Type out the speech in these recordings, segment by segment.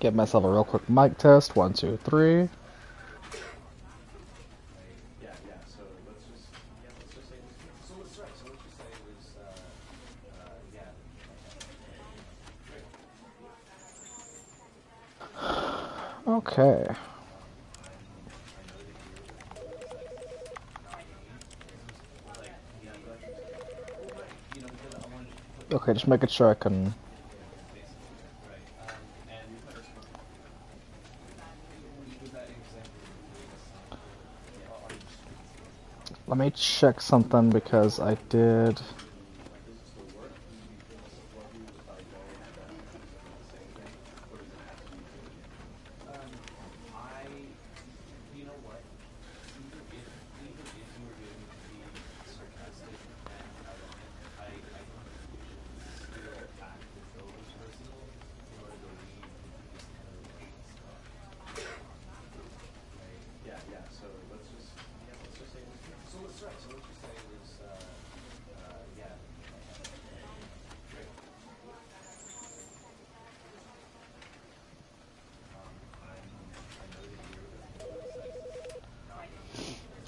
Get myself a real quick mic test. 1, 2, 3. Okay. Okay, just making sure I can. Let me check something because I did.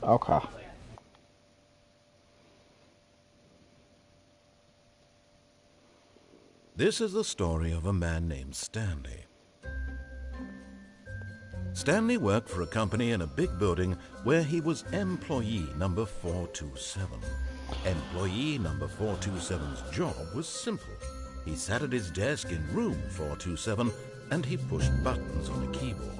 Okay. This is the story of a man named Stanley. Stanley worked for a company in a big building where he was employee number 427. Employee number 427's job was simple. He sat at his desk in room 427 and he pushed buttons on a keyboard.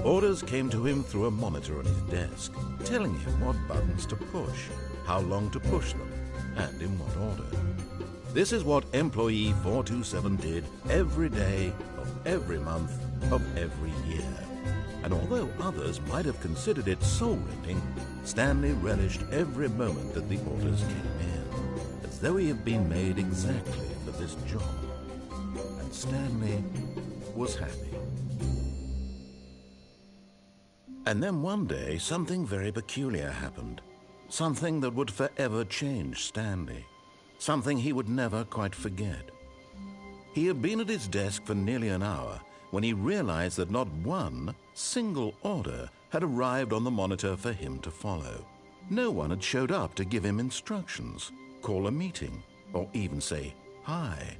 Orders came to him through a monitor on his desk, telling him what buttons to push, how long to push them, and in what order. This is what employee 427 did every day of every month of every year. And although others might have considered it soul-rending, Stanley relished every moment that the orders came in, as though he had been made exactly for this job. And Stanley was happy. And then one day, something very peculiar happened. Something that would forever change Stanley. Something he would never quite forget. He had been at his desk for nearly an hour when he realized that not one single order had arrived on the monitor for him to follow. No one had showed up to give him instructions, call a meeting, or even say hi.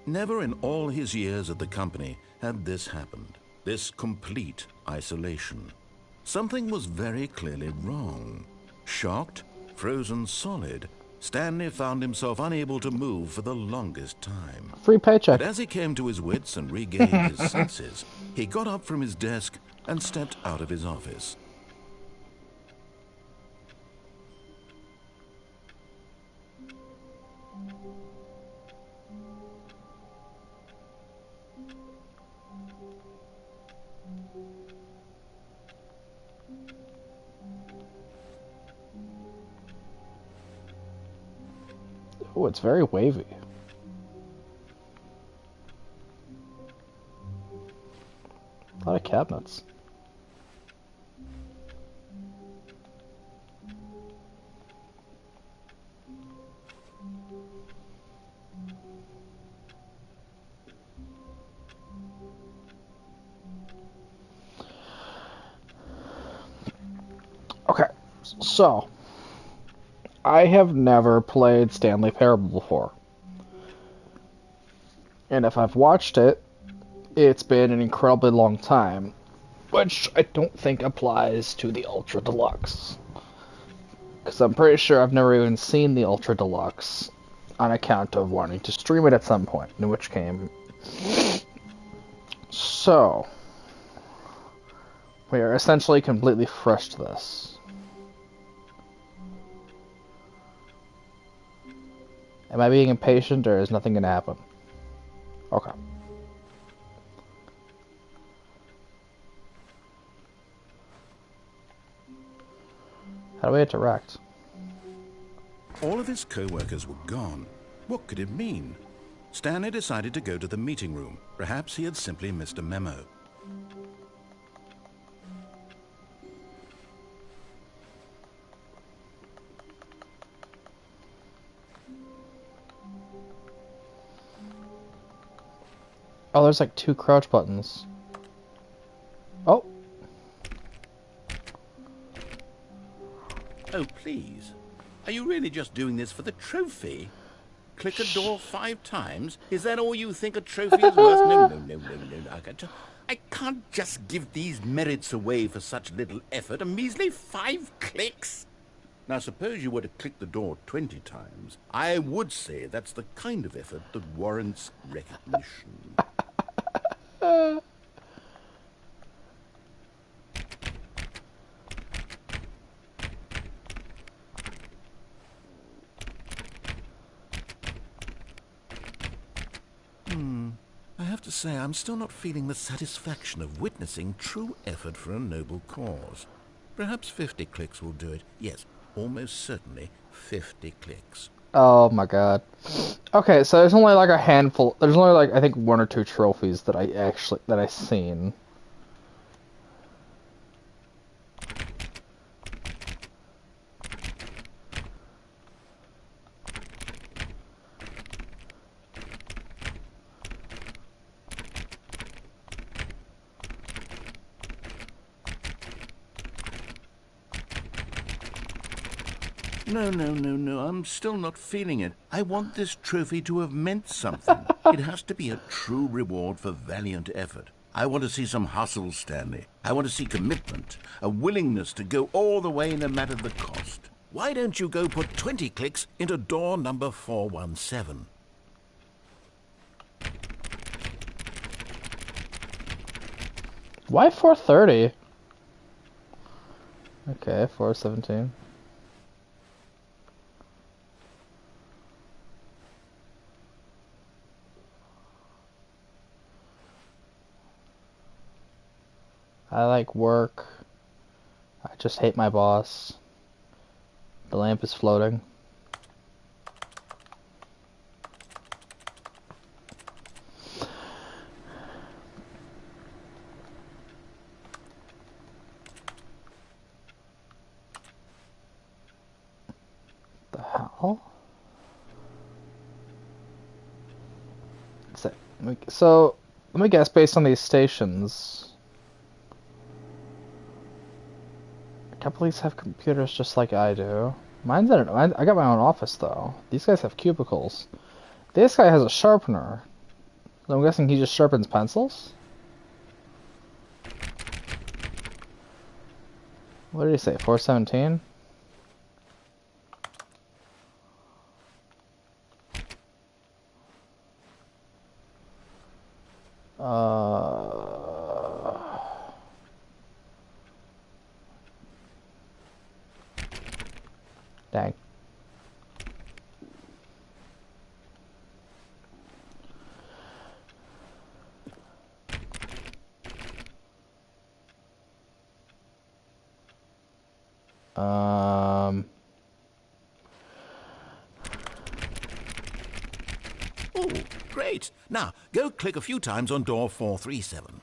Never in all his years at the company had this happened, this complete isolation. Something was very clearly wrong. Shocked, frozen solid, Stanley found himself unable to move for the longest time. Free paycheck. But as he came to his wits and regained his senses, he got up from his desk and stepped out of his office. Oh, it's very wavy. A lot of cabinets. Okay, so I have never played Stanley Parable before. And if I've watched it, it's been an incredibly long time, which I don't think applies to the Ultra Deluxe. Because I'm pretty sure I've never even seen the Ultra Deluxe on account of wanting to stream it at some point, in which came. So, we are essentially completely fresh to this. Am I being impatient, or is nothing going to happen? Okay. How do we interact? All of his co-workers were gone. What could it mean? Stanley decided to go to the meeting room. Perhaps he had simply missed a memo. Oh, there's like 2 crouch buttons. Oh, please. Are you really just doing this for the trophy? Click a door 5 times? Is that all you think a trophy is worth? No. I can't just give these merits away for such little effort. A measly 5 clicks? Now, suppose you were to click the door 20 times. I would say that's the kind of effort that warrants recognition. I have to say, I'm still not feeling the satisfaction of witnessing true effort for a noble cause. Perhaps 50 clicks will do it. Yes, almost certainly 50 clicks. Oh my god. Okay, so there's only like a handful. There's only like I think 1 or 2 trophies that I seen. No. I'm still not feeling it. I want this trophy to have meant something. It has to be a true reward for valiant effort. I want to see some hustle, Stanley. I want to see commitment, a willingness to go all the way no matter the cost. Why don't you go put 20 clicks into door number 417? Why 430? Okay, 417. I like work. I just hate my boss. The lamp is floating. The hell? So, let me guess based on these stations. A couple of these have computers just like I do. I got my own office though. These guys have cubicles. This guy has a sharpener. I'm guessing he just sharpens pencils? What did he say? 417? Dang. Oh, great. Now, go click a few times on door 437.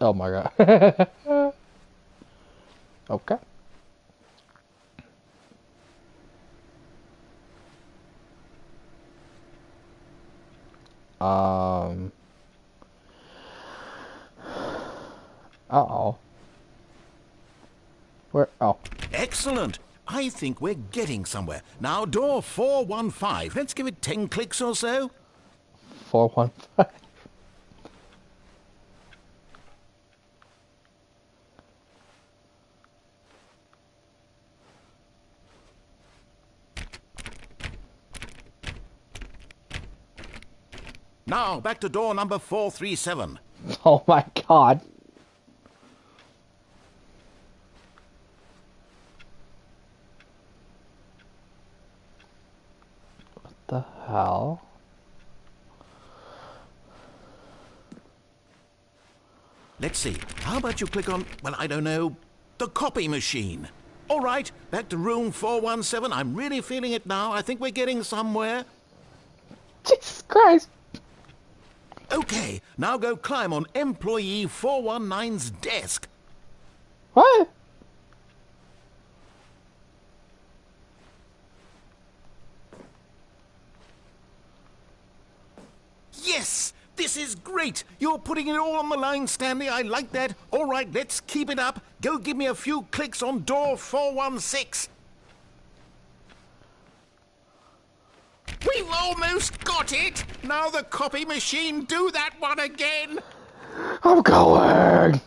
Oh my god. Okay. Uh-oh. Where? Oh. Excellent. I think we're getting somewhere. Now, door 415. Let's give it 10 clicks or so. 415. Now, back to door number 437. Oh my god. What the hell? Let's see. How about you click on, well, I don't know, the copy machine. All right, back to room 417. I'm really feeling it now. I think we're getting somewhere. Jesus Christ. Okay, now go climb on employee 419's desk. What? Yes! This is great! You're putting it all on the line, Stanley. I like that. All right, let's keep it up. Go give me a few clicks on door 416. We've almost got it! Now the copy machine, do that one again! I'm going!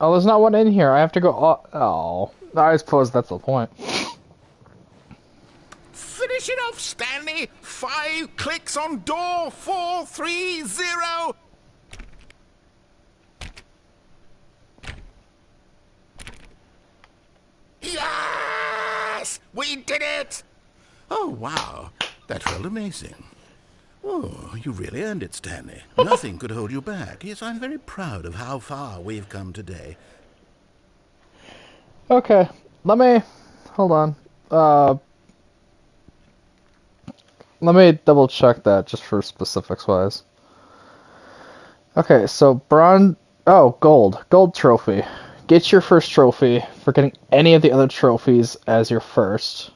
Oh, there's not one in here. I have to go... Oh, I suppose that's the point. Finish it off, Stanley! 5 clicks on door 430! Yes! We did it! Oh, wow. That felt amazing. Oh, you really earned it, Stanley. Nothing could hold you back. Yes, I'm very proud of how far we've come today. Okay, let me... Hold on. Let me double check that just for specifics wise. Okay, so bronze... Oh, gold. Gold trophy. Get your first trophy for getting any of the other trophies as your first.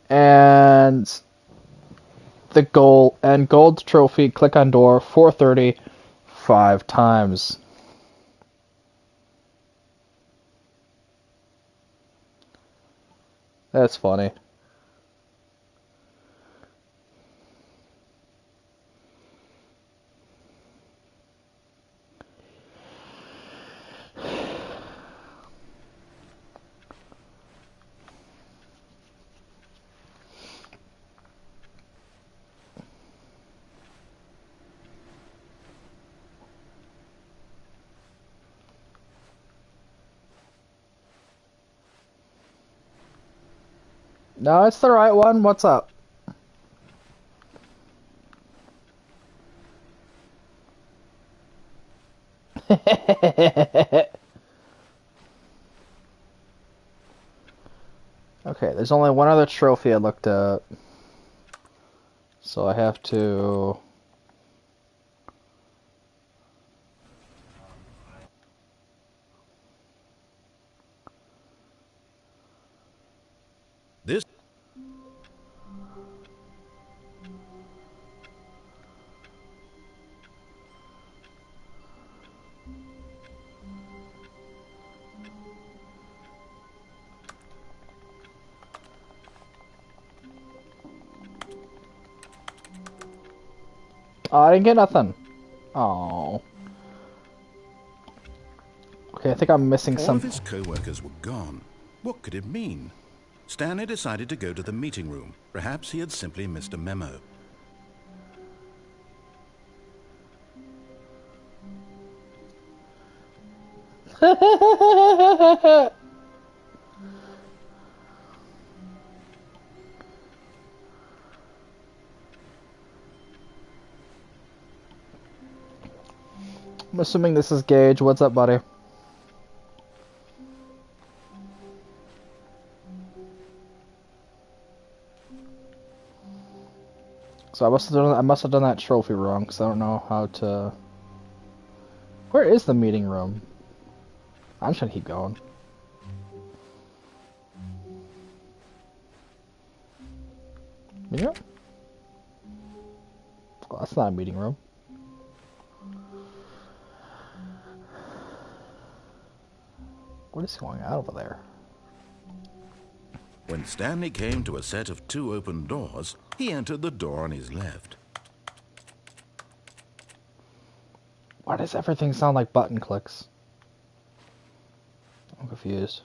And the gold trophy, click on door 430 5 times. That's funny. No, it's the right one. What's up? Okay, there's only one other trophy I looked at. So I have to... This... Oh, I didn't get nothing. Oh. Okay, I think I'm missing All of something. his co-workers were gone. What could it mean? Stanley decided to go to the meeting room. Perhaps he had simply missed a memo. I'm assuming this is Gage. What's up, buddy? So I must have done that trophy wrong because I don't know how to. Where is the meeting room? I'm just gonna keep going. Meeting room? Oh, that's not a meeting room. What is going on over there? When Stanley came to a set of 2 open doors, he entered the door on his left. Why does everything sound like button clicks? I'm confused.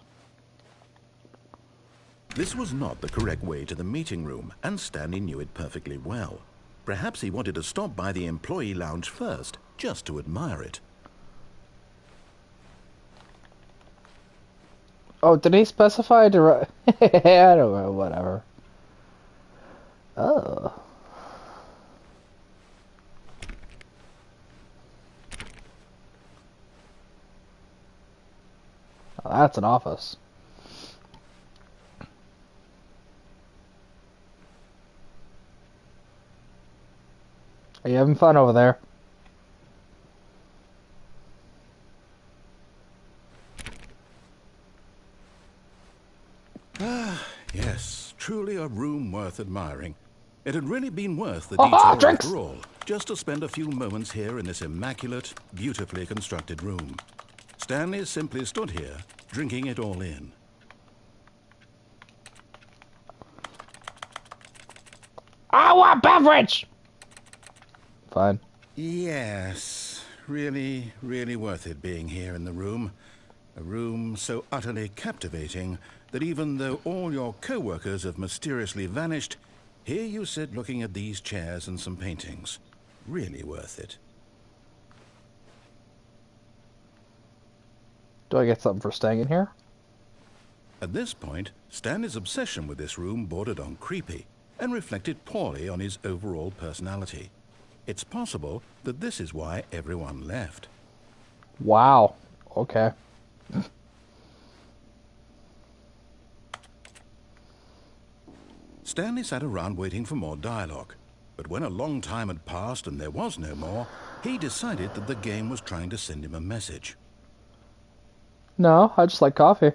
This was not the correct way to the meeting room, and Stanley knew it perfectly well. Perhaps he wanted to stop by the employee lounge first, just to admire it. Oh, did he specify direct? I don't know, whatever. Oh. Oh, that's an office. Are you having fun over there? Yes, truly a room worth admiring. It had really been worth the Oh, detour drinks! after all, just to spend a few moments here in this immaculate, beautifully constructed room. Stanley simply stood here, drinking it all in. I want beverage! Fine. Yes, really, really worth it being here in the room. A room so utterly captivating that even though all your co-workers have mysteriously vanished, here you sit looking at these chairs and some paintings. Really worth it. Do I get something for staying in here? At this point, Stanley's obsession with this room bordered on creepy and reflected poorly on his overall personality. It's possible that this is why everyone left. Wow. Okay. Stanley sat around waiting for more dialogue, but when a long time had passed and there was no more, he decided that the game was trying to send him a message. No, I just like coffee.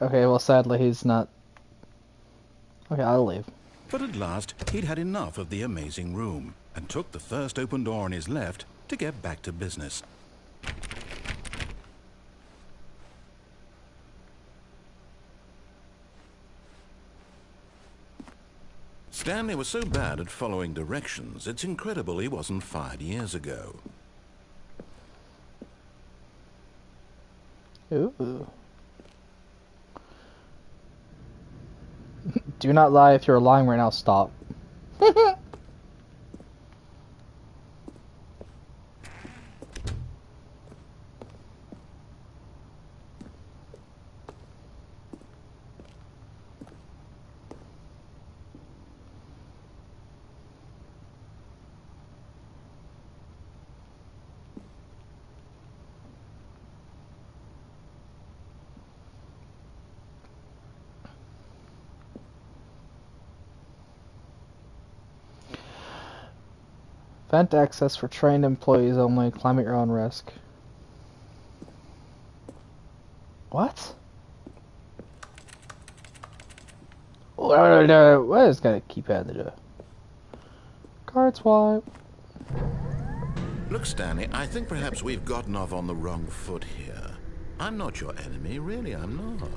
Okay, well, sadly, he's not. Okay, I'll leave. But at last, he'd had enough of the amazing room and took the first open door on his left to get back to business. Stanley was so bad at following directions, it's incredible he wasn't fired years ago. Ooh. Do not lie. If you're lying right now, stop. Vent access for trained employees only. Climb at your own risk. What? What is gonna keep at the door? Card swipe. Look, Stanley, I think perhaps we've gotten off on the wrong foot here. I'm not your enemy, really, I'm not.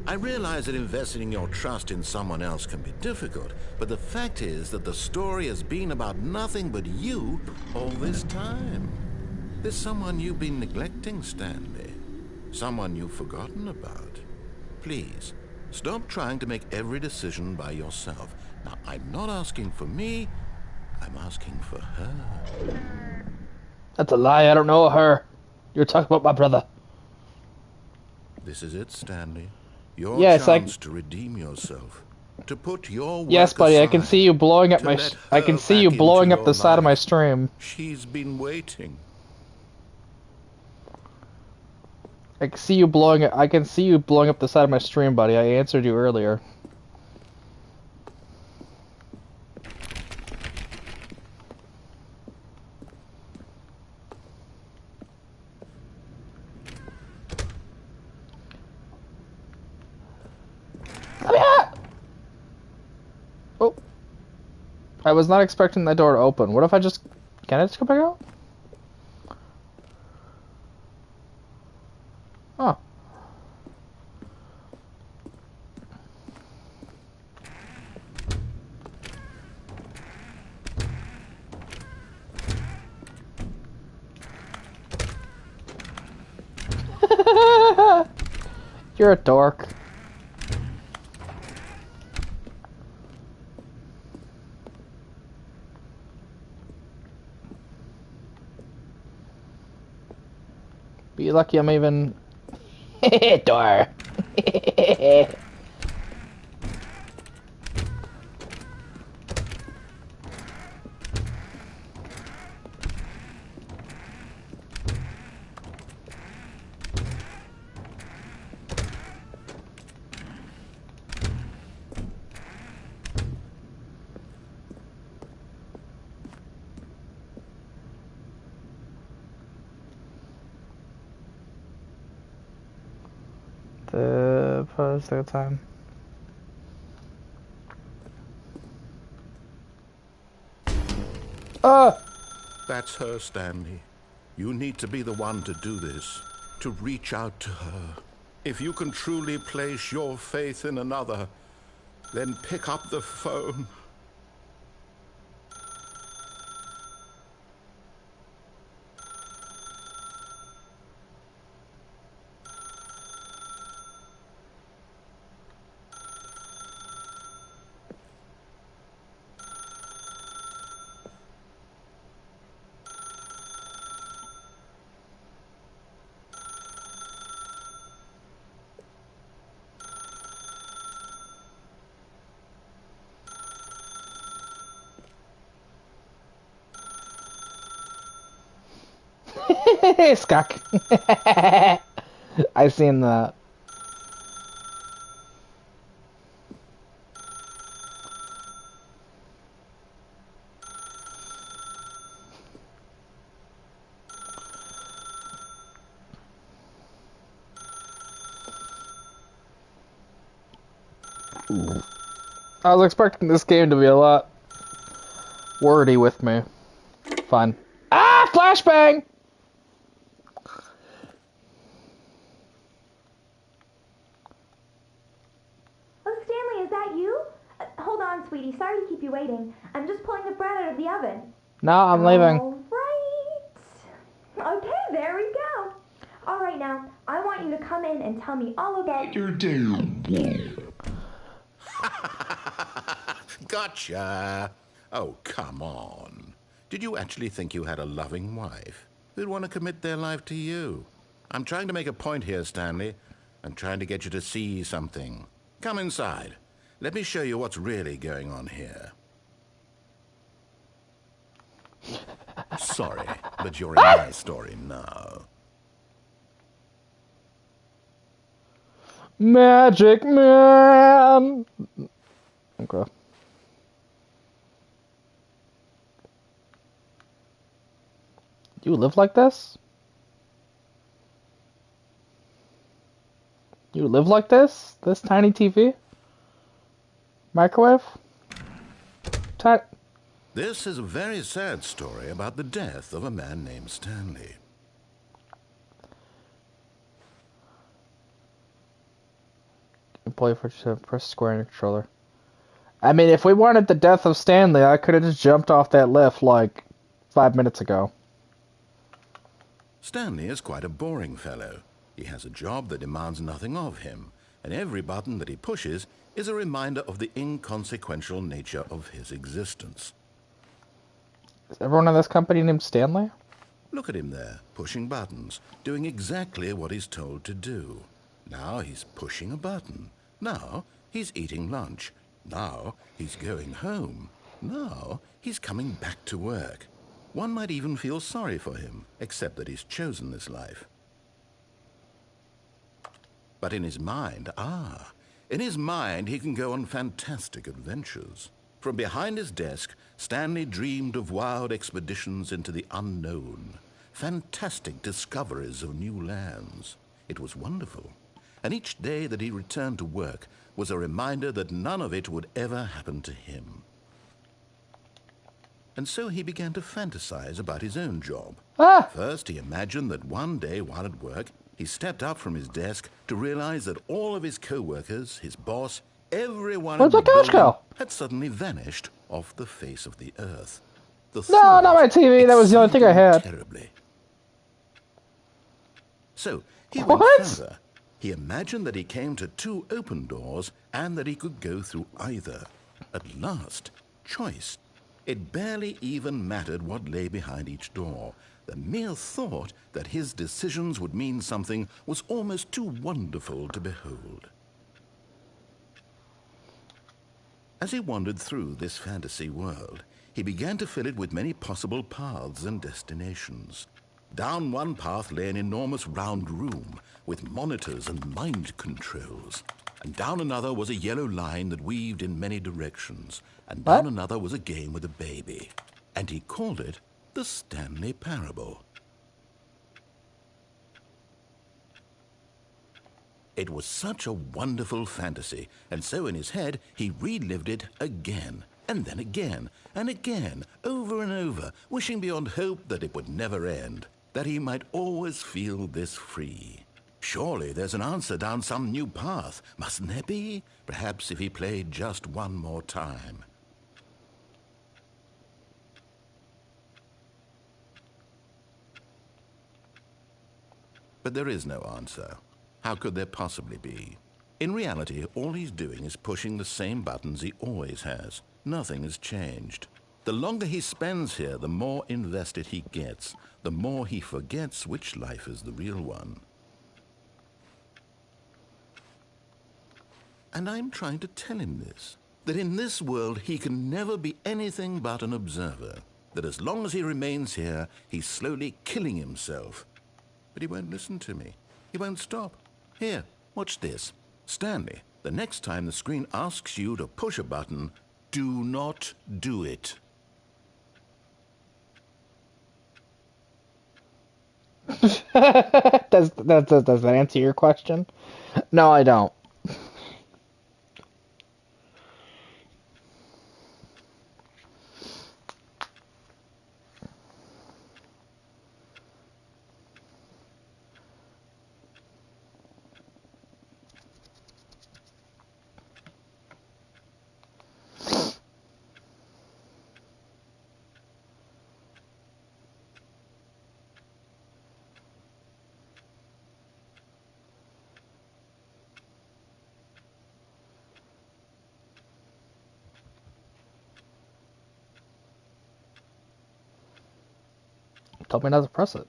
I realize that investing your trust in someone else can be difficult, but the fact is that the story has been about nothing but you all this time. There's someone you've been neglecting, Stanley. Someone you've forgotten about. Please, stop trying to make every decision by yourself. Now, I'm not asking for me, I'm asking for her. That's a lie. I don't know her. You're talking about my brother. This is it, Stanley. Your Yes, chance to redeem yourself. To put your work Yes, buddy. aside, I can see you blowing up to my. let I can her see you back blowing into up the your side of my life. stream. She's been waiting. I can see you blowing it. I can see you blowing up the side of my stream, buddy. I answered you earlier. Let me out! Oh. I was not expecting that door to open. What if I just... Can I just come back out? Oh. You're a dork. Be lucky I'm even... Door. The pause the time. That's her, Stanley. You need to be the one to do this, to reach out to her. If you can truly place your faith in another, then pick up the phone. Skak. I seen that. I was expecting this game to be a lot wordy with me. Fine. Ah! Flashbang! Oh, Stanley, is that you? Hold on, sweetie. Sorry to keep you waiting. I'm just pulling the bread out of the oven. No, I'm leaving. All right. Okay, there we go. All right, now, I want you to come in and tell me all about your day. Gotcha. Oh, come on. Did you actually think you had a loving wife who'd want to commit their life to you? I'm trying to make a point here, Stanley. I'm trying to get you to see something. Come inside. Let me show you what's really going on here. Sorry, but you're in my story now. Magic Man! Okay. You live like this? You live like this? This tiny TV? Microwave? This is a very sad story about the death of a man named Stanley. Play for press square in the controller. I mean, if we wanted the death of Stanley, I could have just jumped off that lift like 5 minutes ago. Stanley is quite a boring fellow. He has a job that demands nothing of him, and every button that he pushes is a reminder of the inconsequential nature of his existence. Is everyone in this company named Stanley? Look at him there, pushing buttons, doing exactly what he's told to do. Now he's pushing a button. Now he's eating lunch. Now he's going home. Now he's coming back to work. One might even feel sorry for him, except that he's chosen this life. But in his mind, in his mind he can go on fantastic adventures. From behind his desk, Stanley dreamed of wild expeditions into the unknown, fantastic discoveries of new lands. It was wonderful, and each day that he returned to work was a reminder that none of it would ever happen to him. And so he began to fantasize about his own job. First, he imagined that one day while at work, he stepped up from his desk to realize that all of his co-workers, his boss, everyone in the building had suddenly vanished off the face of the earth. No, not my TV. That was the only thing I had. Terribly. So he went further. He imagined that he came to 2 open doors and that he could go through either. At last, choice. It barely even mattered what lay behind each door. The mere thought that his decisions would mean something was almost too wonderful to behold. As he wandered through this fantasy world, he began to fill it with many possible paths and destinations. Down one path lay an enormous round room with monitors and mind controls. And down another was a yellow line that weaved in many directions. And down another was a game with a baby. And he called it the Stanley Parable. It was such a wonderful fantasy, and so in his head he relived it again, and then again, and again, over and over, wishing beyond hope that it would never end, that he might always feel this free. Surely there's an answer down some new path, mustn't there be? Perhaps if he played just one more time. But there is no answer. How could there possibly be? In reality, all he's doing is pushing the same buttons he always has. Nothing has changed. The longer he spends here, the more invested he gets, the more he forgets which life is the real one. And I'm trying to tell him this, that in this world he can never be anything but an observer, that as long as he remains here, he's slowly killing himself. But he won't listen to me. He won't stop. Here, watch this. Stanley, the next time the screen asks you to push a button, do not do it. Does that answer your question? No, I don't. Tell me not to press it.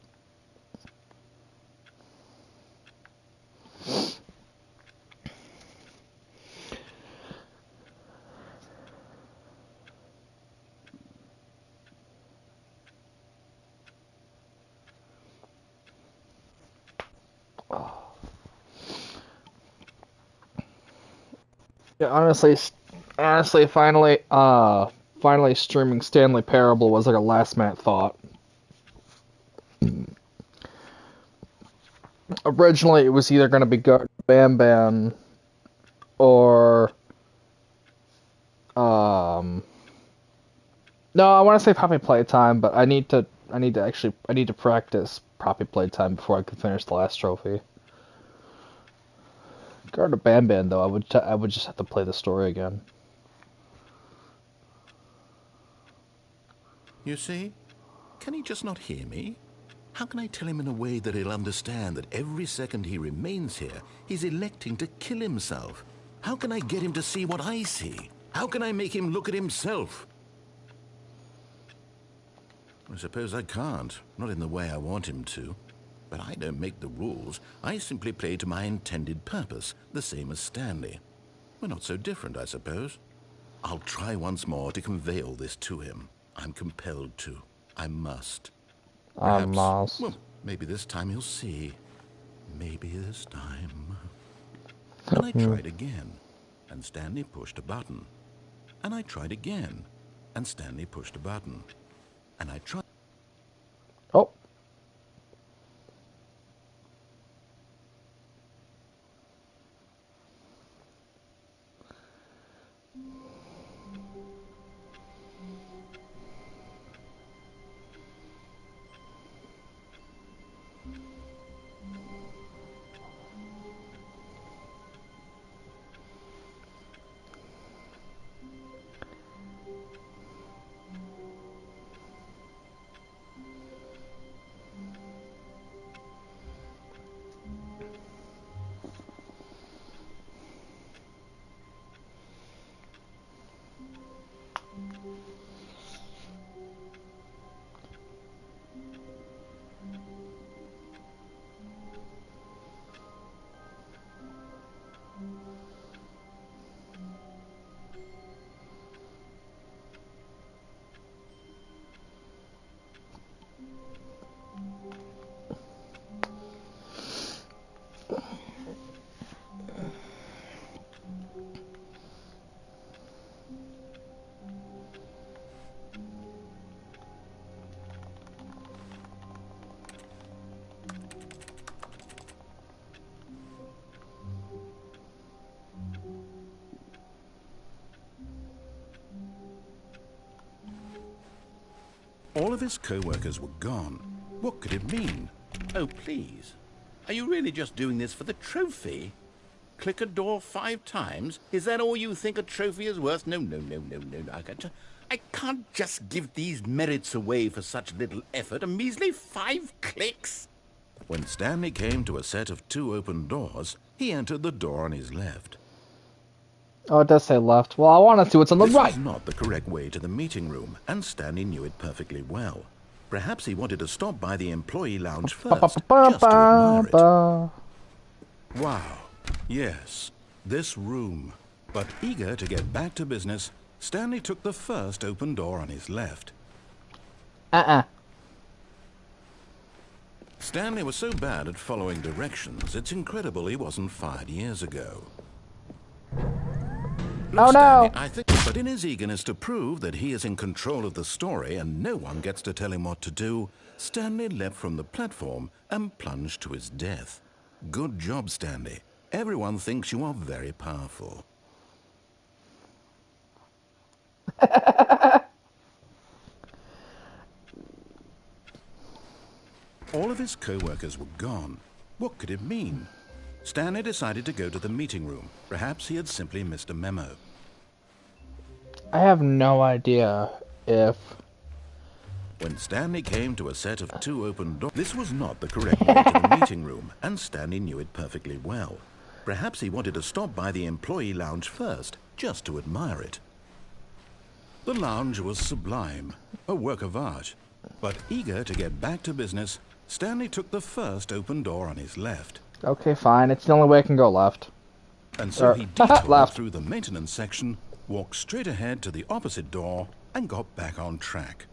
Yeah, honestly, finally streaming Stanley Parable was like a last minute thought. Originally, it was either going to be Bam Bam or no, I want to say Poppy Playtime, but I need to practice Poppy Playtime before I can finish the last trophy. Go to Bam Bam though, I would just have to play the story again. You see? Can he just not hear me? How can I tell him in a way that he'll understand that every second he remains here, he's electing to kill himself? How can I get him to see what I see? How can I make him look at himself? I suppose I can't, not in the way I want him to. But I don't make the rules. I simply play to my intended purpose, the same as Stanley. We're not so different, I suppose. I'll try once more to convey all this to him. I'm compelled to. I must. Perhaps, well, maybe this time he'll see. Maybe this time. And I tried again, and Stanley pushed a button. And I tried again, and Stanley pushed a button. And I tried... Oh. All of his co-workers were gone. What could it mean? Oh, please. Are you really just doing this for the trophy? Click a door 5 times? Is that all you think a trophy is worth? No. I can't just give these merits away for such little effort. A measly 5 clicks? When Stanley came to a set of 2 open doors, he entered the door on his left. Oh, it does say left. Well, I want to see what's on the This right. was not the correct way to the meeting room, and Stanley knew it perfectly well. Perhaps he wanted to stop by the employee lounge first, just to admire it. Wow, yes, this room. But eager to get back to business, Stanley took the first open door on his left. Stanley was so bad at following directions, it's incredible he wasn't fired years ago. Look, Oh Stanley, no! I think, but in his eagerness to prove that he is in control of the story and no one gets to tell him what to do, Stanley leapt from the platform and plunged to his death. Good job, Stanley. Everyone thinks you are very powerful. All of his co-workers were gone. What could it mean? Stanley decided to go to the meeting room. Perhaps he had simply missed a memo. I have no idea if... When Stanley came to a set of 2 open doors, this was not the correct way to the meeting room, and Stanley knew it perfectly well. Perhaps he wanted to stop by the employee lounge first, just to admire it. The lounge was sublime, a work of art. But eager to get back to business, Stanley took the first open door on his left. Okay, fine. It's the only way I can go left. And so he detoured left. through the maintenance section, walked straight ahead to the opposite door, and got back on track.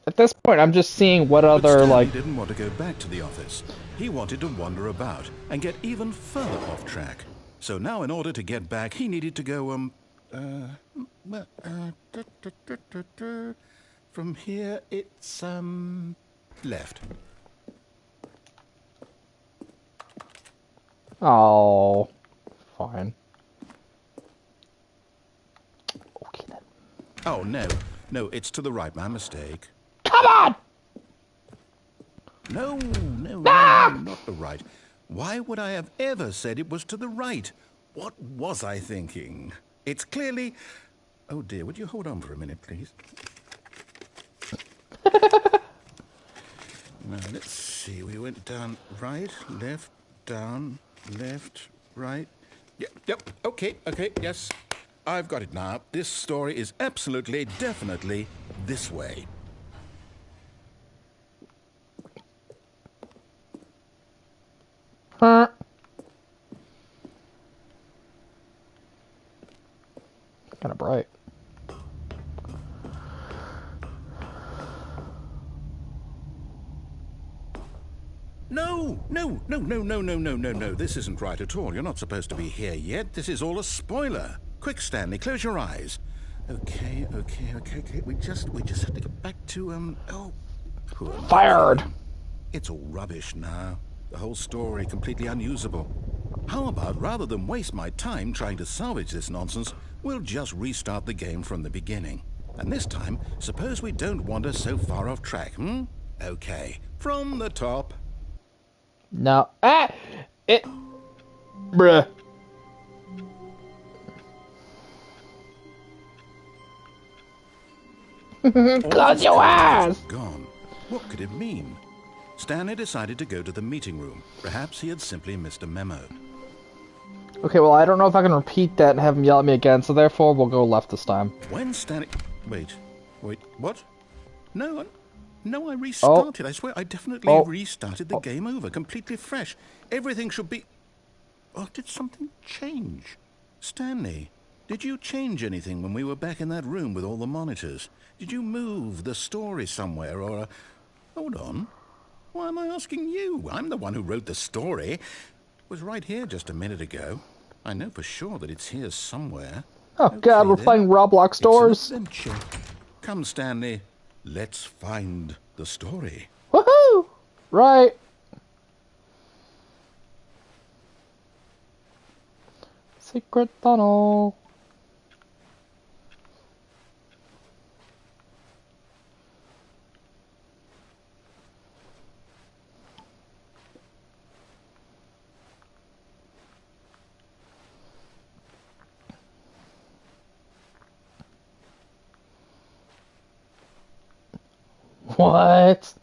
At this point, I'm just seeing what But other, Stanley like... didn't want to go back to the office. He wanted to wander about and get even further off track. So now in order to get back, he needed to go, from here, it's, left. Oh, fine. Okay then. Oh, no, it's to the right, my mistake. Come on! No, not the right. Why would I have ever said it was to the right? What was I thinking? It's clearly... Oh dear, would you hold on for a minute, please? Now, let's see. We went down right, left, down, left, right. Yep, okay, yes. I've got it now. This story is absolutely, definitely this way. No, no, no, no, no, no, no, no, no. This isn't right at all. You're not supposed to be here yet. This is all a spoiler. Quick, Stanley, close your eyes. Okay. We just have to get back to, poor Fired. thing. It's all rubbish now. The whole story completely unusable. How about, rather than waste my time trying to salvage this nonsense, we'll just restart the game from the beginning. And this time, suppose we don't wander so far off track, Okay, from the top. No. It. Bruh. Close your eyes! Gone. What could it mean? Stanley decided to go to the meeting room. Perhaps he had simply missed a memo. Okay, well, I don't know if I can repeat that and have him yell at me again, so therefore we'll go left this time. When Stanley... Wait, what? No, I restarted. I swear, I definitely restarted the game over, completely fresh. Everything should be... Oh, did something change? Stanley, did you change anything when we were back in that room with all the monitors? Did you move the story somewhere, or... Hold on. Why am I asking you? I'm the one who wrote the story. It was right here just a minute ago. I know for sure that it's here somewhere. Oh, okay, God, we're playing Roblox stores. Come, Stanley. Let's find the story. Woohoo! Right. Secret tunnel. What?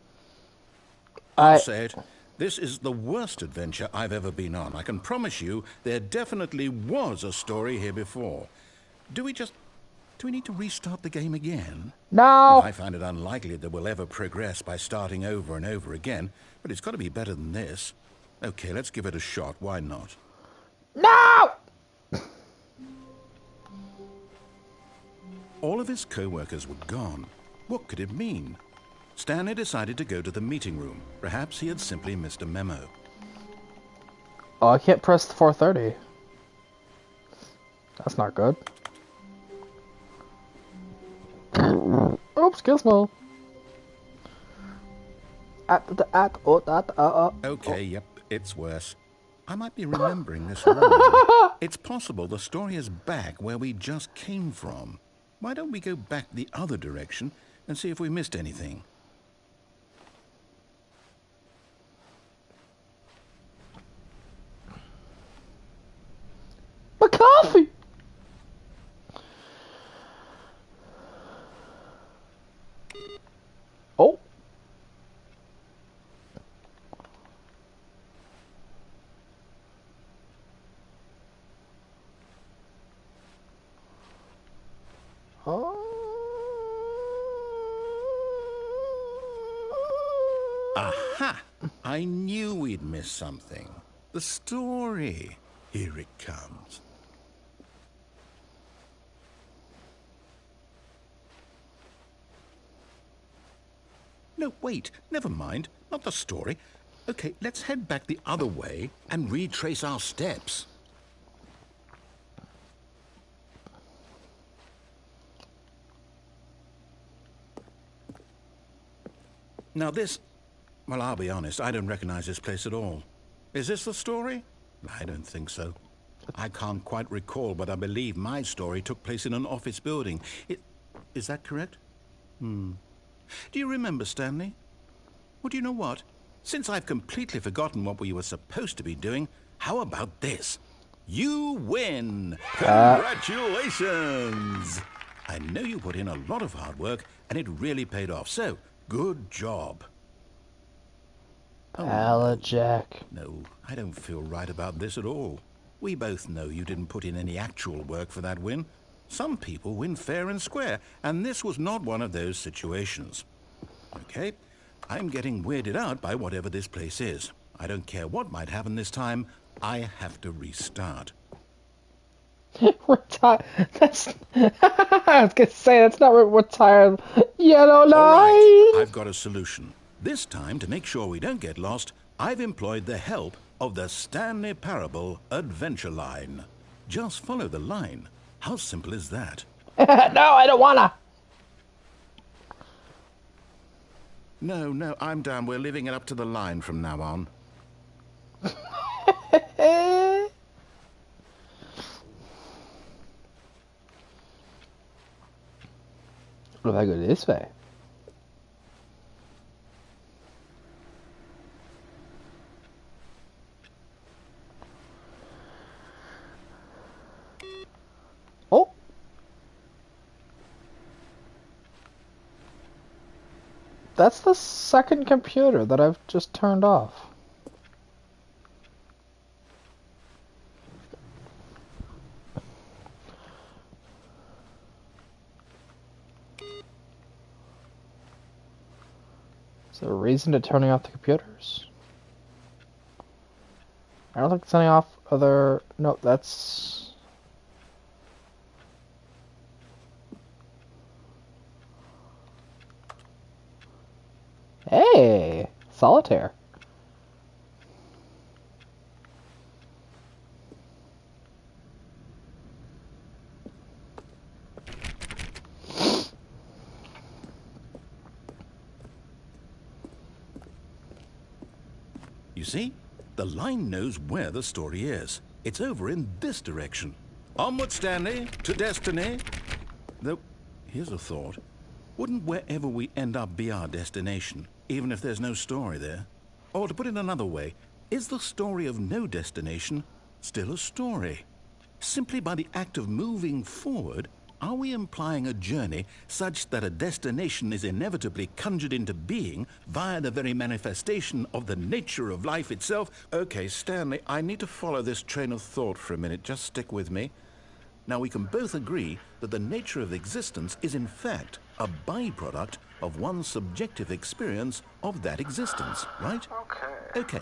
I'll say it. This is the worst adventure I've ever been on. I can promise you there definitely was a story here before. Do we need to restart the game again? No! I find it unlikely that we'll ever progress by starting over and over again, but it's got to be better than this. Okay, let's give it a shot. Why not? No! All of his co-workers were gone. What could it mean? Stanley decided to go to the meeting room. Perhaps he had simply missed a memo. Oh, I can't press the 430. That's not good. Oops, gizmo. Okay, yep, it's worse. I might be remembering this wrong. It's possible the story is back where we just came from. Why don't we go back the other direction and see if we missed anything? My coffee! Oh. Aha! I knew we'd miss something. The story. Here it comes. No, wait. Never mind. Not the story. Okay, let's head back the other way and retrace our steps. Now this... Well, I'll be honest, I don't recognize this place at all. Is this the story? I don't think so. I can't quite recall, but I believe my story took place in an office building. Is that correct? Do you remember, Stanley? Well, do you know what? Since I've completely forgotten what we were supposed to be doing, how about this? You win! Congratulations! I know you put in a lot of hard work, and it really paid off, so good job. Jack. No, I don't feel right about this at all. We both know you didn't put in any actual work for that win. Some people win fair and square, and this was not one of those situations. Okay, I'm getting weirded out by whatever this place is. I don't care what might happen this time. I have to restart. Retire. That's. I was gonna say that's not retired. Yellow line. All right, I've got a solution. This time, to make sure we don't get lost, I've employed the help of the Stanley Parable Adventure Line. Just follow the line. How simple is that? No, I don't wanna. No, I'm down. We're leaving it up to the line from now on. What if I go this way? Oh! That's the second computer that I've just turned off. Is there a reason to turning off the computers? I don't think it's turning off other... No, that's... Hey! Solitaire. You see? The line knows where the story is. It's over in this direction. Onward, Stanley, to destiny. Though, here's a thought. Wouldn't wherever we end up be our destination, even if there's no story there? Or to put it another way, is the story of no destination still a story? Simply by the act of moving forward, are we implying a journey such that a destination is inevitably conjured into being via the very manifestation of the nature of life itself? Okay, Stanley, I need to follow this train of thought for a minute. Just stick with me. Now, we can both agree that the nature of existence is in fact a byproduct of one's subjective experience of that existence, right? Okay.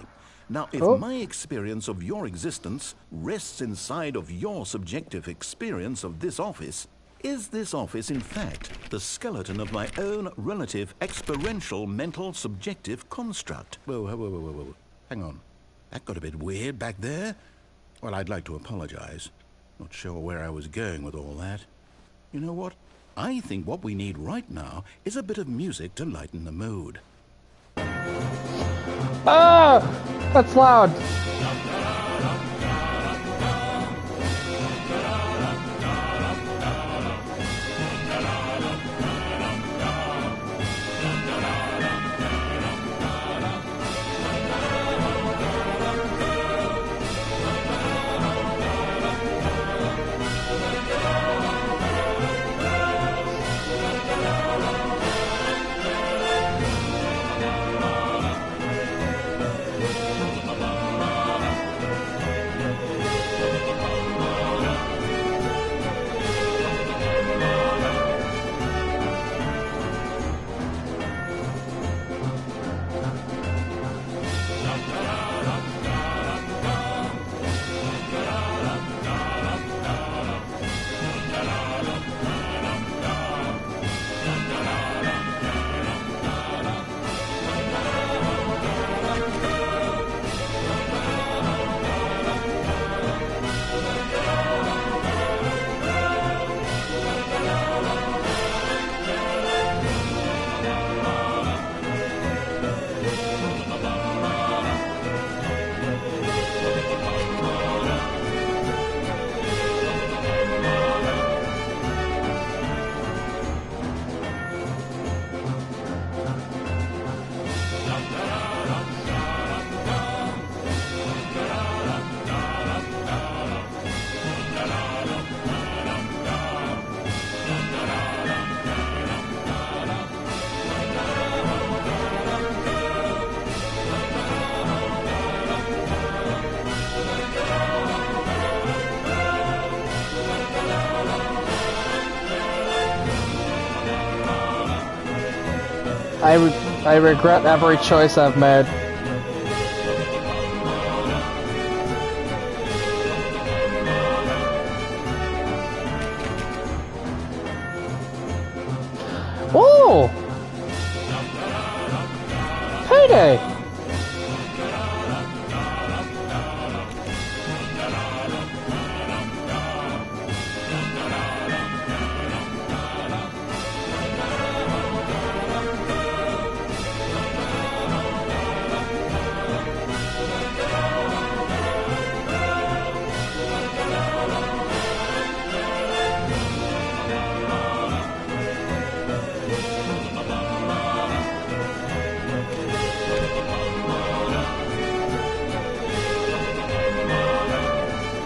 Now, if my experience of your existence rests inside of your subjective experience of this office, is this office, in fact, the skeleton of my own relative experiential mental subjective construct? Whoa. Hang on. That got a bit weird back there. Well, I'd like to apologize. Not sure where I was going with all that. You know what? I think what we need right now is a bit of music to lighten the mood. Ah! That's loud. I regret every choice I've made. Whoa! Payday!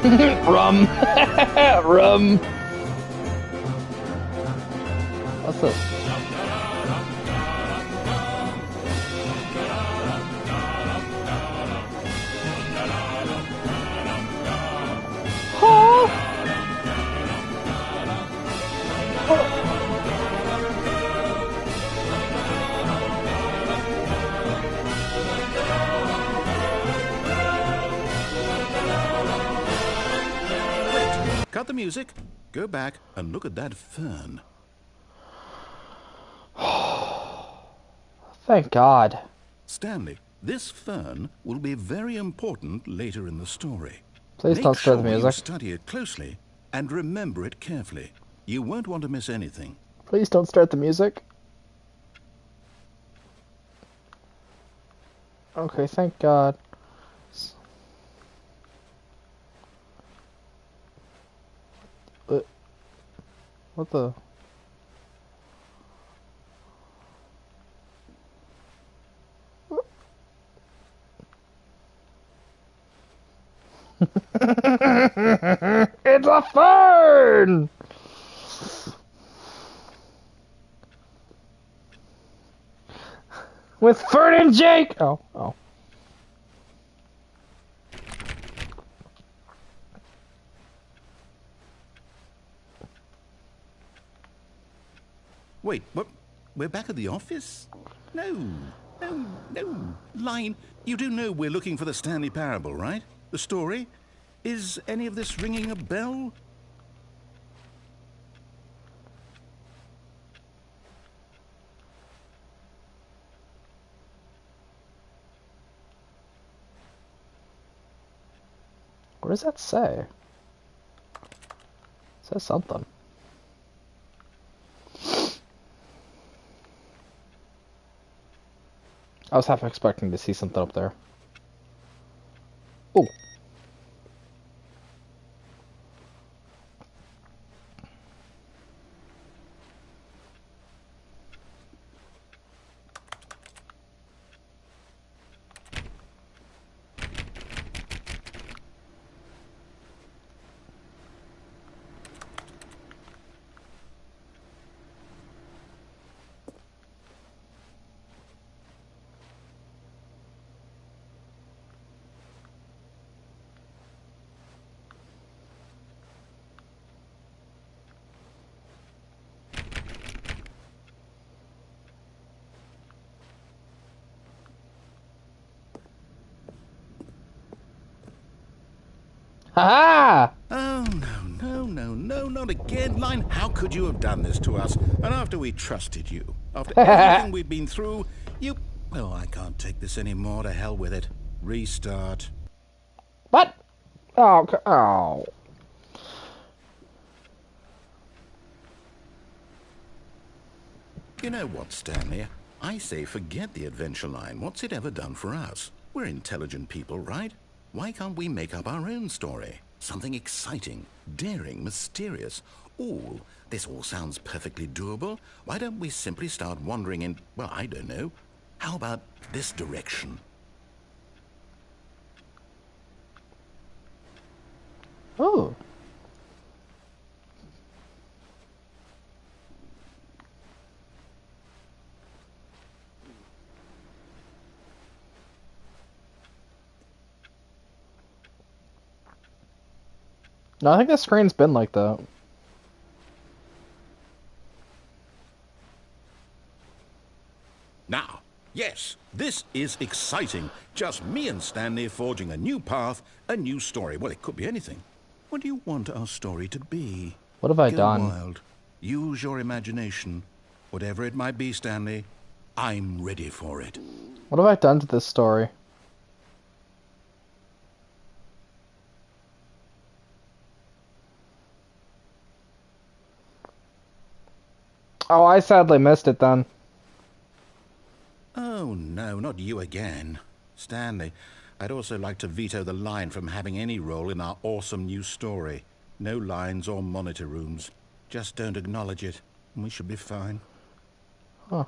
Rum. Rum. What's this? Cut the music, go back and look at that fern. Thank God. Stanley, this fern will be very important later in the story. Please don't start the Make sure you music. study it closely and remember it carefully. You won't want to miss anything. Please don't start the music. Okay, thank God. What the? It's a fern! With Fern and Jake! Oh. Wait, what? We're back at the office? No. Line, you do know we're looking for the Stanley Parable, right? The story? Is any of this ringing a bell? What does that say? It says something. I was half expecting to see something up there. Oh. Ha-ha! Oh, no, not again. Line, how could you have done this to us? And after we trusted you, after everything we've been through, you... Well, I can't take this anymore. To hell with it. Restart. What? Oh, oh. You know what, Stanley? I say forget the adventure line. What's it ever done for us? We're intelligent people, right? Why can't we make up our own story? Something exciting, daring, mysterious. Ooh, this all sounds perfectly doable. Why don't we simply start wandering in, well, I don't know. How about this direction? Oh. No, I think the screen's been like that. Now, yes, this is exciting. Just me and Stanley forging a new path, a new story. Well, it could be anything. What do you want our story to be? What have I Go done? wild. Use your imagination. Whatever it might be, Stanley, I'm ready for it. What have I done to this story? Oh, I sadly missed it then. Oh, no, not you again. Stanley, I'd also like to veto the line from having any role in our awesome new story. No lines or monitor rooms. Just don't acknowledge it, and we should be fine. Huh.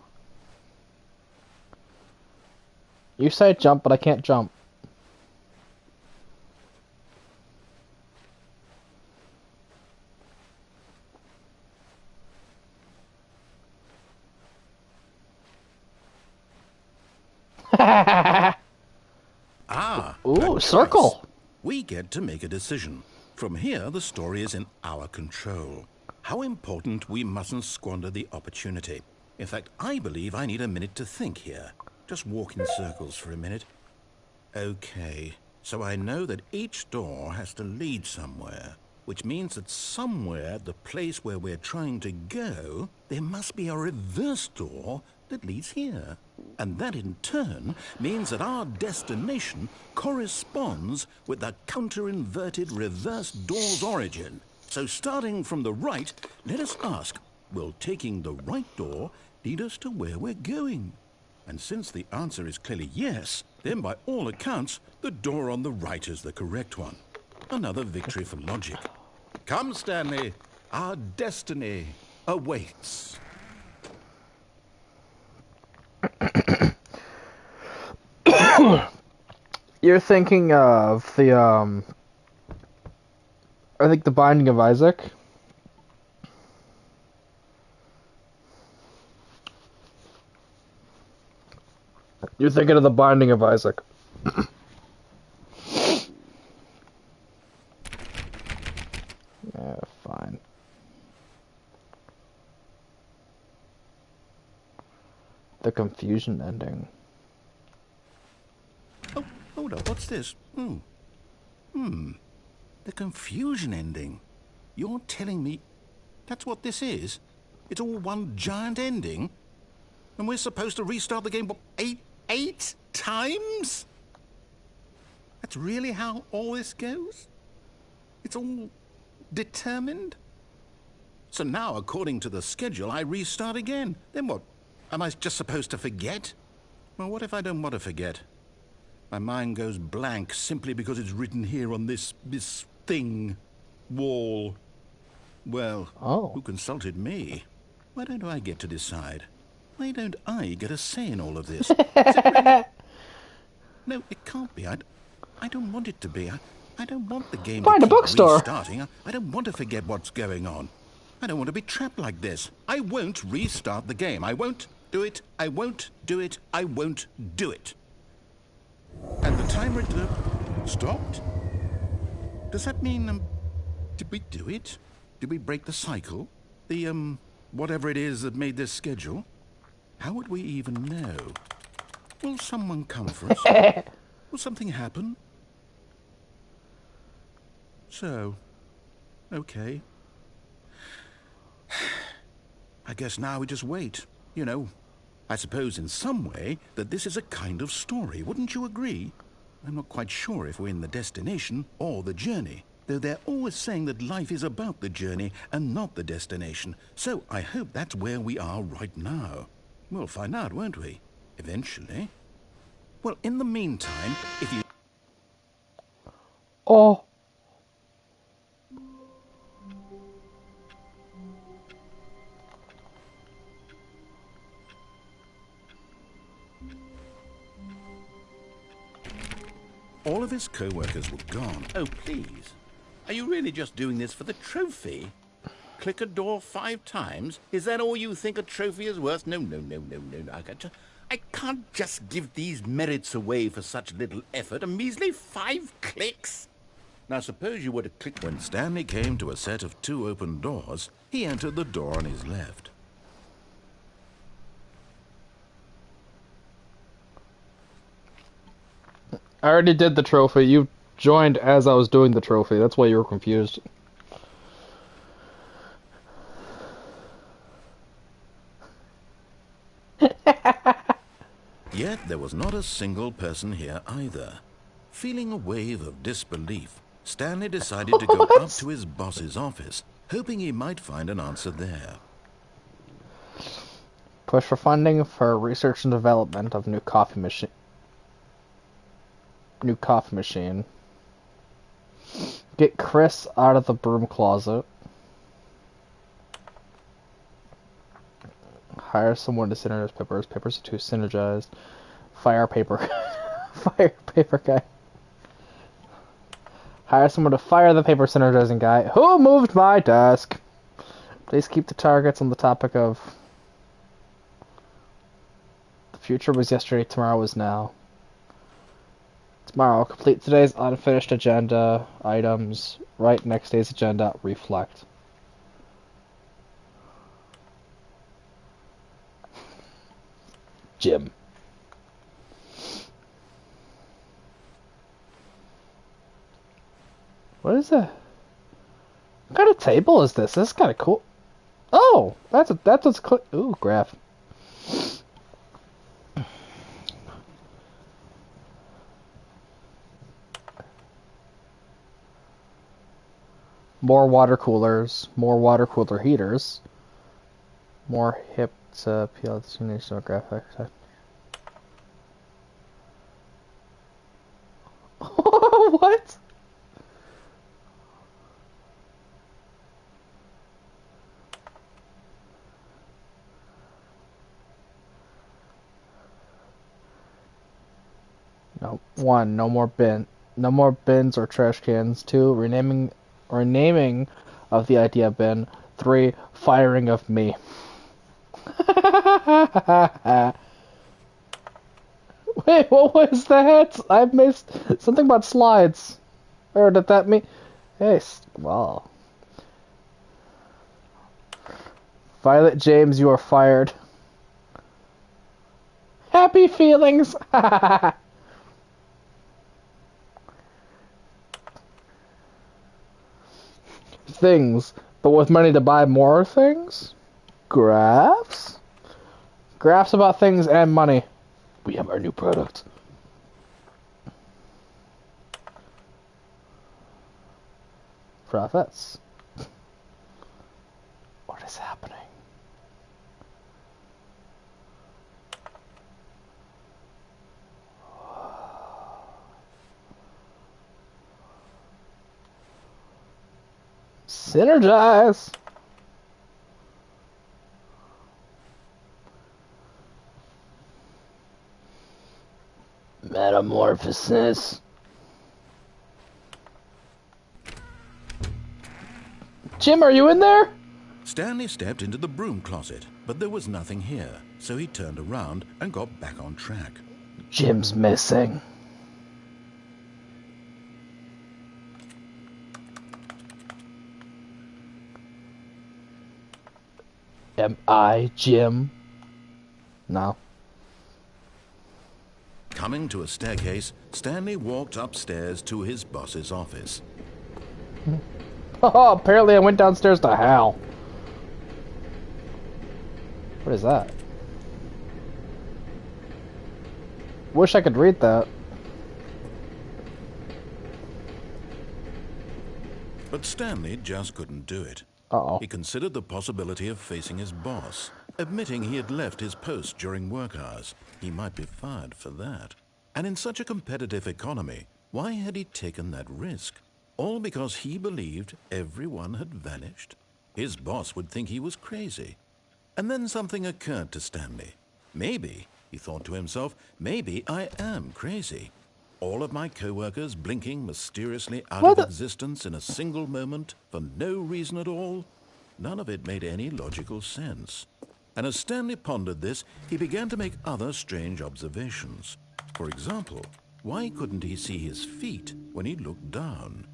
You say jump, but I can't jump. Ah, Ooh, a circle. choice. We get to make a decision. From here, the story is in our control. How important we mustn't squander the opportunity. In fact, I believe I need a minute to think here. Just walk in circles for a minute. Okay, so I know that each door has to lead somewhere, which means that somewhere, the place where we're trying to go, there must be a reverse door that leads here. And that in turn means that our destination corresponds with the counter-inverted reverse door's origin. So starting from the right, let us ask, will taking the right door lead us to where we're going? And since the answer is clearly yes, then by all accounts, the door on the right is the correct one. Another victory for logic. Come, Stanley, our destiny awaits. You're thinking of the, I think the Binding of Isaac. You're thinking of the Binding of Isaac. Yeah, fine. The confusion ending. Oh, hold up, what's this? The confusion ending. You're telling me that's what this is? It's all one giant ending? And we're supposed to restart the game, what, eight times? That's really how all this goes? It's all determined? So now, according to the schedule, I restart again. Then what? Am I just supposed to forget? Well, what if I don't want to forget? My mind goes blank simply because it's written here on this thing, wall. Well, who consulted me? Why don't I get to decide? Why don't I get a say in all of this? Is it really? No, it can't be. I don't want it to be. I don't want the game Find to a keep bookstore. restarting. I don't want to forget what's going on. I don't want to be trapped like this. I won't restart the game. I won't do it. I won't do it. I won't do it. And the timer stopped? Does that mean, did we do it? Did we break the cycle? The, whatever it is that made this schedule? How would we even know? Will someone come for us? Will something happen? So, okay. I guess now we just wait, you know. I suppose in some way that this is a kind of story, wouldn't you agree? I'm not quite sure if we're in the destination or the journey, though they're always saying that life is about the journey and not the destination. So I hope that's where we are right now. We'll find out, won't we? Eventually. Well, in the meantime, if you... Oh. All of his co-workers were gone. Oh, please. Are you really just doing this for the trophy? Click a door 5 times? Is that all you think a trophy is worth? No. I can't just give these merits away for such little effort. A measly 5 clicks? Now, suppose you were to click... When Stanley came to a set of 2 open doors, he entered the door on his left. I already did the trophy. You joined as I was doing the trophy. That's why you were confused. Yet there was not a single person here either. Feeling a wave of disbelief, Stanley decided to go up to his boss's office, hoping he might find an answer there. Push for funding for research and development of new coffee machine. Get Chris out of the broom closet. Hire someone to synergize papers. Papers are too synergized. Fire paper. Fire paper guy. Hire someone to fire the paper synergizing guy. Who moved my desk? Please keep the targets on the topic of... The future was yesterday, tomorrow is now. Tomorrow, complete today's unfinished agenda items. Write next day's agenda. Reflect. Jim. What is that? What kind of table is this? This is kind of cool. Oh, that's what's ooh, graph. More water coolers, more water cooler heaters, more hip to peel destination graphics. What? No. 1. No more bins or trash cans. 2. Renaming of the idea bin. 3. Firing of me. Wait, what was that? I missed something about slides. Or did that mean? Hey, well. Violet James, you are fired. Happy feelings. Things, but with money to buy more things? Graphs? Graphs about things and money. We have our new product. Profits. What is happening? Synergize! Metamorphosis. Jim, are you in there? Stanley stepped into the broom closet, but there was nothing here, so he turned around and got back on track. Jim's missing. Am I Jim? No. Coming to a staircase, Stanley walked upstairs to his boss's office. Oh, apparently I went downstairs to Hal. What is that? Wish I could read that. But Stanley just couldn't do it. Uh-oh. He considered the possibility of facing his boss. Admitting he had left his post during work hours, he might be fired for that. And in such a competitive economy, why had he taken that risk? All because he believed everyone had vanished? His boss would think he was crazy. And then something occurred to Stanley. Maybe, he thought to himself, maybe I am crazy. All of my co-workers blinking mysteriously out of existence in a single moment for no reason at all? None of it made any logical sense. And as Stanley pondered this, he began to make other strange observations. For example, why couldn't he see his feet when he looked down?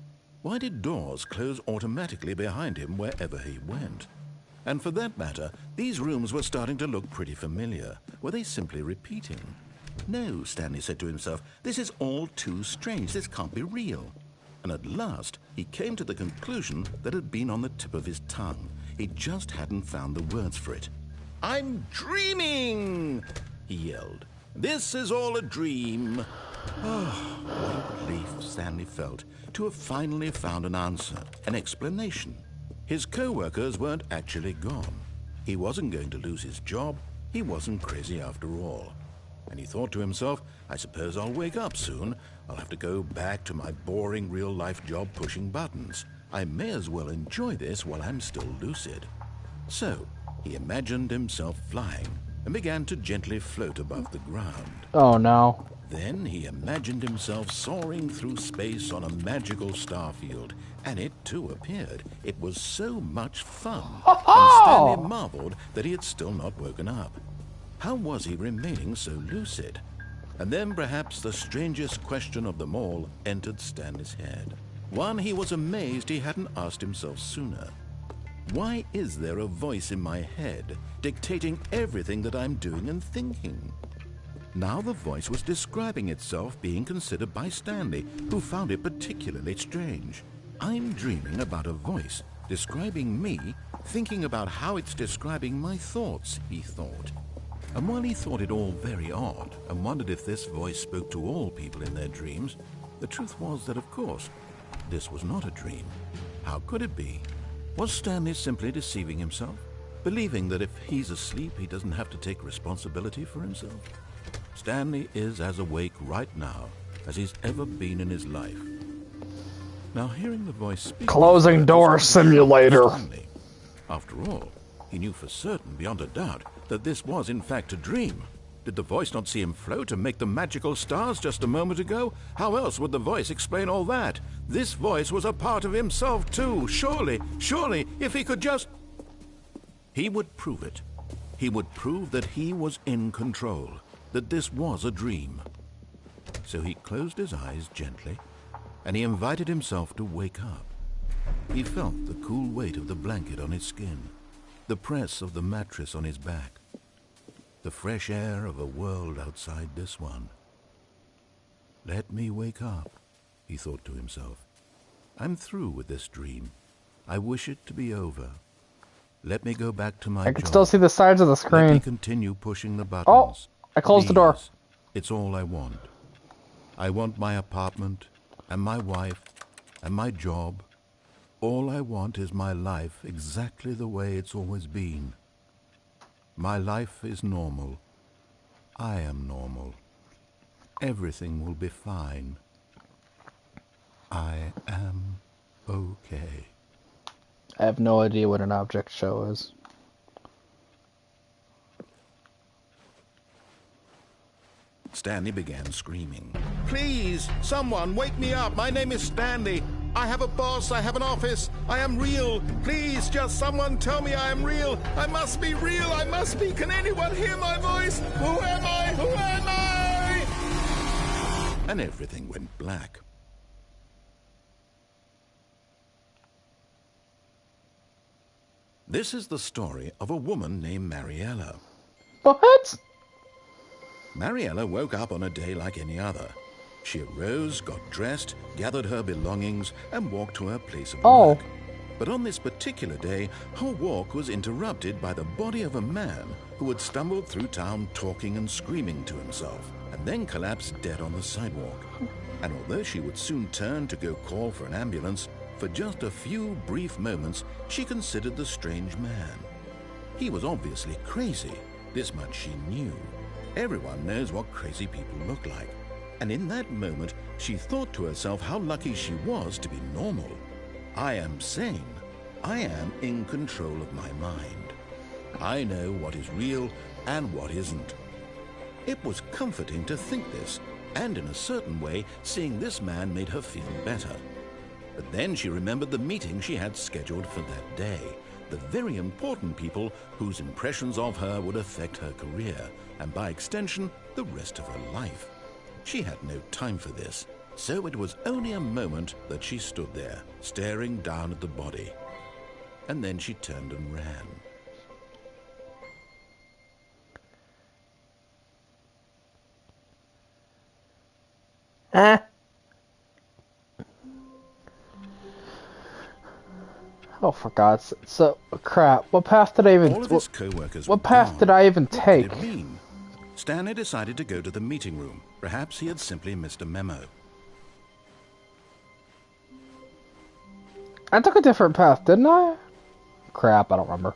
Why did doors close automatically behind him wherever he went? And for that matter, these rooms were starting to look pretty familiar. Were they simply repeating? No, Stanley said to himself, this is all too strange. This can't be real. And at last, he came to the conclusion that had been on the tip of his tongue. He just hadn't found the words for it. I'm dreaming, he yelled. This is all a dream. Oh, what a relief Stanley felt to have finally found an answer, an explanation. His co-workers weren't actually gone. He wasn't going to lose his job. He wasn't crazy after all. And he thought to himself, I suppose I'll wake up soon. I'll have to go back to my boring real-life job pushing buttons. I may as well enjoy this while I'm still lucid. So, he imagined himself flying and began to gently float above the ground. Oh no. Then he imagined himself soaring through space on a magical starfield, and it too appeared. It was so much fun, and Stanley marveled that he had still not woken up. How was he remaining so lucid? And then perhaps the strangest question of them all entered Stanley's head. One he was amazed he hadn't asked himself sooner. Why is there a voice in my head dictating everything that I'm doing and thinking? Now the voice was describing itself being considered by Stanley, who found it particularly strange. I'm dreaming about a voice describing me, thinking about how it's describing my thoughts, he thought. And while he thought it all very odd and wondered if this voice spoke to all people in their dreams, the truth was that, of course, this was not a dream. How could it be? Was Stanley simply deceiving himself, believing that if he's asleep, he doesn't have to take responsibility for himself? Stanley is as awake right now as he's ever been in his life. Now, hearing the voice speak... Closing door simulator. Stanley. After all, he knew for certain, beyond a doubt, that this was in fact a dream. Did the voice not see him float and make the magical stars just a moment ago? How else would the voice explain all that? This voice was a part of himself too. Surely, if he could just... He would prove it. He would prove that he was in control, that this was a dream. So he closed his eyes gently, and he invited himself to wake up. He felt the cool weight of the blanket on his skin, the press of the mattress on his back, the fresh air of a world outside this one. Let me wake up, he thought to himself. I'm through with this dream. I wish it to be over. Let me go back to my job. I can still see the sides of the screen. Let me continue pushing the buttons. Oh, I closed the door. Please. It's all I want. I want my apartment, and my wife, and my job. All I want is my life exactly the way it's always been. My life is normal. I am normal. Everything will be fine. I am okay. I have no idea what an object show is. Stanley began screaming. Please, someone, wake me up. My name is Stanley. I have a boss. I have an office. I am real. Please, just someone tell me I am real. I must be real. I must be. Can anyone hear my voice? Who am I? Who am I? And everything went black. This is the story of a woman named Mariella. What? Mariella woke up on a day like any other. She arose, got dressed, gathered her belongings, and walked to her place of work. But on this particular day, her walk was interrupted by the body of a man who had stumbled through town talking and screaming to himself, and then collapsed dead on the sidewalk. And although she would soon turn to go call for an ambulance, for just a few brief moments, she considered the strange man. He was obviously crazy. This much she knew. Everyone knows what crazy people look like. And in that moment, she thought to herself how lucky she was to be normal. I am sane. I am in control of my mind. I know what is real and what isn't. It was comforting to think this, and in a certain way, seeing this man made her feel better. But then she remembered the meeting she had scheduled for that day, the very important people whose impressions of her would affect her career, and by extension, the rest of her life. She had no time for this, so it was only a moment that she stood there, staring down at the body. And then she turned and ran. Oh, for God's sake. So, crap. What path did I even... All of his co-workers what path did I even take? What did it mean? Stanley decided to go to the meeting room. Perhaps he had simply missed a memo. I took a different path, didn't I? Crap, I don't remember.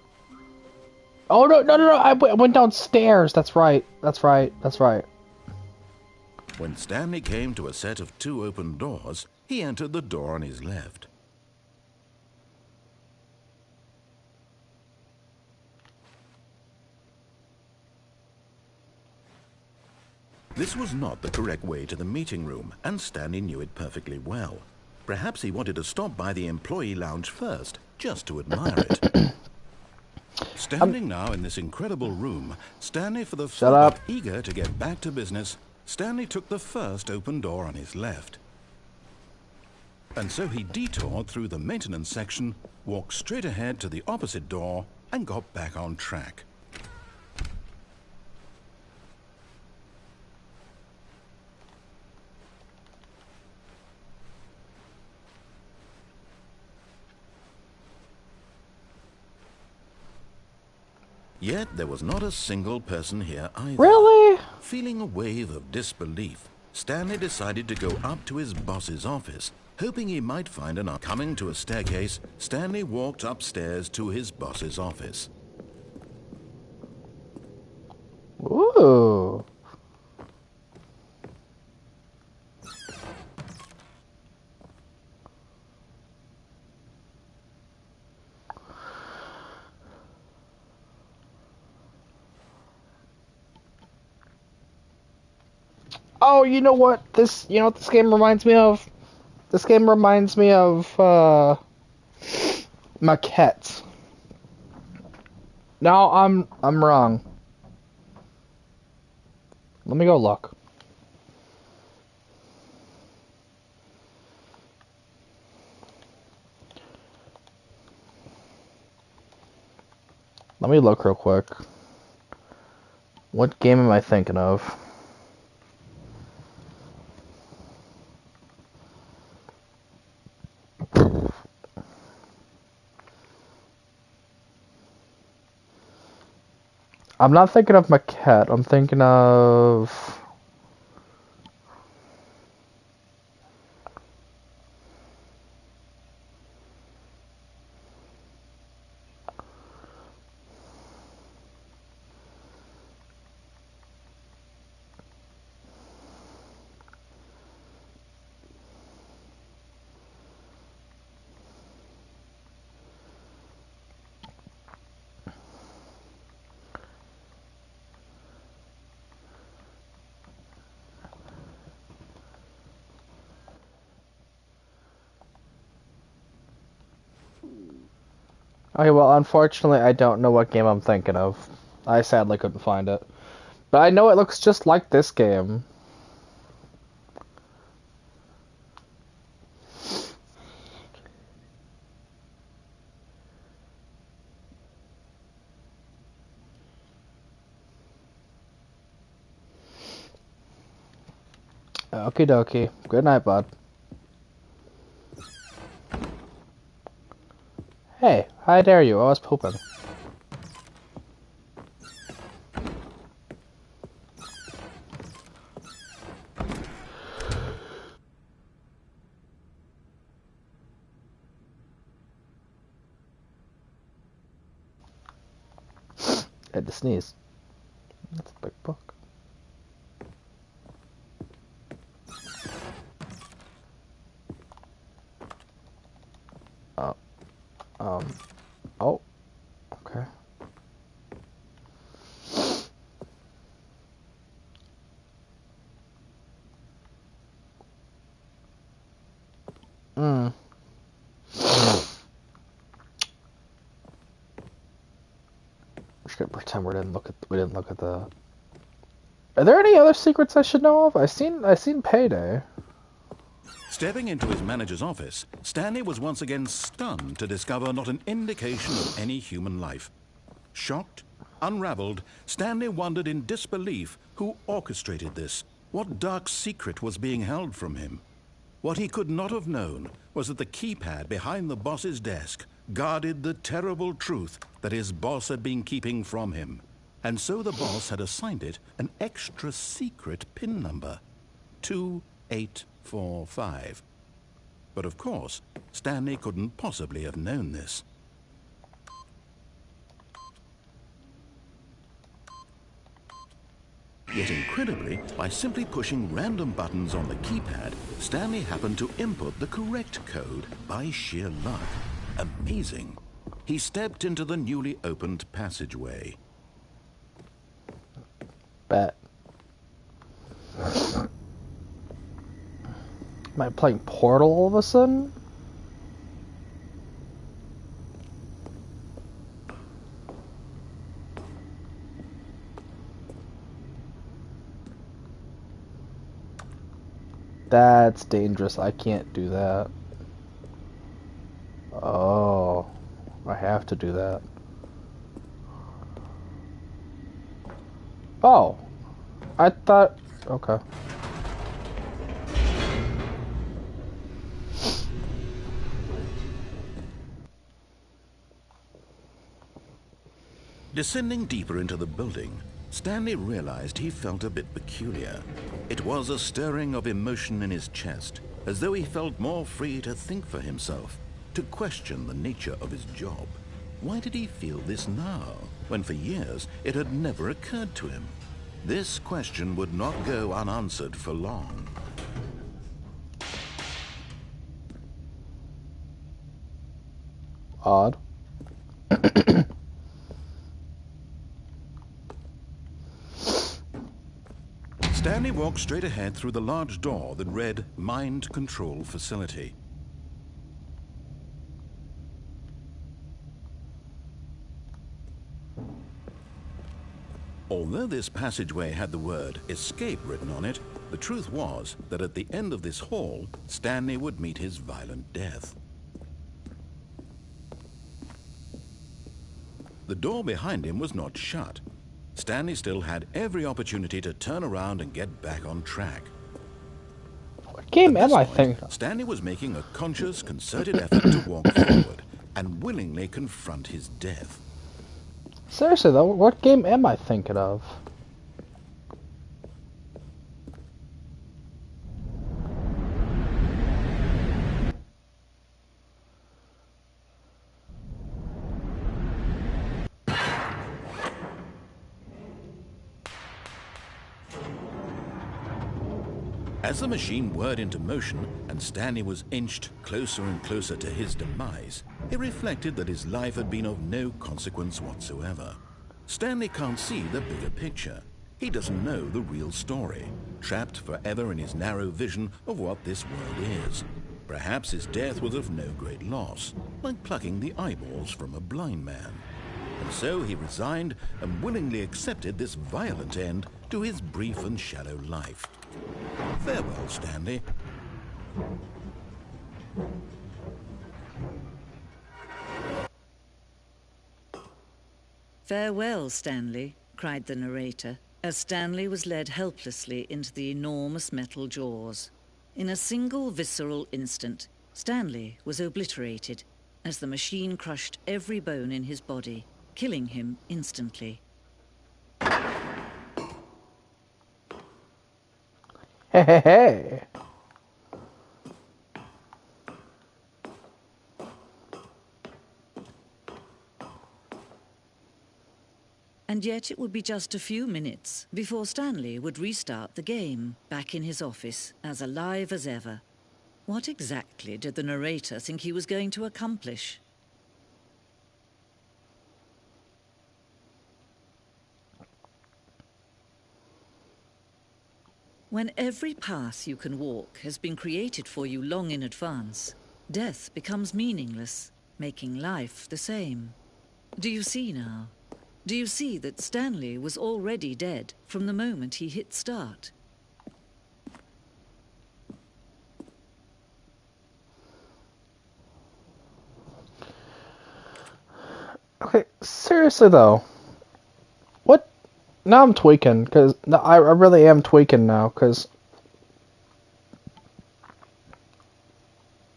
Oh, no, I went downstairs. That's right. When Stanley came to a set of 2 open doors, he entered the door on his left. This was not the correct way to the meeting room, and Stanley knew it perfectly well. Perhaps he wanted to stop by the employee lounge first, just to admire it. Standing now in this incredible room, Stanley for the first eager to get back to business, Stanley took the first open door on his left. And so he detoured through the maintenance section, walked straight ahead to the opposite door, and got back on track. Yet there was not a single person here either. Really? Feeling a wave of disbelief, Stanley decided to go up to his boss's office, hoping he might find an... Coming to a staircase, Stanley walked upstairs to his boss's office. Ooh. Oh, you know what? This game reminds me of? This game reminds me of, Maquette. No, I'm wrong. Let me go look. Let me look real quick. What game am I thinking of? I'm not thinking of Maquette. I'm thinking of... Okay, well, unfortunately, I don't know what game I'm thinking of. I sadly couldn't find it. But I know it looks just like this game. Okie dokie. Good night, bud. Hey, how dare you? I was pooping. I had to sneeze. That's a big book. Oh. Okay. We're just gonna pretend we didn't look at the... Are there any other secrets I should know of? I seen Payday. Stepping into his manager's office, Stanley was once again stunned to discover not an indication of any human life. Shocked, unraveled, Stanley wondered in disbelief who orchestrated this, what dark secret was being held from him. What he could not have known was that the keypad behind the boss's desk guarded the terrible truth that his boss had been keeping from him. And so the boss had assigned it an extra secret PIN number, 2845. But of course, Stanley couldn't possibly have known this. Yet incredibly, by simply pushing random buttons on the keypad, Stanley happened to input the correct code by sheer luck. Amazing. He stepped into the newly opened passageway. Bet. Am I playing Portal all of a sudden? That's dangerous. I can't do that. Oh, I have to do that. Oh, I thought... Okay. Descending deeper into the building, Stanley realized he felt a bit peculiar. It was a stirring of emotion in his chest, as though he felt more free to think for himself, to question the nature of his job. Why did he feel this now, when for years it had never occurred to him? This question would not go unanswered for long. Odd. Stanley walked straight ahead through the large door that read Mind Control Facility. Although this passageway had the word escape written on it, the truth was that at the end of this hall, Stanley would meet his violent death. The door behind him was not shut. Stanley still had every opportunity to turn around and get back on track. What game At am this I point, thinking? Stanley was making a conscious, concerted effort to walk forward and willingly confront his death. Seriously though, what game am I thinking of? As the machine whirred into motion and Stanley was inched closer and closer to his demise, he reflected that his life had been of no consequence whatsoever. Stanley can't see the bigger picture. He doesn't know the real story, trapped forever in his narrow vision of what this world is. Perhaps his death was of no great loss, like plucking the eyeballs from a blind man. And so he resigned and willingly accepted this violent end to his brief and shallow life. Farewell, Stanley. Farewell, Stanley, cried the narrator, as Stanley was led helplessly into the enormous metal jaws. In a single visceral instant, Stanley was obliterated as the machine crushed every bone in his body, killing him instantly. Hey, hey, hey. And yet it would be just a few minutes before Stanley would restart the game, back in his office, as alive as ever. What exactly did the narrator think he was going to accomplish? When every path you can walk has been created for you long in advance, death becomes meaningless, making life the same. Do you see now? Do you see that Stanley was already dead from the moment he hit start? Okay, seriously though. What? Now I'm tweaking, because I really am tweaking now, because...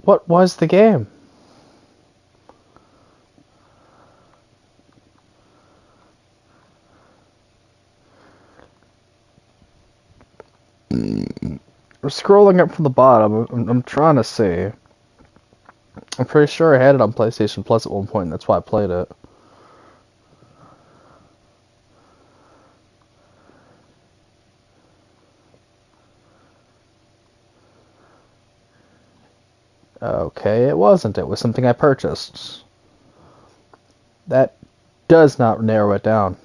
What was the game? I'm scrolling up from the bottom. I'm trying to see. I'm pretty sure I had it on PlayStation Plus at one point, and that's why I played it. Okay, it wasn't. It was something I purchased. That does not narrow it down.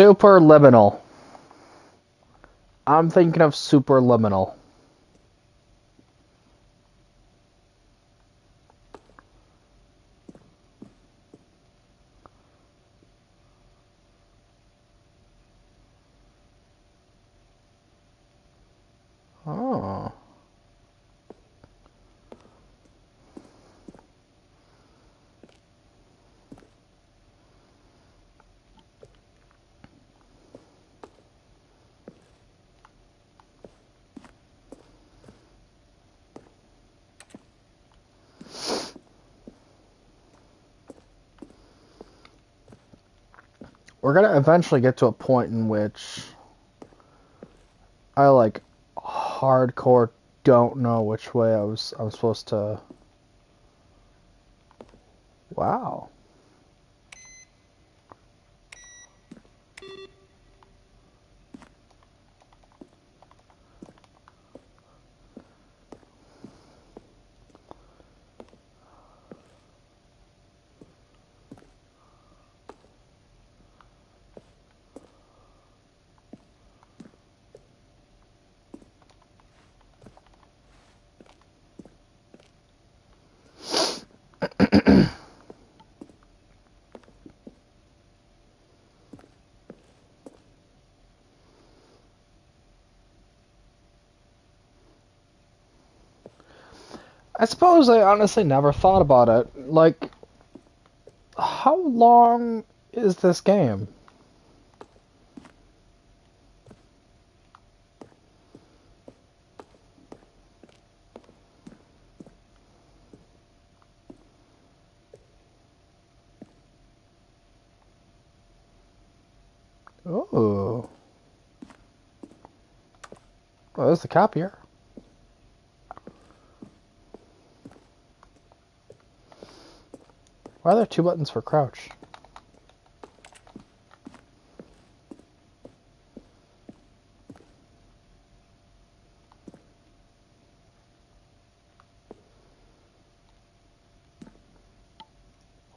Superliminal. I'm thinking of superliminal. Oh. We're gonna eventually get to a point in which I like hardcore don't know which way I'm supposed to. Wow. I suppose I honestly never thought about it. Like, how long is this game? Oh. Oh, there's the copier. Why are there 2 buttons for crouch?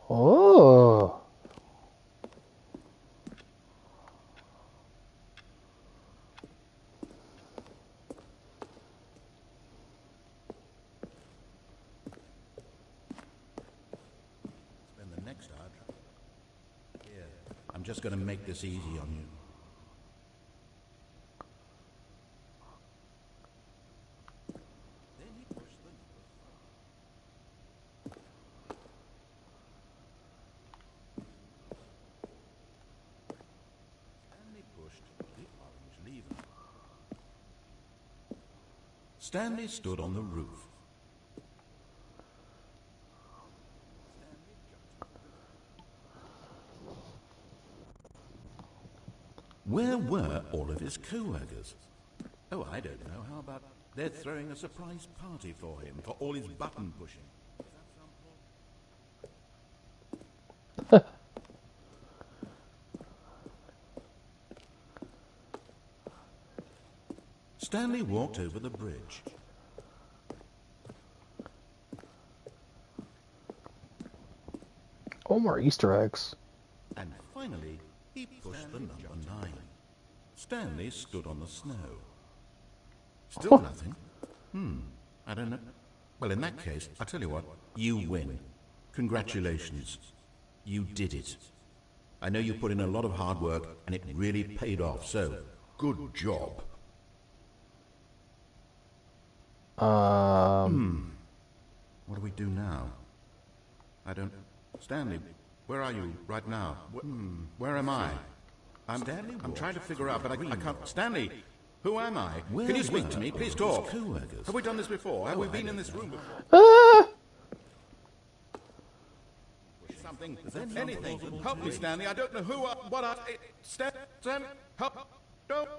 Oh. Spend the next hour. Here, I'm just going to make this easy on you. Then he pushed the number 5. Stanley pushed the orange lever. Stanley stood on the roof. Where were all of his co-workers? Oh, I don't know. How about they're throwing a surprise party for him for all his button pushing? Stanley walked over the bridge. Oh, more Easter eggs. And finally, he pushed the number 9. Stanley stood on the snow. Still nothing? I don't know. Well, in that case, I'll tell you what. You win. Congratulations. You did it. I know you put in a lot of hard work, and it really paid off, so good job. What do we do now? I don't... Stanley, where are you right now? Where am I? I'm trying to figure out, but I can't... Stanley, who am I? Can you speak to me? Please talk. Have we done this before? Have we been in this room before? Something, anything. Help me, Stanley. I don't know who, what I... Stanley, help. Don't...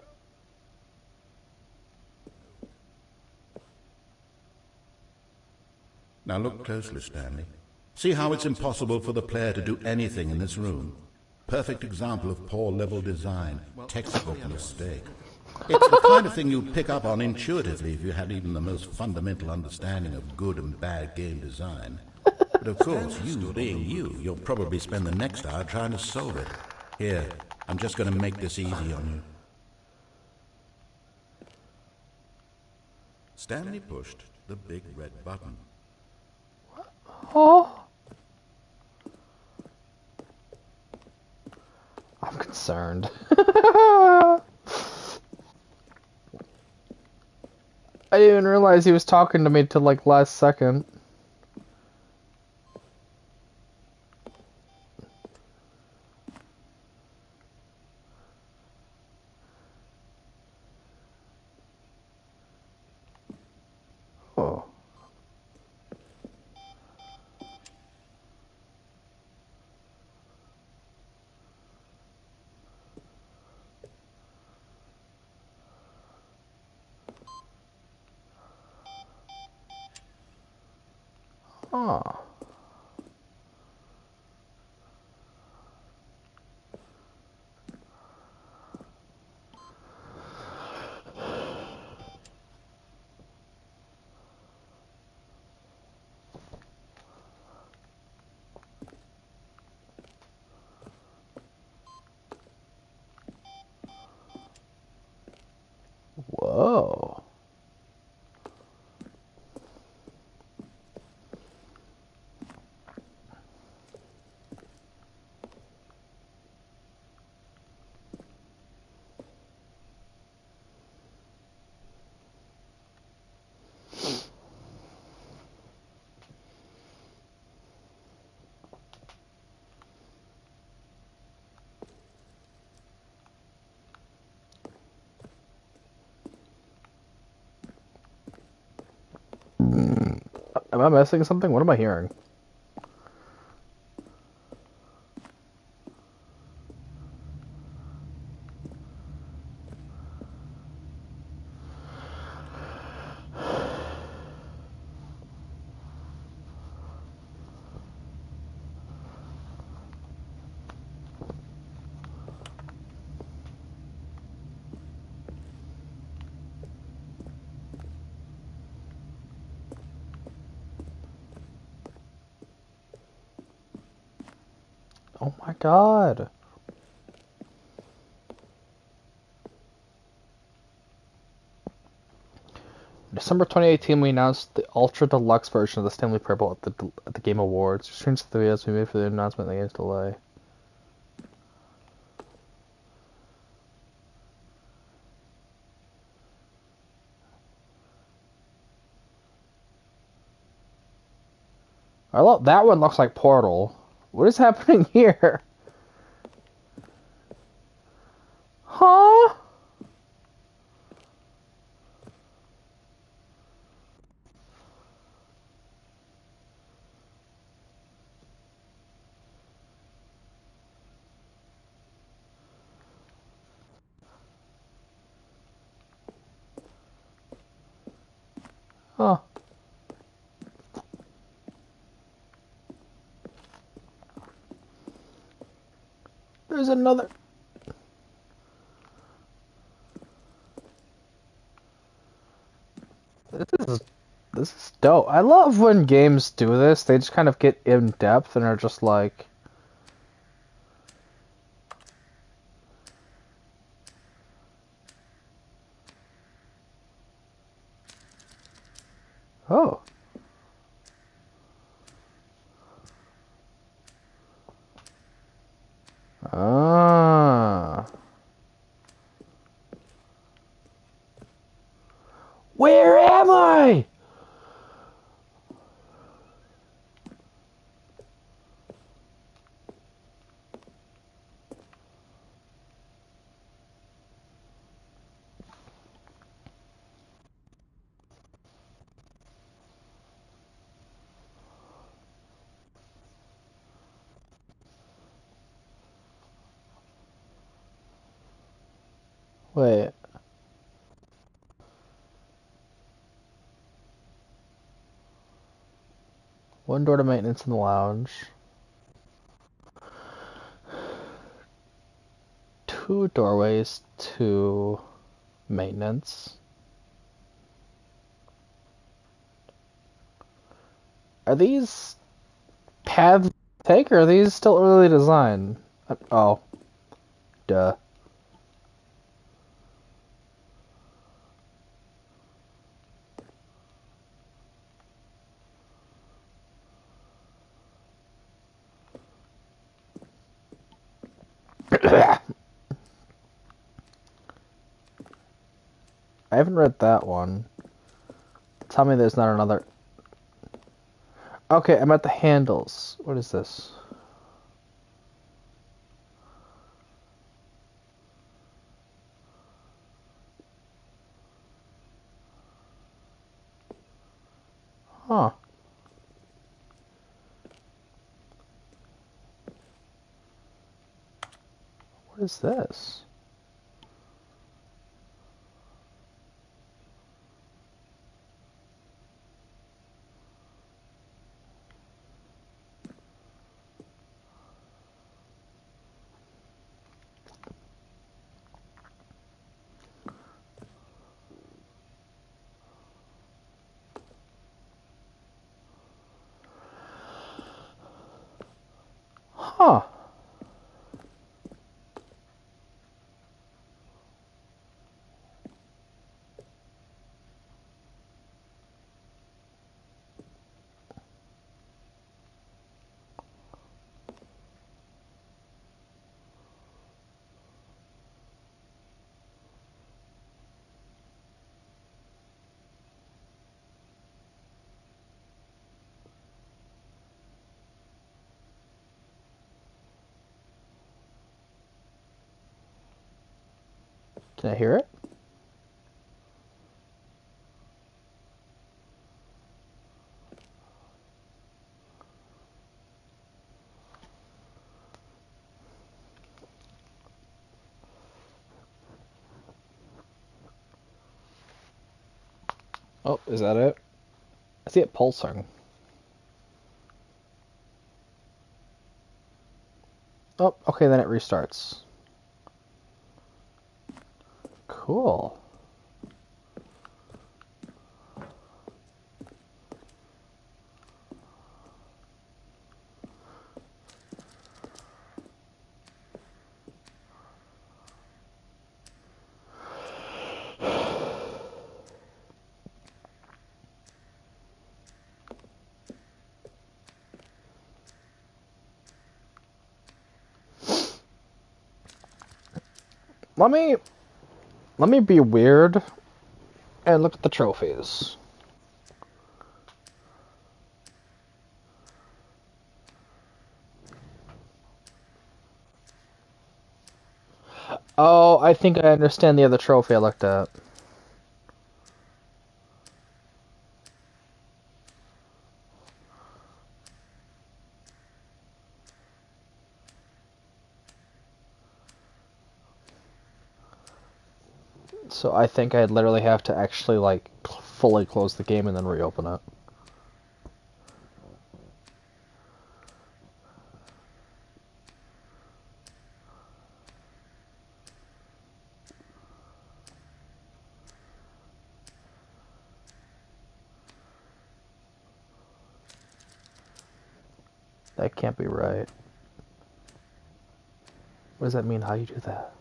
Now look closely, Stanley. See how it's impossible for the player to do anything in this room? Perfect example of poor level design. Textbook mistake. It's the kind of thing you'd pick up on intuitively if you had even the most fundamental understanding of good and bad game design. But of course, you being you, you'll probably spend the next hour trying to solve it. Here, I'm just gonna make this easy on you. Stanley pushed the big red button. Oh. I'm concerned. I didn't even realize he was talking to me till like last second. Oh. Huh. Whoa. Am I missing something? What am I hearing? Oh my god. December 2018, we announced the Ultra Deluxe version of the Stanley Parable at the Game Awards. Screens of the videos we made for the announcement and the game's delay. I love that one. Looks like Portal. What is happening here? Huh? Huh. There's another. This is dope. I love when games do this. They just kind of get in depth and are just like, oh. Ah. Where am I? Wait. One door to maintenance in the lounge. Two doorways to maintenance. Are these paths to take, or are these still early design? Oh. Duh. I haven't read that one. Tell me there's not another... Okay, I'm at the handles. What is this? Huh. What is this? Huh. Can I hear it? Oh, is that it? I see it pulsing. Oh, okay, then it restarts. Cool. Let me be weird and look at the trophies. Oh, I think I understand the other trophy I looked at. So I think I'd literally have to actually, like, fully close the game and then reopen it. That can't be right. What does that mean? How do you do that?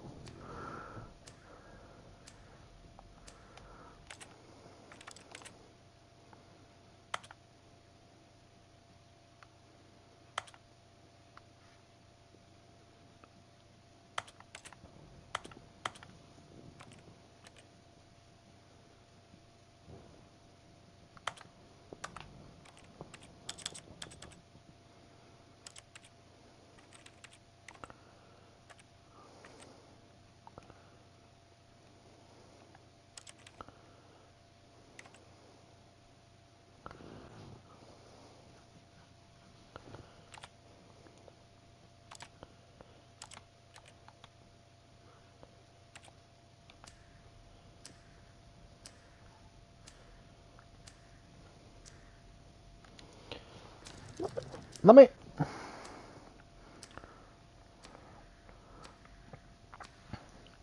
Let me...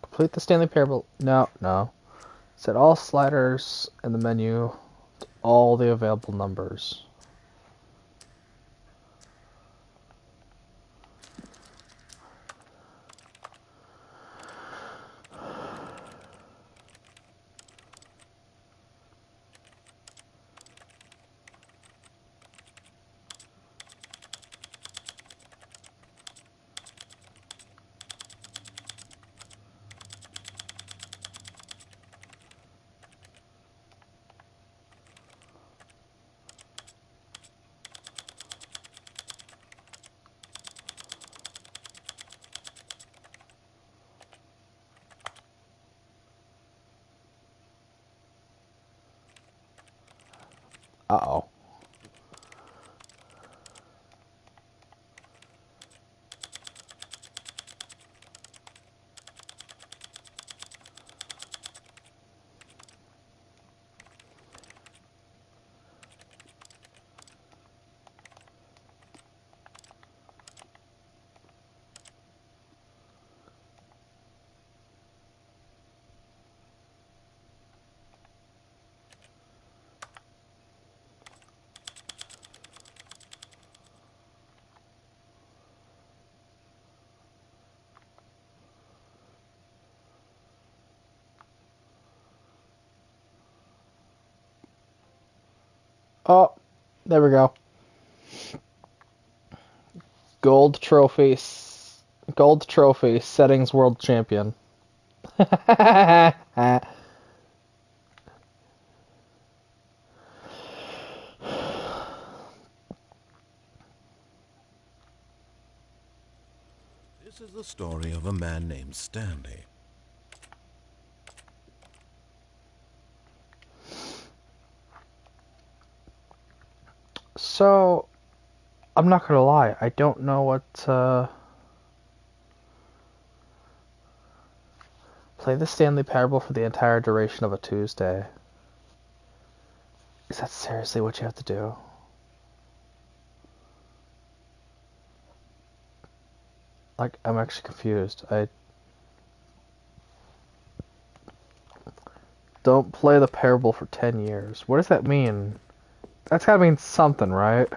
Complete the Stanley Parable. No, no. Set all sliders in the menu to all the available numbers. Uh-oh. Oh, there we go. Gold trophy. Gold trophy. Settings world champion. This is the story of a man named Stanley. So, I'm not gonna lie, I don't know what, play the Stanley Parable for the entire duration of a Tuesday. Is that seriously what you have to do? Like, I'm actually confused. I don't play the Parable for 10 years. What does that mean? That's gotta mean something, right?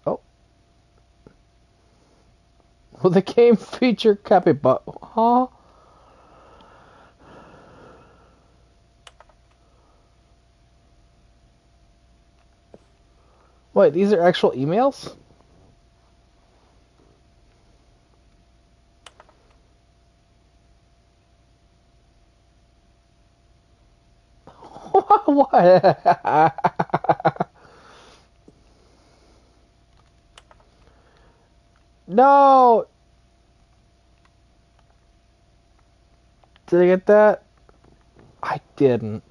Oh. Will the game feature capybara? Huh? Wait, these are actual emails? What? No! Did I get that? I didn't.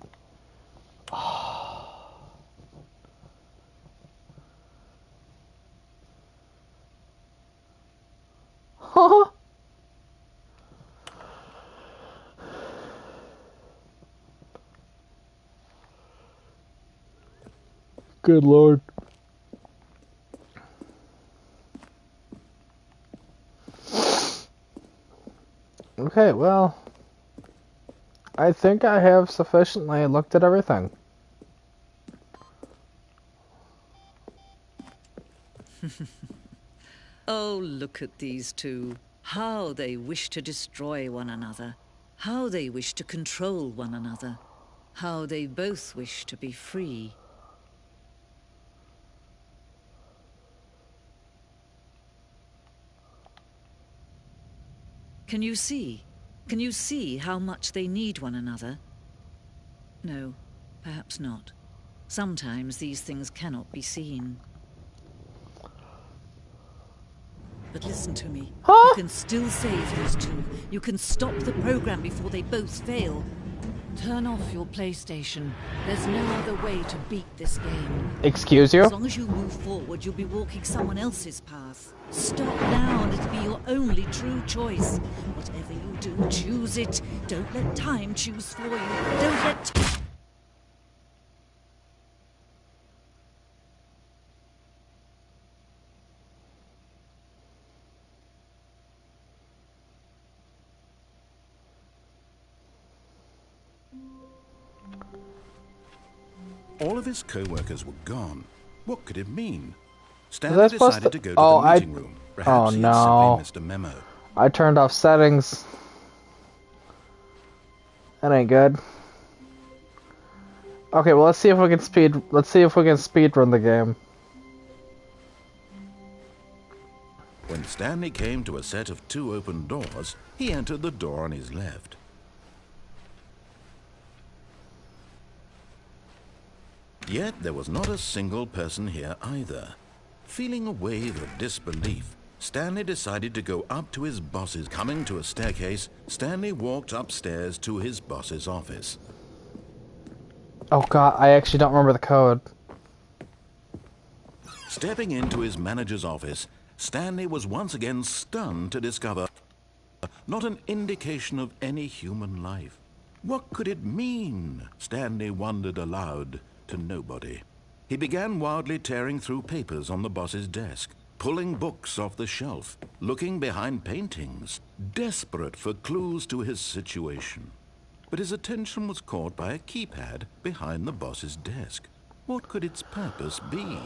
Huh? Good lord. Okay, well, I think I have sufficiently looked at everything. Oh, look at these two. How they wish to destroy one another. How they wish to control one another. How they both wish to be free. Can you see? Can you see how much they need one another? No, perhaps not. Sometimes these things cannot be seen. But listen to me. Huh? You can still save these two. You can stop the program before they both fail. Turn off your PlayStation. There's no other way to beat this game. Excuse you? As long as you move forward, you'll be walking someone else's path. Stop now and it'll be your only true choice. Whatever you do, choose it. Don't let time choose for you. Don't let... All of his co-workers were gone. What could it mean? Was Stanley I supposed decided to... to go to Oh, the meeting room. Perhaps he had no. simply missed a memo. I turned off settings. That ain't good. Okay, well, let's see if we can speed run the game. When Stanley came to a set of 2 open doors, he entered the door on his left. Yet there was not a single person here either. Feeling a wave of disbelief, Stanley decided to go up to his boss's. Coming to a staircase, Stanley walked upstairs to his boss's office. Oh god, I actually don't remember the code. Stepping into his manager's office, Stanley was once again stunned to discover not an indication of any human life. What could it mean? Stanley wondered aloud to nobody. He began wildly tearing through papers on the boss's desk, pulling books off the shelf, looking behind paintings, desperate for clues to his situation. But his attention was caught by a keypad behind the boss's desk. What could its purpose be?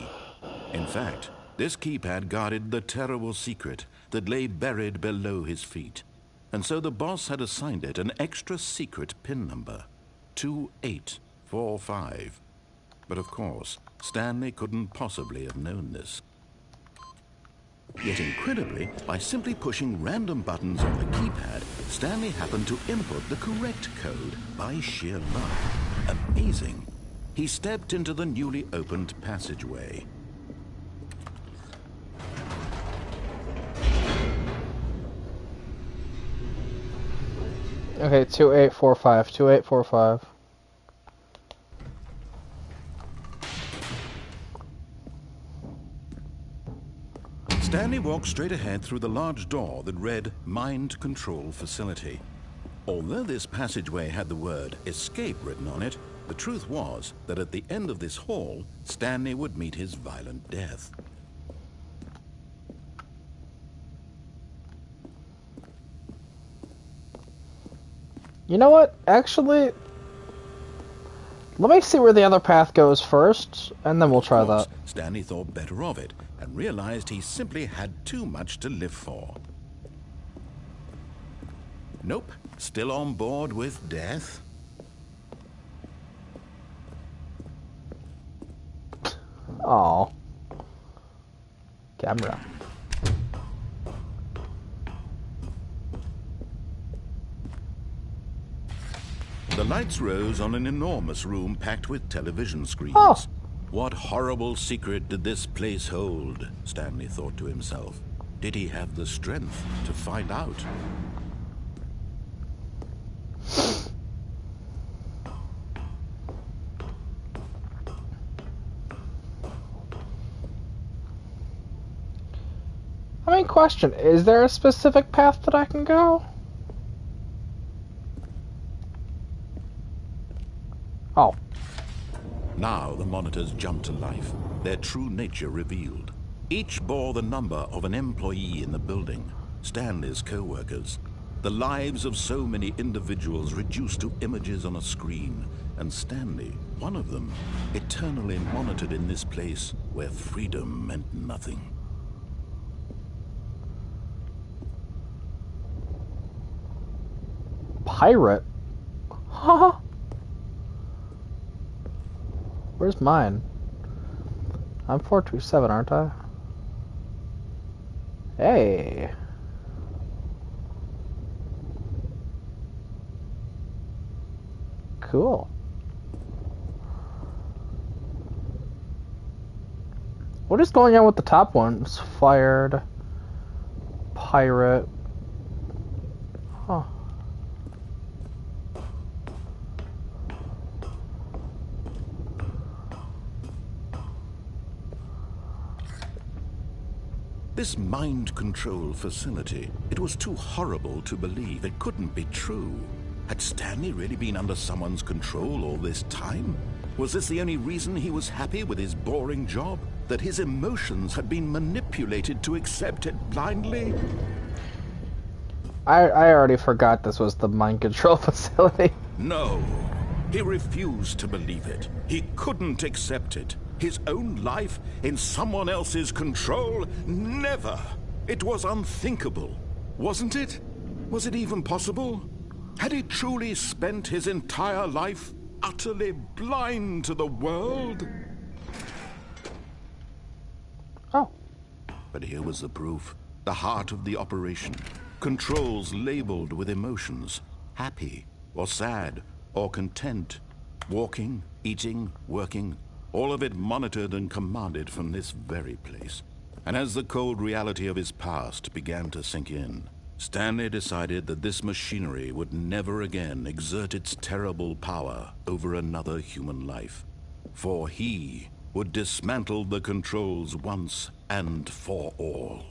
In fact, this keypad guarded the terrible secret that lay buried below his feet. And so the boss had assigned it an extra secret PIN number, 2845. But of course, Stanley couldn't possibly have known this. Yet incredibly, by simply pushing random buttons on the keypad, Stanley happened to input the correct code by sheer luck. Amazing. He stepped into the newly opened passageway. Okay, 2845, 2845. Stanley walked straight ahead through the large door that read Mind Control Facility. Although this passageway had the word escape written on it, the truth was that at the end of this hall, Stanley would meet his violent death. You know what? Actually, let me see where the other path goes first, and then we'll try that. Stanley thought better of it and realized he simply had too much to live for. Nope, still on board with death. Oh, camera. The lights rose on an enormous room packed with television screens. Oh. What horrible secret did this place hold? Stanley thought to himself. Did he have the strength to find out? I mean, question, is there a specific path that I can go? Oh. Now the monitors jumped to life, their true nature revealed. Each bore the number of an employee in the building, Stanley's co-workers. The lives of so many individuals reduced to images on a screen, and Stanley, one of them, eternally monitored in this place where freedom meant nothing. Pirate? Huh? Where's mine? I'm 427, aren't I? Hey. Cool. What is going on with the top ones? Fired. Pirate. Huh. This mind control facility, it was too horrible to believe. It couldn't be true. Had Stanley really been under someone's control all this time? Was this the only reason he was happy with his boring job? That his emotions had been manipulated to accept it blindly? I already forgot this was the mind control facility. No. He refused to believe it. He couldn't accept it. His own life in someone else's control? Never! It was unthinkable, wasn't it? Was it even possible? Had he truly spent his entire life utterly blind to the world? Oh. But here was the proof. The heart of the operation. Controls labeled with emotions. Happy, or sad, or content. Walking, eating, working. All of it monitored and commanded from this very place. And as the cold reality of his past began to sink in, Stanley decided that this machinery would never again exert its terrible power over another human life. For he would dismantle the controls once and for all.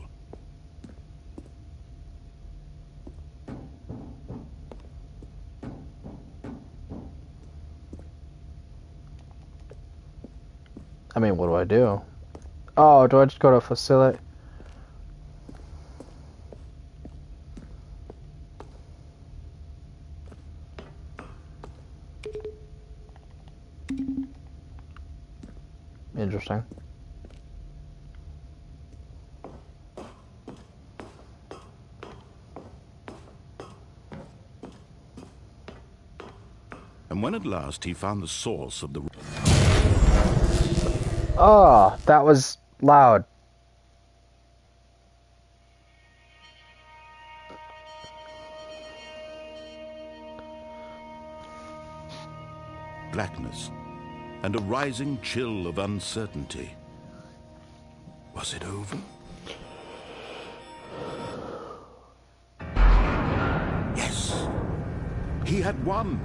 I mean, what do I do? Oh, do I just go to facility? Interesting. And when at last he found the source of the... Oh, that was loud. blackness and a rising chill of uncertainty. Was it over? Yes. He had won.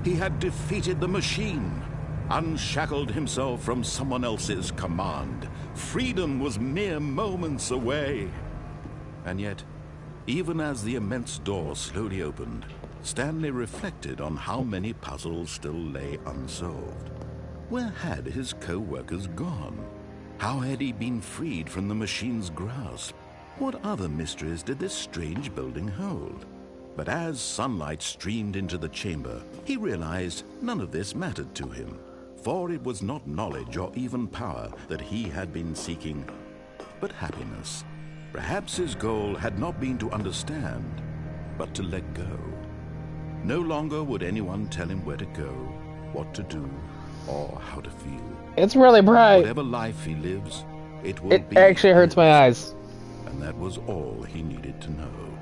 He had defeated the machine, unshackled himself from someone else's command. Freedom was mere moments away. And yet, even as the immense door slowly opened, Stanley reflected on how many puzzles still lay unsolved. Where had his co-workers gone? How had he been freed from the machine's grasp? What other mysteries did this strange building hold? But as sunlight streamed into the chamber, he realized none of this mattered to him, for it was not knowledge or even power that he had been seeking, but happiness. Perhaps his goal had not been to understand, but to let go. No longer would anyone tell him where to go, what to do, or how to feel. It's really bright. Whatever life he lives, it will be. It actually hurts my eyes. And that was all he needed to know.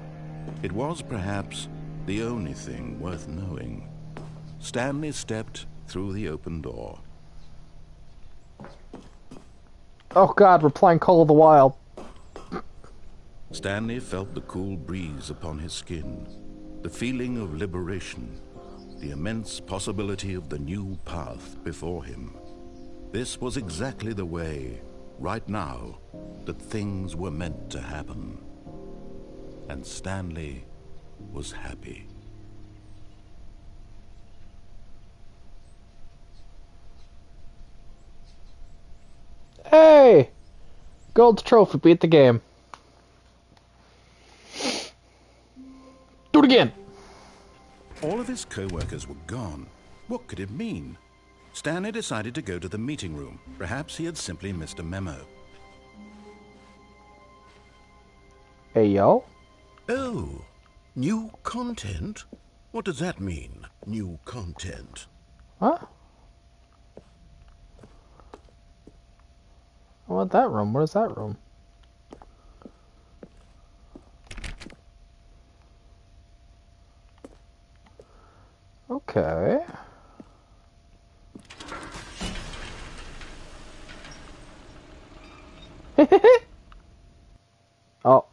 It was perhaps the only thing worth knowing. Stanley stepped through the open door. Oh God, we're playing Call of the Wild. Stanley felt the cool breeze upon his skin, the feeling of liberation, the immense possibility of the new path before him. This was exactly the way, right now, that things were meant to happen. And Stanley was happy. Hey! Gold trophy, beat the game. Do it again! All of his co-workers were gone. What could it mean? Stanley decided to go to the meeting room. Perhaps he had simply missed a memo. Hey, yo? Oh, new content? What does that mean, new content? Huh? I want that room. What is that room? Okay. Oh.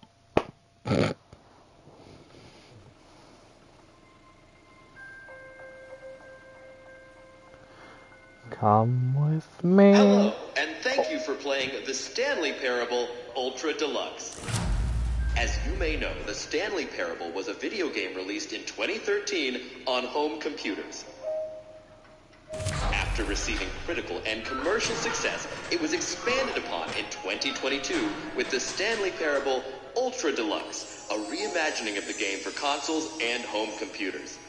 Come with me. Hello, and thank you for playing the Stanley Parable Ultra Deluxe. As you may know, the Stanley Parable was a video game released in 2013 on home computers. After receiving critical and commercial success, it was expanded upon in 2022 with the Stanley Parable Ultra Deluxe, a reimagining of the game for consoles and home computers.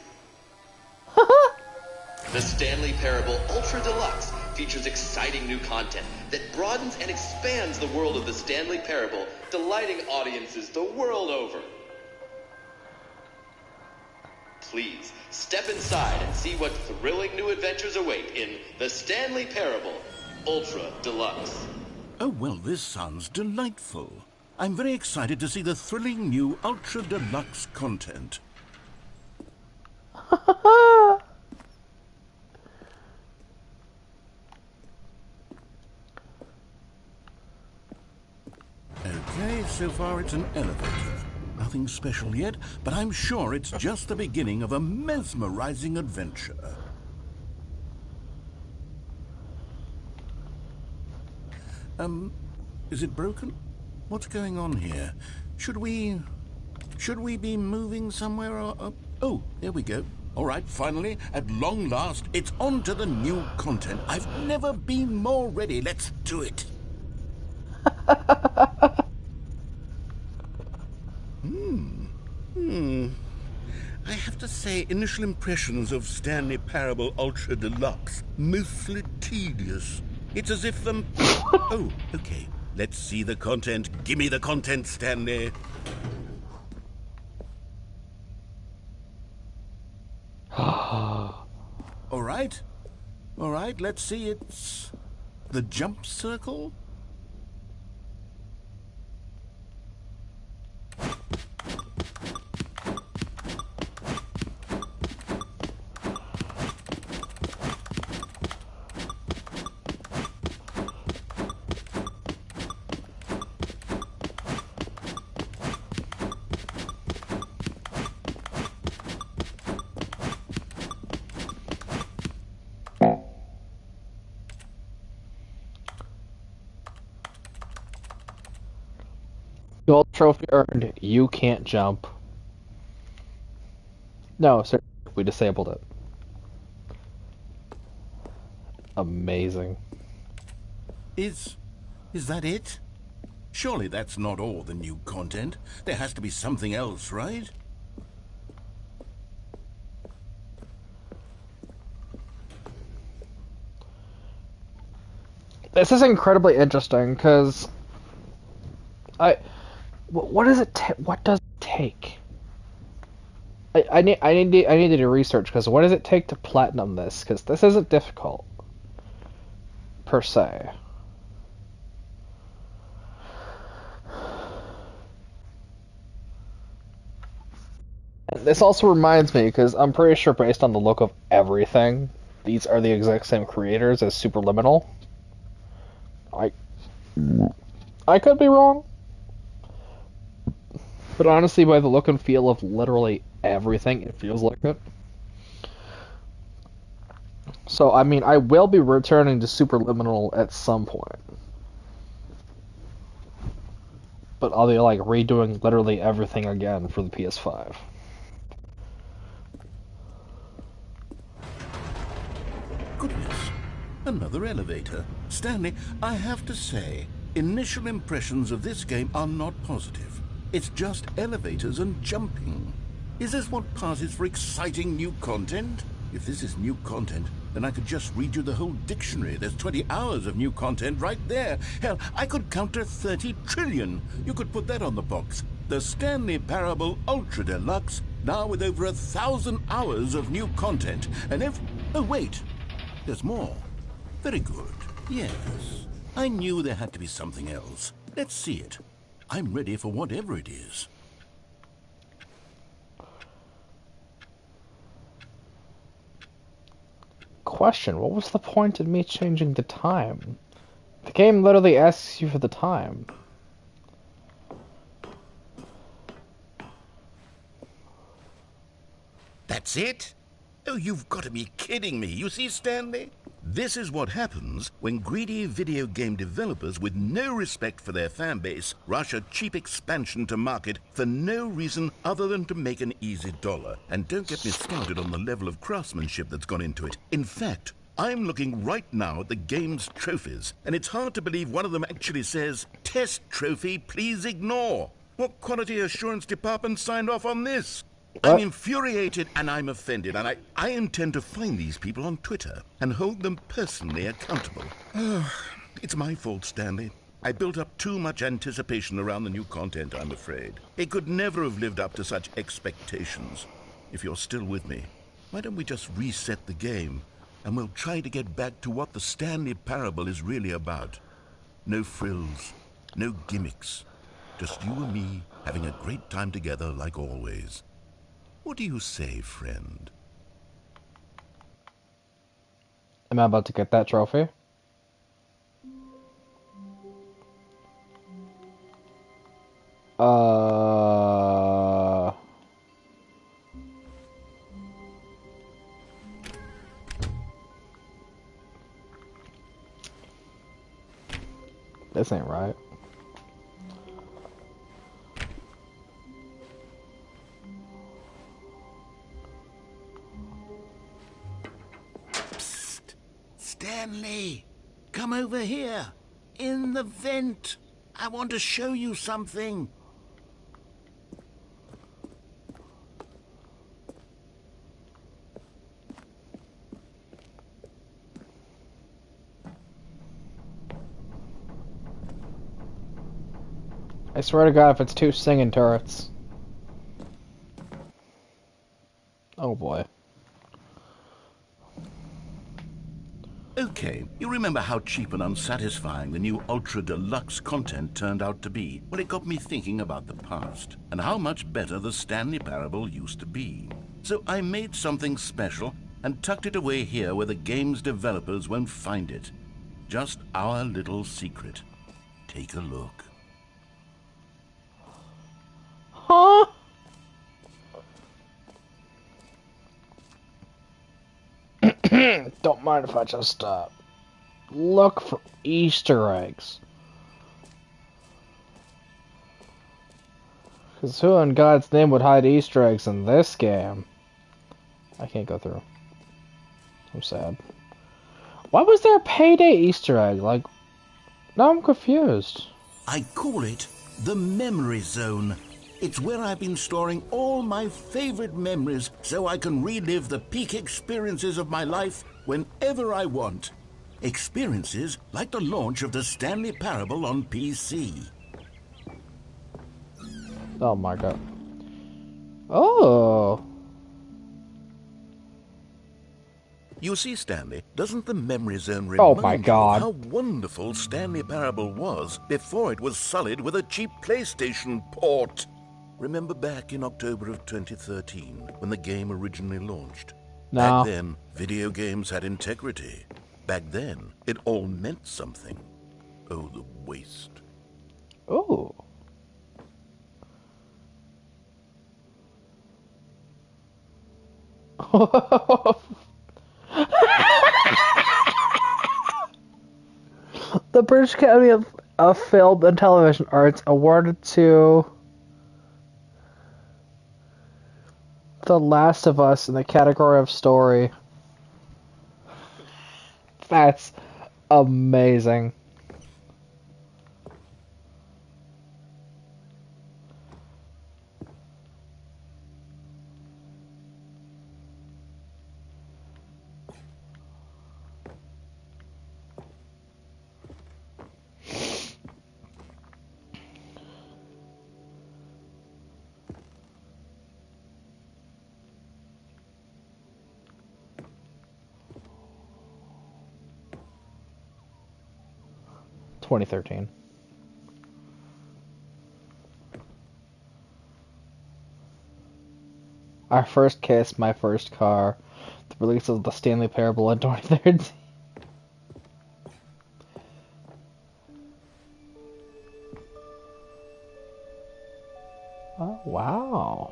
The Stanley Parable Ultra Deluxe features exciting new content that broadens and expands the world of the Stanley Parable, delighting audiences the world over. Please, step inside and see what thrilling new adventures await in the Stanley Parable Ultra Deluxe. Oh, well, this sounds delightful. I'm very excited to see the thrilling new Ultra Deluxe content. so far it's an elevator. Nothing special yet, but I'm sure it's just the beginning of a mesmerizing adventure. Is it broken? What's going on here? Should we be moving somewhere or... Oh, there we go. All right, finally, at long last, it's on to the new content. I've never been more ready. Let's do it. I have to say, initial impressions of Stanley Parable Ultra Deluxe, mostly tedious. It's as if Oh, okay. Let's see the content. Give me the content, Stanley. All right, let's see. It's the jump circle. Gold trophy earned. You can't jump. No, sir. We disabled it. Amazing. Is that it? Surely that's not all the new content. There has to be something else, right? This is incredibly interesting because what does it take? I need to do research because what does it take to platinum this? Because this isn't difficult per se. And this also reminds me because I'm pretty sure based on the look of everything, these are the exact same creators as Superliminal. I could be wrong. But honestly, by the look and feel of literally everything, it feels like it. So, I mean, I will be returning to Superliminal at some point. But I'll be, like, redoing literally everything again for the PS5. Goodness. Another elevator. Stanley, I have to say, initial impressions of this game are not positive. It's just elevators and jumping. Is this what passes for exciting new content? If this is new content, then I could just read you the whole dictionary. There's 20 hours of new content right there. Hell, I could count to 30 trillion. You could put that on the box. The Stanley Parable Ultra Deluxe, now with over 1,000 hours of new content. And if... Oh, wait. There's more. Very good. Yes. I knew there had to be something else. Let's see it. I'm ready for whatever it is. Question, what was the point in me changing the time? The game literally asks you for the time. That's it? Oh, you've got to be kidding me. You see, Stanley? This is what happens when greedy video game developers with no respect for their fan base rush a cheap expansion to market for no reason other than to make an easy dollar. And don't get me started on the level of craftsmanship that's gone into it. In fact, I'm looking right now at the game's trophies, and it's hard to believe one of them actually says, "Test trophy, please ignore." What quality assurance department signed off on this? I'm infuriated and I'm offended, and I intend to find these people on Twitter and hold them personally accountable. It's my fault, Stanley. I built up too much anticipation around the new content, I'm afraid. It could never have lived up to such expectations. If you're still with me, why don't we just reset the game and we'll try to get back to what the Stanley Parable is really about. No frills, no gimmicks. Just you and me having a great time together like always. What do you say, friend? Am I about to get that trophy? Uh... This ain't right. Psst! Stanley! Come over here! In the vent! I want to show you something! I swear to God, if it's 2 singing turrets. Oh boy. Okay, you remember how cheap and unsatisfying the new Ultra Deluxe content turned out to be? Well, it got me thinking about the past, and how much better the Stanley Parable used to be. So I made something special and tucked it away here where the game's developers won't find it. Just our little secret. Take a look. Huh? Don't mind if I just, look for Easter eggs. Because who in God's name would hide Easter eggs in this game? I can't go through. I'm sad. Why was there a payday Easter egg? Like, now I'm confused. I call it the Memory Zone. It's where I've been storing all my favorite memories so I can relive the peak experiences of my life whenever I want. Experiences like the launch of the Stanley Parable on PC. Oh my God. Oh. You see, Stanley, doesn't the Memory Zone Oh remind my you God. of how wonderful Stanley Parable was before it was sullied with a cheap PlayStation port? Remember back in October of 2013, when the game originally launched? No. Back then, video games had integrity. Back then, it all meant something. Oh, the waste. Oh. The British Academy of Film and Television Arts awarded to The Last of Us in the category of story. That's amazing. (2013). Our first kiss, my first car. The release of the Stanley Parable in 2013. Oh, wow.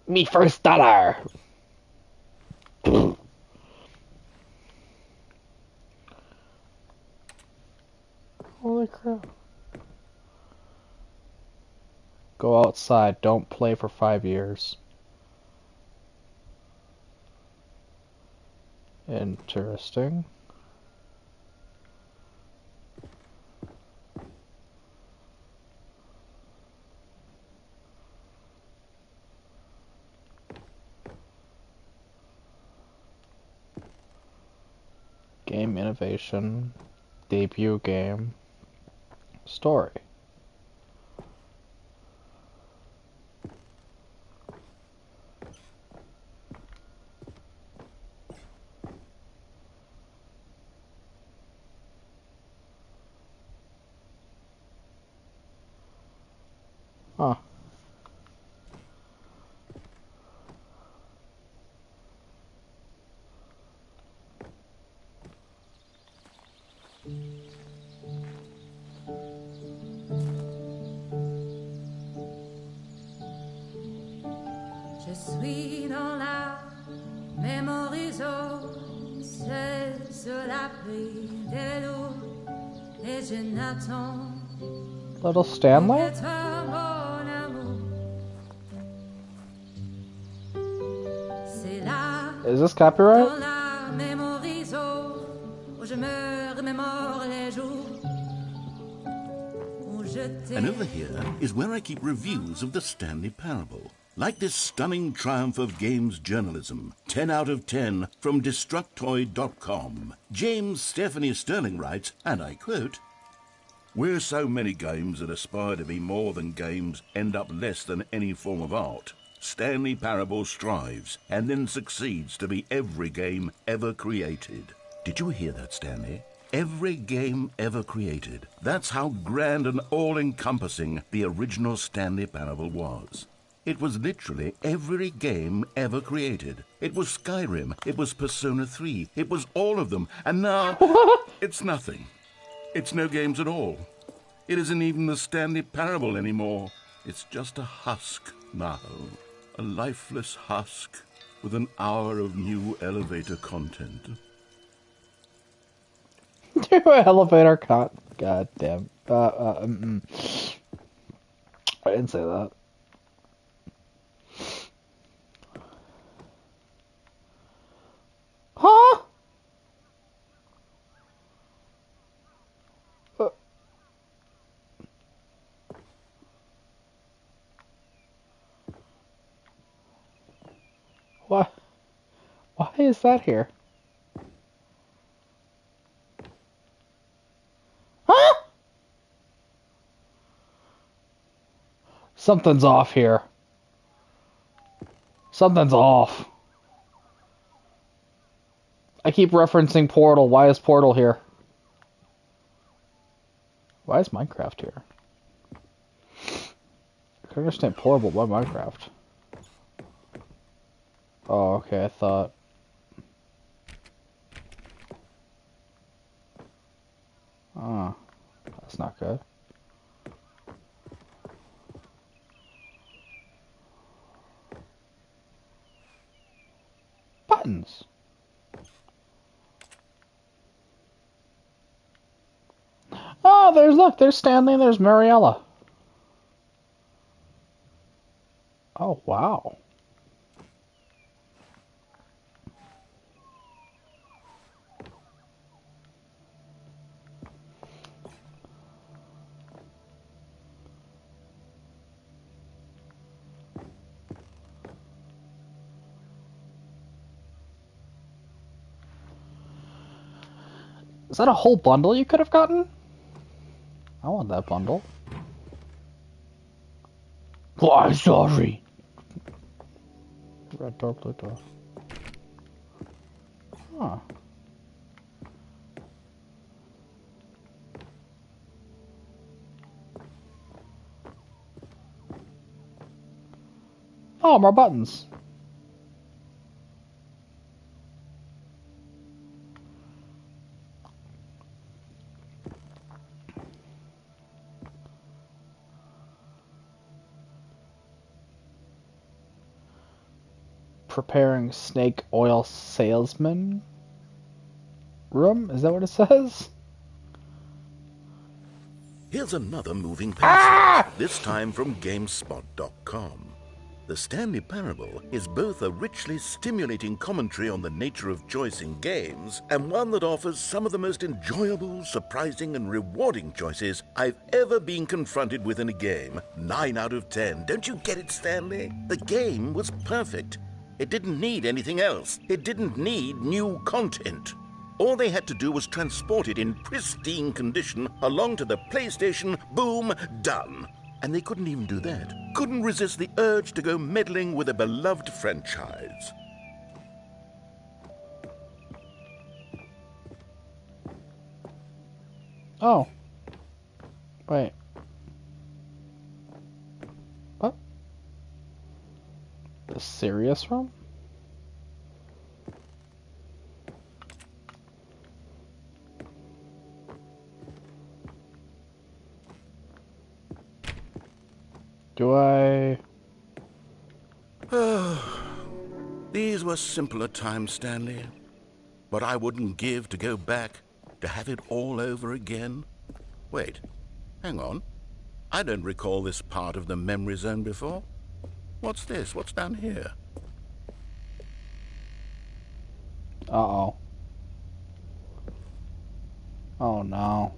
Me first dollar. Holy crap. Go outside. Don't play for 5 years. Interesting. Game innovation. Debut game. Story. Huh. Je suis dans la même horizon, seul sur l'abri des loups, et je n'attends Little Stanley? que toi, mon amour. C'est là, Is this copyright? dans la même horizon, où je me remémore les jours. And over here is where I keep reviews of the Stanley Parable. Like this stunning triumph of games journalism, 10 out of 10 from Destructoid.com. James Stephanie Sterling writes, and I quote, "Where so many games that aspire to be more than games end up less than any form of art, Stanley Parable strives and then succeeds to be every game ever created." Did you hear that, Stanley? Every game ever created. That's how grand and all-encompassing the original Stanley Parable was. It was literally every game ever created. It was Skyrim, it was Persona 3, it was all of them, and now it's nothing. It's no games at all. It isn't even the Stanley Parable anymore. It's just a husk now. A lifeless husk with an hour of new elevator content. New elevator God damn. I didn't say that. Huh? What? Why is that here? Huh? Something's off here. Something's off. I keep referencing Portal. Why is Portal here? Why is Minecraft here? I can understand Portal, but why Minecraft? Oh, okay, I thought... Oh, that's not good. Buttons! Oh, look, there's Stanley and there's Mariella. Oh, wow. Is that a whole bundle you could have gotten? I want that bundle. Why, sorry. Red door, blue door. Huh. Oh, more buttons. Preparing snake oil salesman room? Is that what it says? Here's another moving pencil, this time from GameSpot.com. The Stanley Parable is both a richly stimulating commentary on the nature of choice in games and one that offers some of the most enjoyable, surprising, and rewarding choices I've ever been confronted with in a game. 9 out of 10. Don't you get it, Stanley? The game was perfect. It didn't need anything else. It didn't need new content. All they had to do was transport it in pristine condition along to the PlayStation. Boom, done. And they couldn't even do that. Couldn't resist the urge to go meddling with a beloved franchise. Oh. Wait. What? The serious room? Do I... These were simpler times, Stanley. What I wouldn't give to go back, to have it all over again. Wait, hang on. I don't recall this part of the memory zone before. What's this? What's down here? Uh-oh. Oh, no.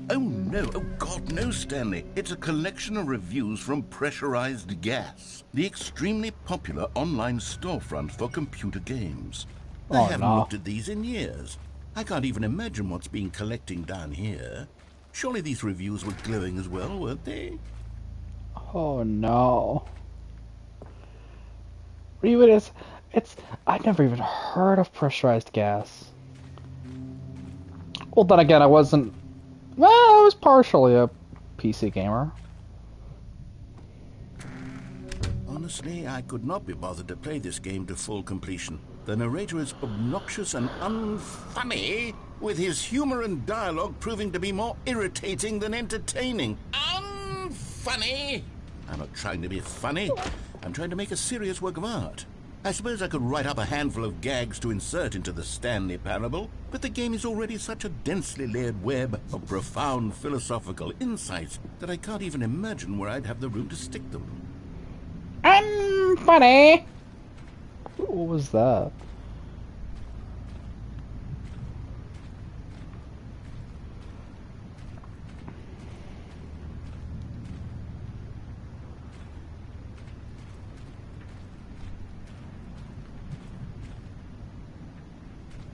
Oh no, oh God, no, Stanley. It's a collection of reviews from Pressurized Gas, the extremely popular online storefront for computer games. I Oh, haven't no. looked at these in years. I can't even imagine what's been collecting down here. Surely these reviews were glowing as well, weren't they? Oh, no. Even it's I've never even heard of pressurized gas. Well, then again, I wasn't. Well, I was partially a PC gamer. Honestly, I could not be bothered to play this game to full completion. The narrator is obnoxious and unfunny, with his humor and dialogue proving to be more irritating than entertaining. Unfunny? I'm not trying to be funny. I'm trying to make a serious work of art. I suppose I could write up a handful of gags to insert into the Stanley Parable, but the game is already such a densely layered web of profound philosophical insights that I can't even imagine where I'd have the room to stick them. I'm funny. What was that?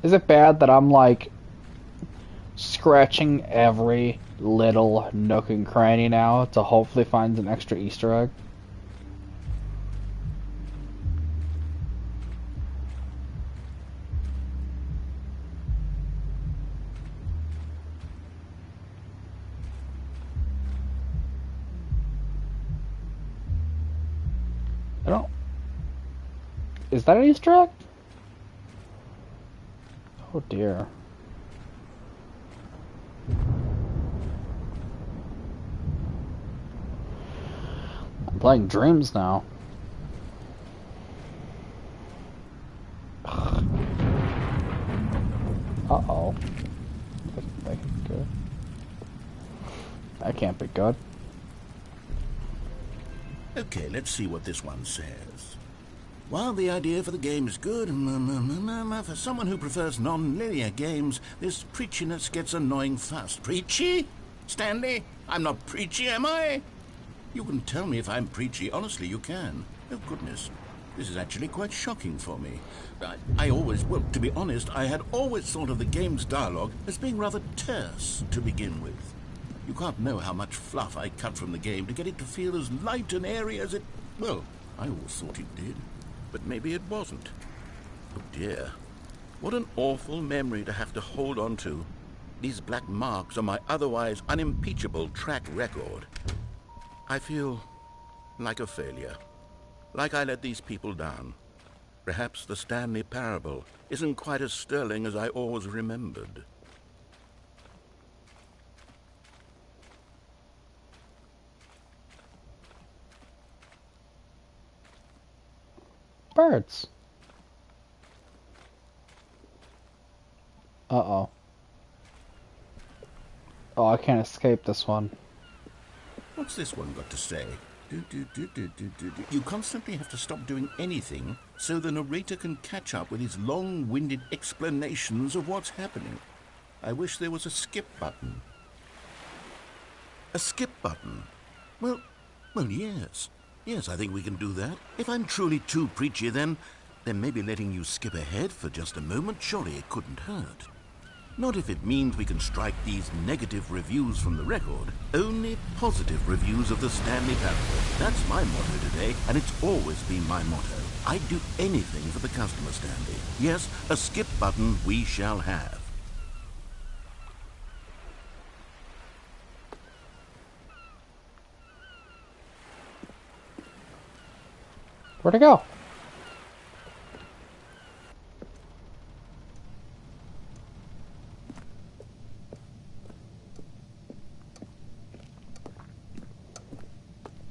Is it bad that I'm like scratching every little nook and cranny now to hopefully find an extra Easter egg? I don't. Is that an Easter egg? Oh dear. I'm playing Dreams now. Uh-oh. That can't be good. That can't be good. Okay, let's see what this one says. While the idea for the game is good, for someone who prefers non-linear games, this preachiness gets annoying fast. Preachy? Stanley? I'm not preachy, am I? You can tell me if I'm preachy. Honestly, you can. Oh, goodness. This is actually quite shocking for me. Well, to be honest, I had always thought of the game's dialogue as being rather terse to begin with. You can't know how much fluff I cut from the game to get it to feel as light and airy as it... Well, I always thought it did. But maybe it wasn't. Oh dear. What an awful memory to have to hold on to. These black marks on my otherwise unimpeachable track record. I feel like a failure. Like I let these people down. Perhaps the Stanley Parable isn't quite as sterling as I always remembered. Birds. Uh-oh. Oh, I can't escape this one. What's this one got to say? You constantly have to stop doing anything so the narrator can catch up with his long-winded explanations of what's happening. I wish there was a skip button. A skip button? Well, yes. Yes, I think we can do that. If I'm truly too preachy, then maybe letting you skip ahead for just a moment, surely it couldn't hurt. Not if it means we can strike these negative reviews from the record. Only positive reviews of the Stanley Parable. That's my motto today, and it's always been my motto. I'd do anything for the customer, Stanley. Yes, a skip button we shall have. Where'd it go?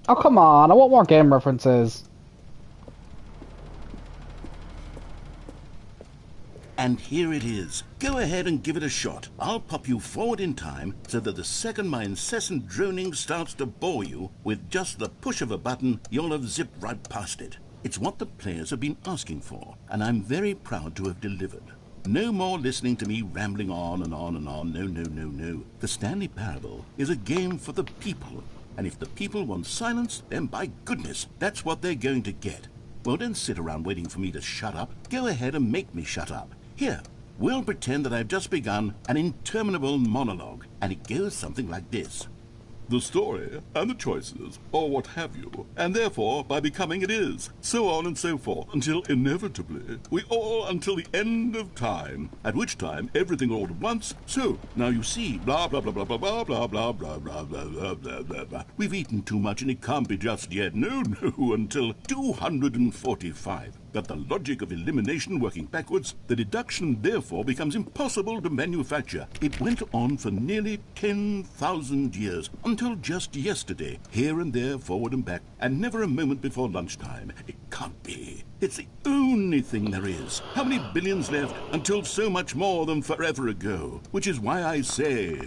Oh, come on. I want more game references. And here it is. Go ahead and give it a shot. I'll pop you forward in time so that the second my incessant droning starts to bore you, with just the push of a button, you'll have zipped right past it. It's what the players have been asking for, and I'm very proud to have delivered. No more listening to me rambling on and on and on. No, no, no, no. The Stanley Parable is a game for the people. And if the people want silence, then by goodness, that's what they're going to get. Well, don't sit around waiting for me to shut up. Go ahead and make me shut up. Here, we'll pretend that I've just begun an interminable monologue, and it goes something like this. The story and the choices, or what have you, and therefore by becoming it is, so on and so forth, until inevitably we all until the end of time, at which time everything all at once, so now you see, blah blah blah blah blah blah blah blah blah blah blah blah blah blah blah. We've eaten too much and it can't be just yet, no, until 245. But the logic of elimination working backwards, the deduction therefore becomes impossible to manufacture. It went on for nearly 10,000 years, until just yesterday, here and there, forward and back, and never a moment before lunchtime. It can't be. It's the only thing there is. How many billions left until so much more than forever ago? Which is why I say,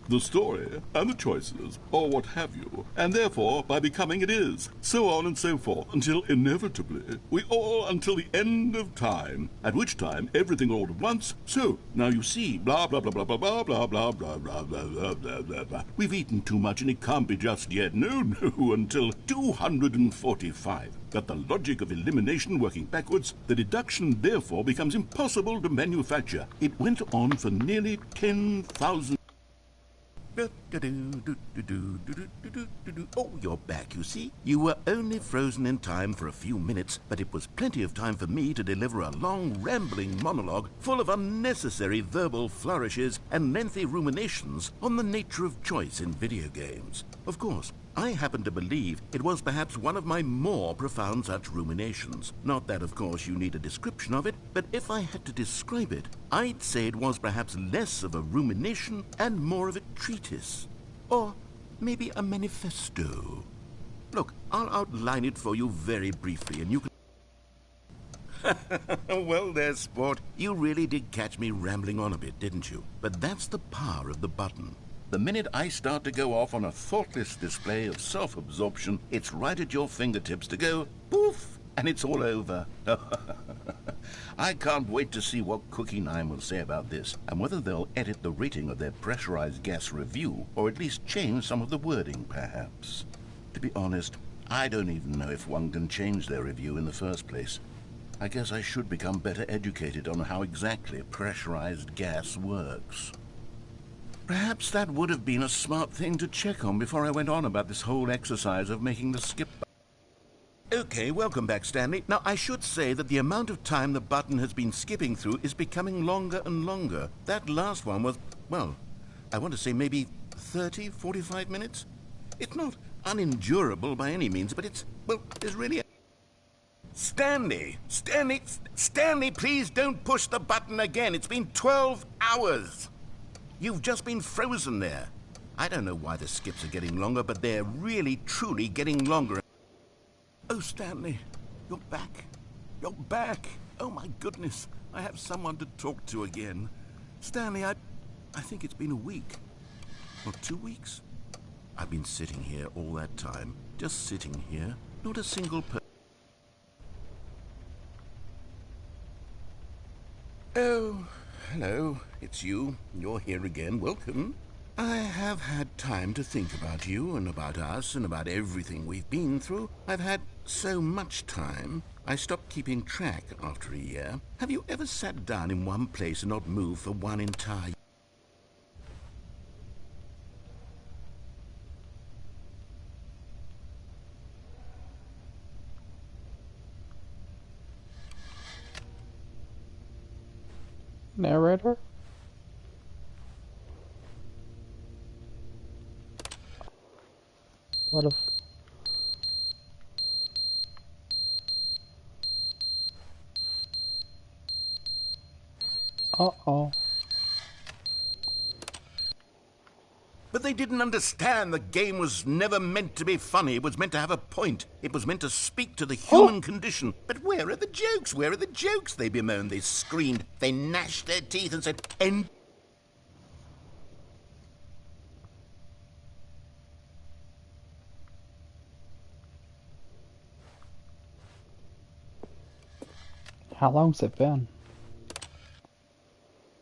the story and the choices, or what have you, and therefore by becoming it is, so on and so forth, until inevitably we all until the end of time, at which time everything all at once, so now you see, blah blah blah blah blah blah blah blah blah blah blah blah blah blah. We've eaten too much and it can't be just yet, no, until 245. But the logic of elimination working backwards, the deduction therefore becomes impossible to manufacture. It went on for nearly 10,000. Oh, you're back, you see. You were only frozen in time for a few minutes, but it was plenty of time for me to deliver a long, rambling monologue full of unnecessary verbal flourishes and lengthy ruminations on the nature of choice in video games. Of course, I happen to believe it was perhaps one of my more profound such ruminations. Not that, of course, you need a description of it, but if I had to describe it, I'd say it was perhaps less of a rumination and more of a treatise. Or maybe a manifesto. Look, I'll outline it for you very briefly, and you can... Well there, sport. You really did catch me rambling on a bit, didn't you? But that's the power of the button. The minute I start to go off on a thoughtless display of self-absorption, it's right at your fingertips to go poof, and it's all over. I can't wait to see what Cookie 9 will say about this, and whether they'll edit the rating of their pressurized gas review, or at least change some of the wording, perhaps. To be honest, I don't even know if one can change their review in the first place. I guess I should become better educated on how exactly pressurized gas works. Perhaps that would have been a smart thing to check on before I went on about this whole exercise of making the skip button. Okay, welcome back, Stanley. Now, I should say that the amount of time the button has been skipping through is becoming longer and longer. That last one was, well, I want to say maybe 30, 45 minutes? It's not unendurable by any means, but it's, well, there's really a... Stanley, please don't push the button again. It's been 12 hours. You've just been frozen there. I don't know why the skips are getting longer, but they're really, truly getting longer. Oh, Stanley, you're back. You're back. Oh, my goodness. I have someone to talk to again. Stanley, I think it's been a week. Or 2 weeks. I've been sitting here all that time. Just sitting here. Not a single person. Oh, hello. It's you. You're here again. Welcome. I have had time to think about you and about us and about everything we've been through. I've had so much time. I stopped keeping track after a year. Have you ever sat down in one place and not moved for one entire year? Narrator? What if... Uh-oh. But they didn't understand the game was never meant to be funny. It was meant to have a point. It was meant to speak to the human condition. But where are the jokes? Where are the jokes? They bemoaned, they screamed, they gnashed their teeth and said, "End." How long's it been?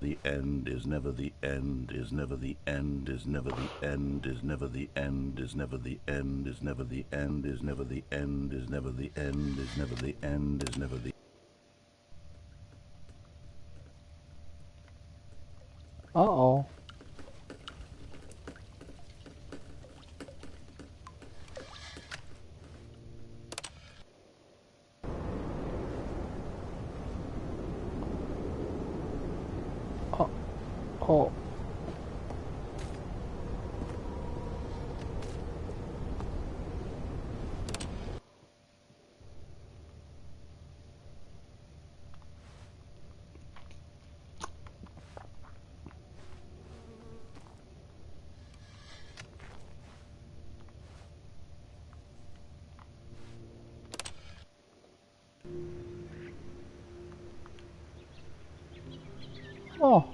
The end is never the end, is never the end, is never the end, is never the end, is never the end, is never the end, is never the end, is never the end, is never the end, is never the. Uh-oh. Oh. Oh. Oh.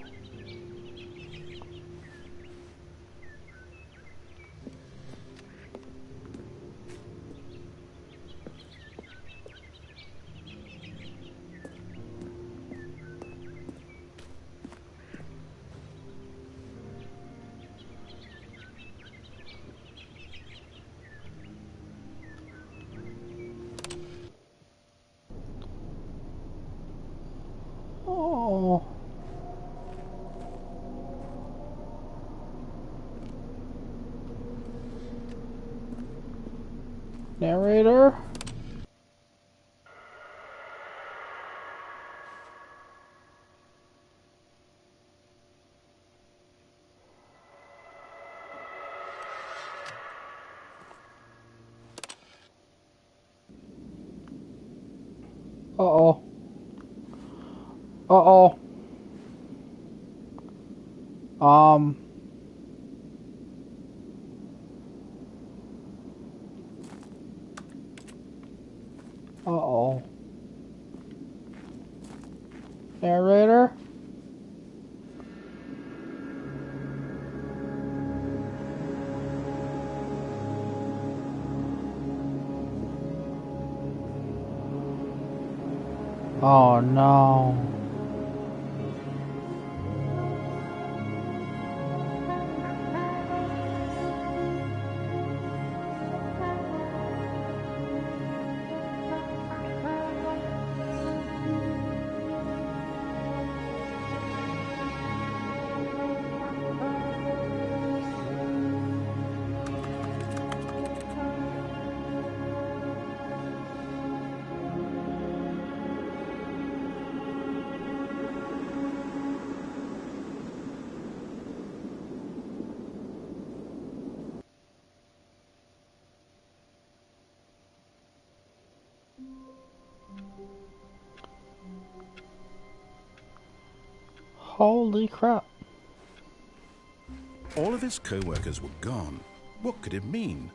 Narrator? Uh-oh. Uh-oh. Uh-oh. Narrator? Oh no. Holy crap. All of his co-workers were gone. What could it mean?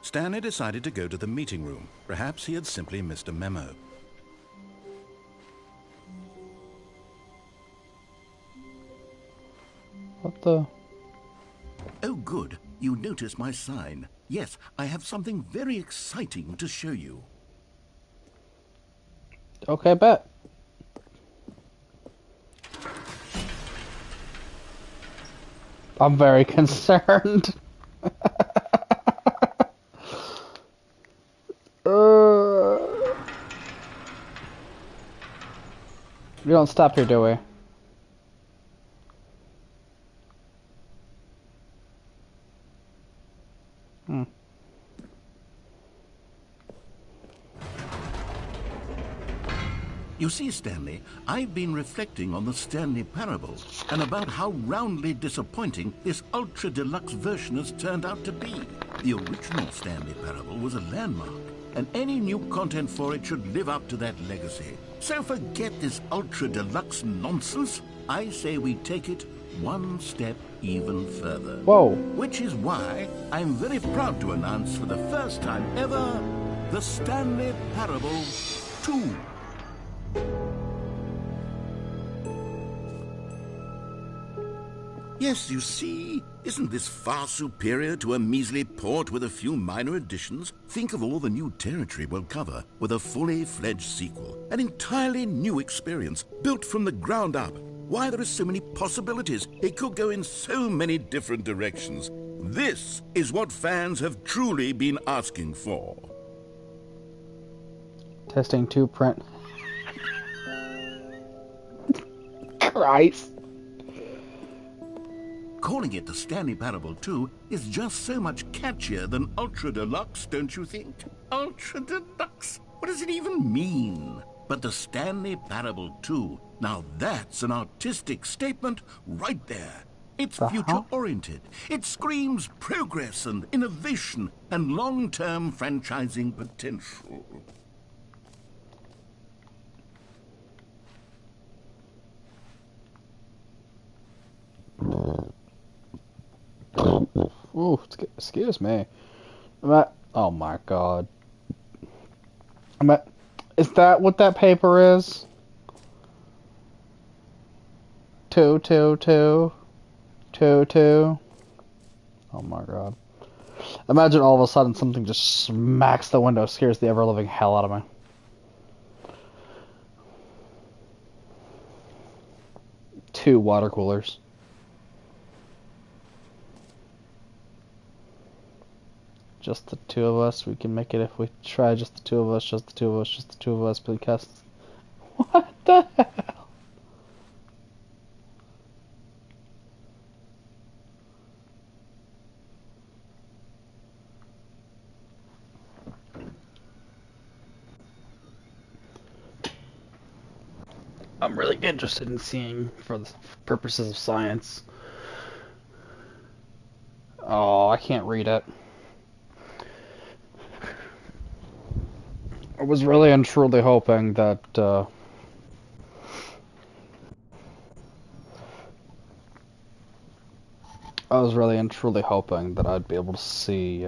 Stanley decided to go to the meeting room. Perhaps he had simply missed a memo. What the? Oh, good. You notice my sign. Yes, I have something very exciting to show you. Okay, bet. I'm very concerned. We don't stop here, do we? You see, Stanley, I've been reflecting on the Stanley Parable and about how roundly disappointing this ultra deluxe version has turned out to be. The original Stanley Parable was a landmark, and any new content for it should live up to that legacy. So forget this ultra deluxe nonsense. I say we take it one step even further. Whoa. Which is why I'm very proud to announce for the first time ever, the Stanley Parable 2. Yes, you see, isn't this far superior to a measly port with a few minor additions? Think of all the new territory we'll cover with a fully fledged sequel. An entirely new experience, built from the ground up. Why, there are so many possibilities. It could go in so many different directions. This is what fans have truly been asking for. Testing 2 print. Christ. Calling it the Stanley Parable 2 is just so much catchier than Ultra Deluxe, don't you think? Ultra Deluxe? What does it even mean? But the Stanley Parable 2, now that's an artistic statement right there. It's future-oriented. It screams progress and innovation and long-term franchising potential. Ooh, excuse me. Oh my god. Is that what that paper is? 22222. Oh my god. Imagine all of a sudden something just smacks the window, scares the ever-living hell out of me. Two water coolers. Just the two of us. We can make it if we try. Just the two of us. Just the two of us. Just the two of us. Because what the hell? I'm really interested in seeing, for the purposes of science. Oh, I can't read it. I was really and truly hoping that I'd be able to see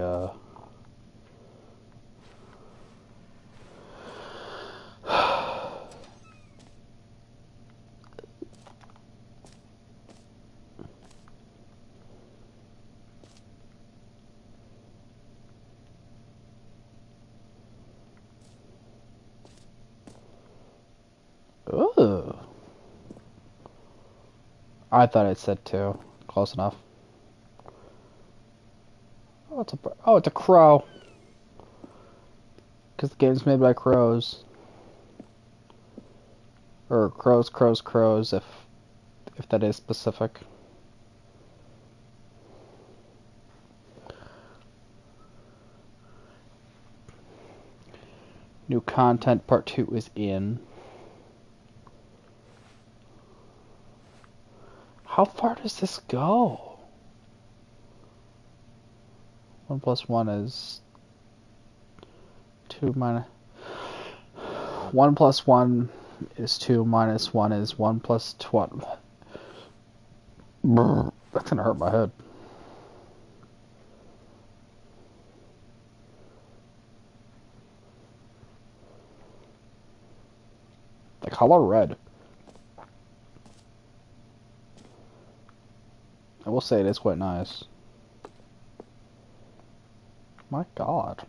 Ooh. I thought it said 2. Close enough. Oh, it's a crow. Because the game's made by crows. Or crows, if that is specific. New content part 2 is in. How far does this go? 1 plus 1 is 2 minus... 1 plus 1 is 2 minus 1 is 1 plus 12. Brr, that's gonna hurt my head. The color red. I will say it is quite nice. My god.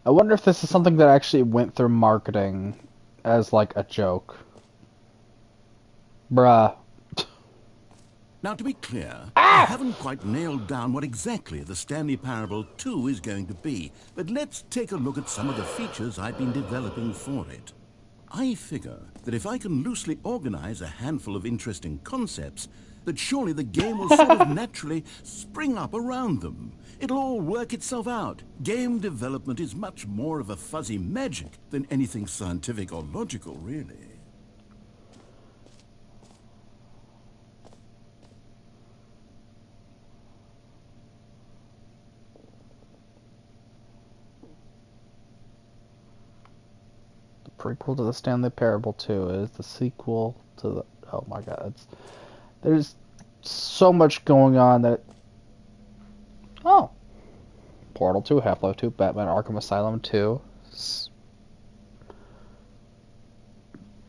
I wonder if this is something that actually went through marketing as like a joke. Bruh. Now, to be clear, I haven't quite nailed down what exactly the Stanley Parable 2 is going to be, but let's take a look at some of the features I've been developing for it. I figure that if I can loosely organize a handful of interesting concepts, that surely the game will sort of naturally spring up around them. It'll all work itself out. Game development is much more of a fuzzy magic than anything scientific or logical, really. prequel to the Stanley Parable 2. It is the sequel to the... Oh my god. There's so much going on that... Oh. Portal 2, Half-Life 2, Batman Arkham Asylum 2.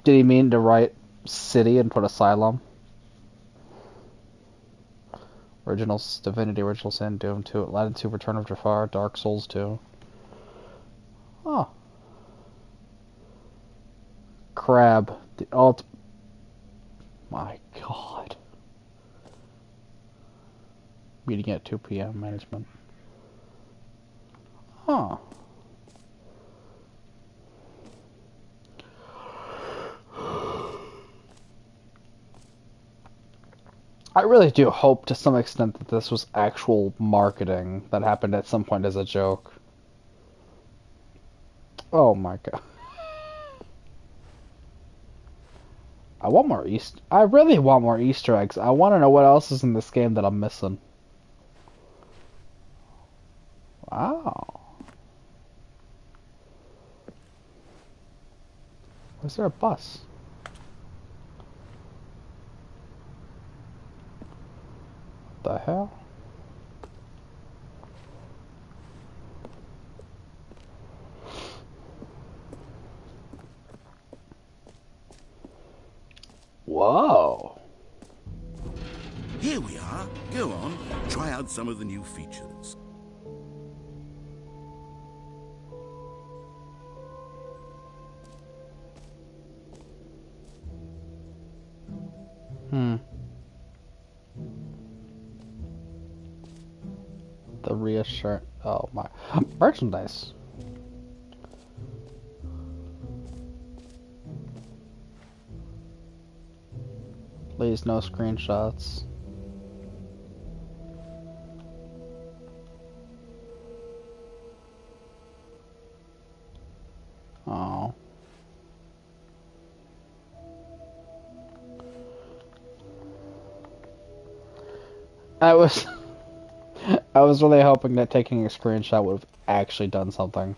Did he mean to write City and put Asylum? Originals, Divinity, Original Sin, Doom 2, Aladdin 2, Return of Jafar, Dark Souls 2. Oh. Crab, the My god. Meeting at 2 p.m. management. Huh. I really do hope to some extent that this was actual marketing that happened at some point as a joke. Oh my god. I really want more Easter eggs. I want to know what else is in this game that I'm missing. Wow. Was there a bus? What the hell? Whoa. Here we are. Go on, try out some of the new features. The reassurance. Oh my. Merchandise. Please, no screenshots. Oh. I was really hoping that taking a screenshot would have actually done something.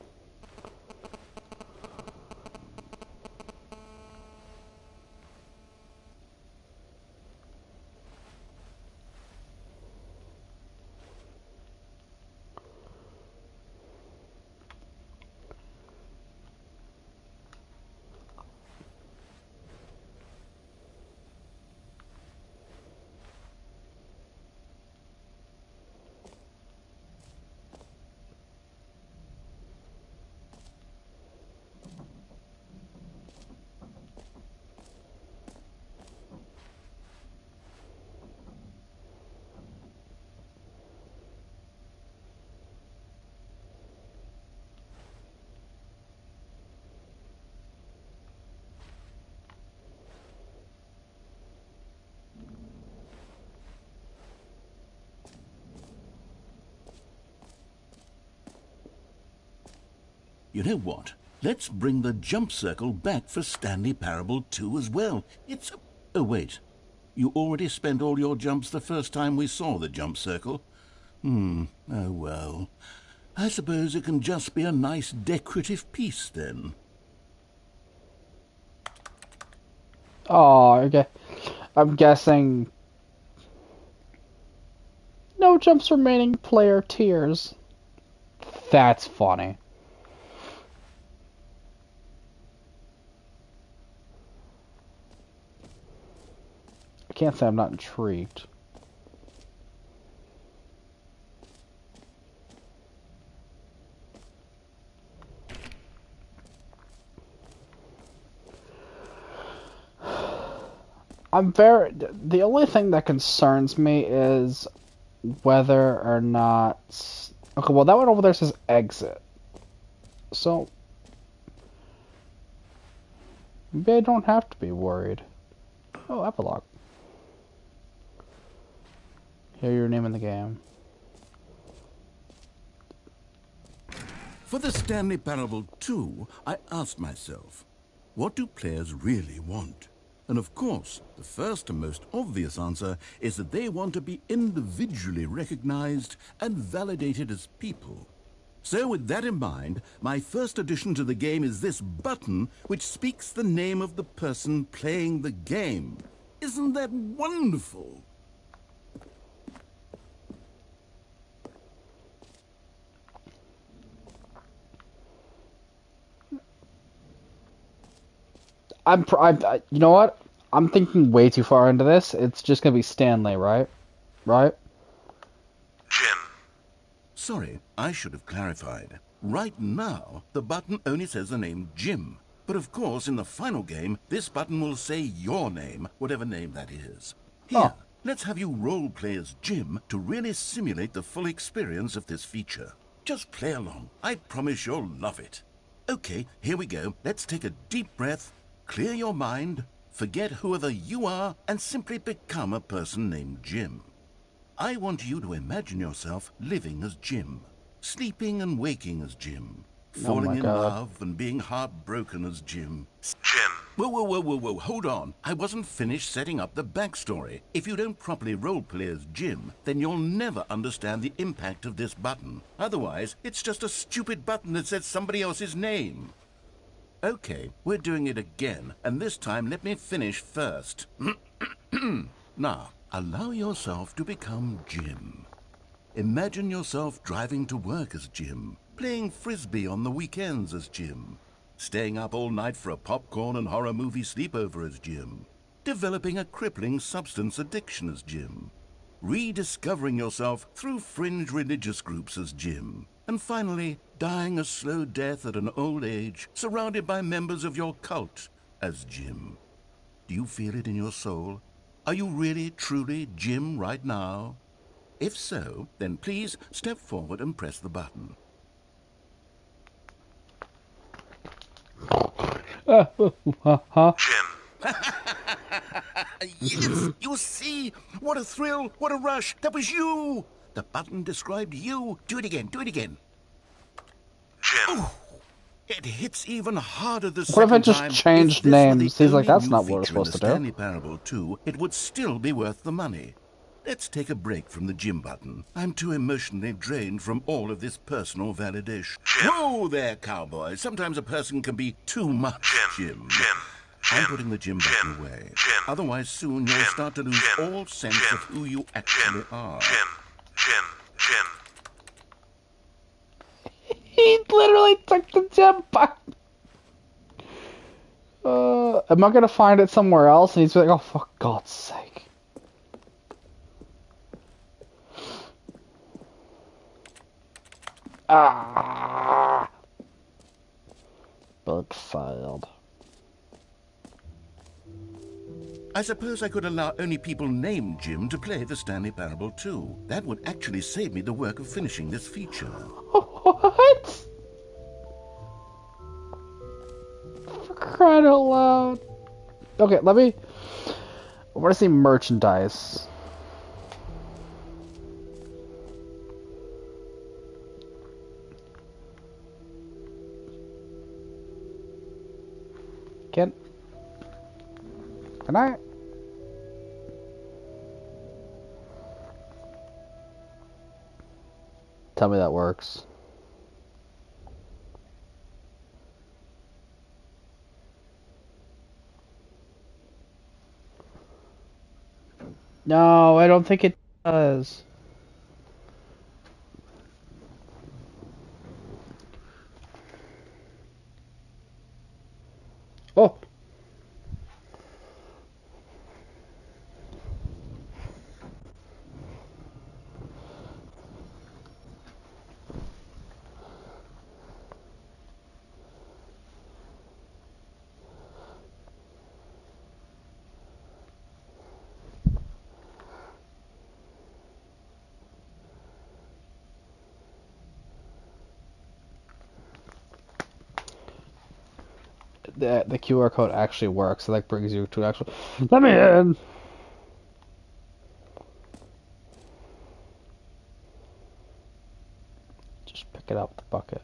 You know what? Let's bring the jump circle back for Stanley Parable 2 as well. It's a... Oh, wait. You already spent all your jumps the first time we saw the jump circle? Oh, well. I suppose it can just be a nice decorative piece, then. Oh, okay. I'm guessing... No jumps remaining, player tears. That's funny. I can't say I'm not intrigued. The only thing that concerns me is whether or not... Okay, well that one over there says exit. So... maybe I don't have to be worried. Oh, epilogue. Hear your name in the game. For the Stanley Parable 2, I asked myself, what do players really want? And of course, the first and most obvious answer is that they want to be individually recognized and validated as people. So with that in mind, my first addition to the game is this button which speaks the name of the person playing the game. Isn't that wonderful? You know what? I'm thinking way too far into this. It's just gonna be Stanley, right? Right? Jim. Sorry, I should have clarified. Right now, the button only says the name Jim. But of course, in the final game, this button will say your name, whatever name that is. Here, let's have you role-play as Jim to really simulate the full experience of this feature. Just play along. I promise you'll love it. Okay, here we go. Let's take a deep breath, clear your mind, forget whoever you are, and simply become a person named Jim. I want you to imagine yourself living as Jim, sleeping and waking as Jim, falling in love and being heartbroken as Jim. Jim. Whoa, hold on. I wasn't finished setting up the backstory. If you don't properly roleplay as Jim, then you'll never understand the impact of this button. Otherwise, it's just a stupid button that says somebody else's name. Okay, we're doing it again, and this time let me finish first. Now, allow yourself to become Jim. Imagine yourself driving to work as Jim, playing frisbee on the weekends as Jim, staying up all night for a popcorn and horror movie sleepover as Jim, developing a crippling substance addiction as Jim, rediscovering yourself through fringe religious groups as Jim, and finally dying a slow death at an old age, surrounded by members of your cult as Jim. Do you feel it in your soul? Are you really, truly Jim right now? If so, then please step forward and press the button. Jim. Yes, you see? What a thrill, what a rush. That was you. The button described you. Do it again, do it again. Jim. Ooh, it hits even harder the What if I second just time. changed If this were names? the He's like, only that's new not what we're feature in the supposed to do. Stanley Parable 2, it would still be worth the money. Let's take a break from the Jim button. I'm too emotionally drained from all of this personal validation. Jim. Whoa there, cowboy. Sometimes a person can be too much Jim. I'm putting the Jim button away. Jim. Otherwise, soon you'll start to lose all sense of who you actually are. Jim. He literally took the Jim button. Am I gonna find it somewhere else? And he's like, oh, for God's sake. Ah. But failed. I suppose I could allow only people named Jim to play the Stanley Parable 2. That would actually save me the work of finishing this feature. What? For crying out loud. Okay, I want to see merchandise. Can I? Tell me that works. No, I don't think it does. Oh. The QR code actually works. So that brings you to an actual. Let me in. Just pick it up the bucket.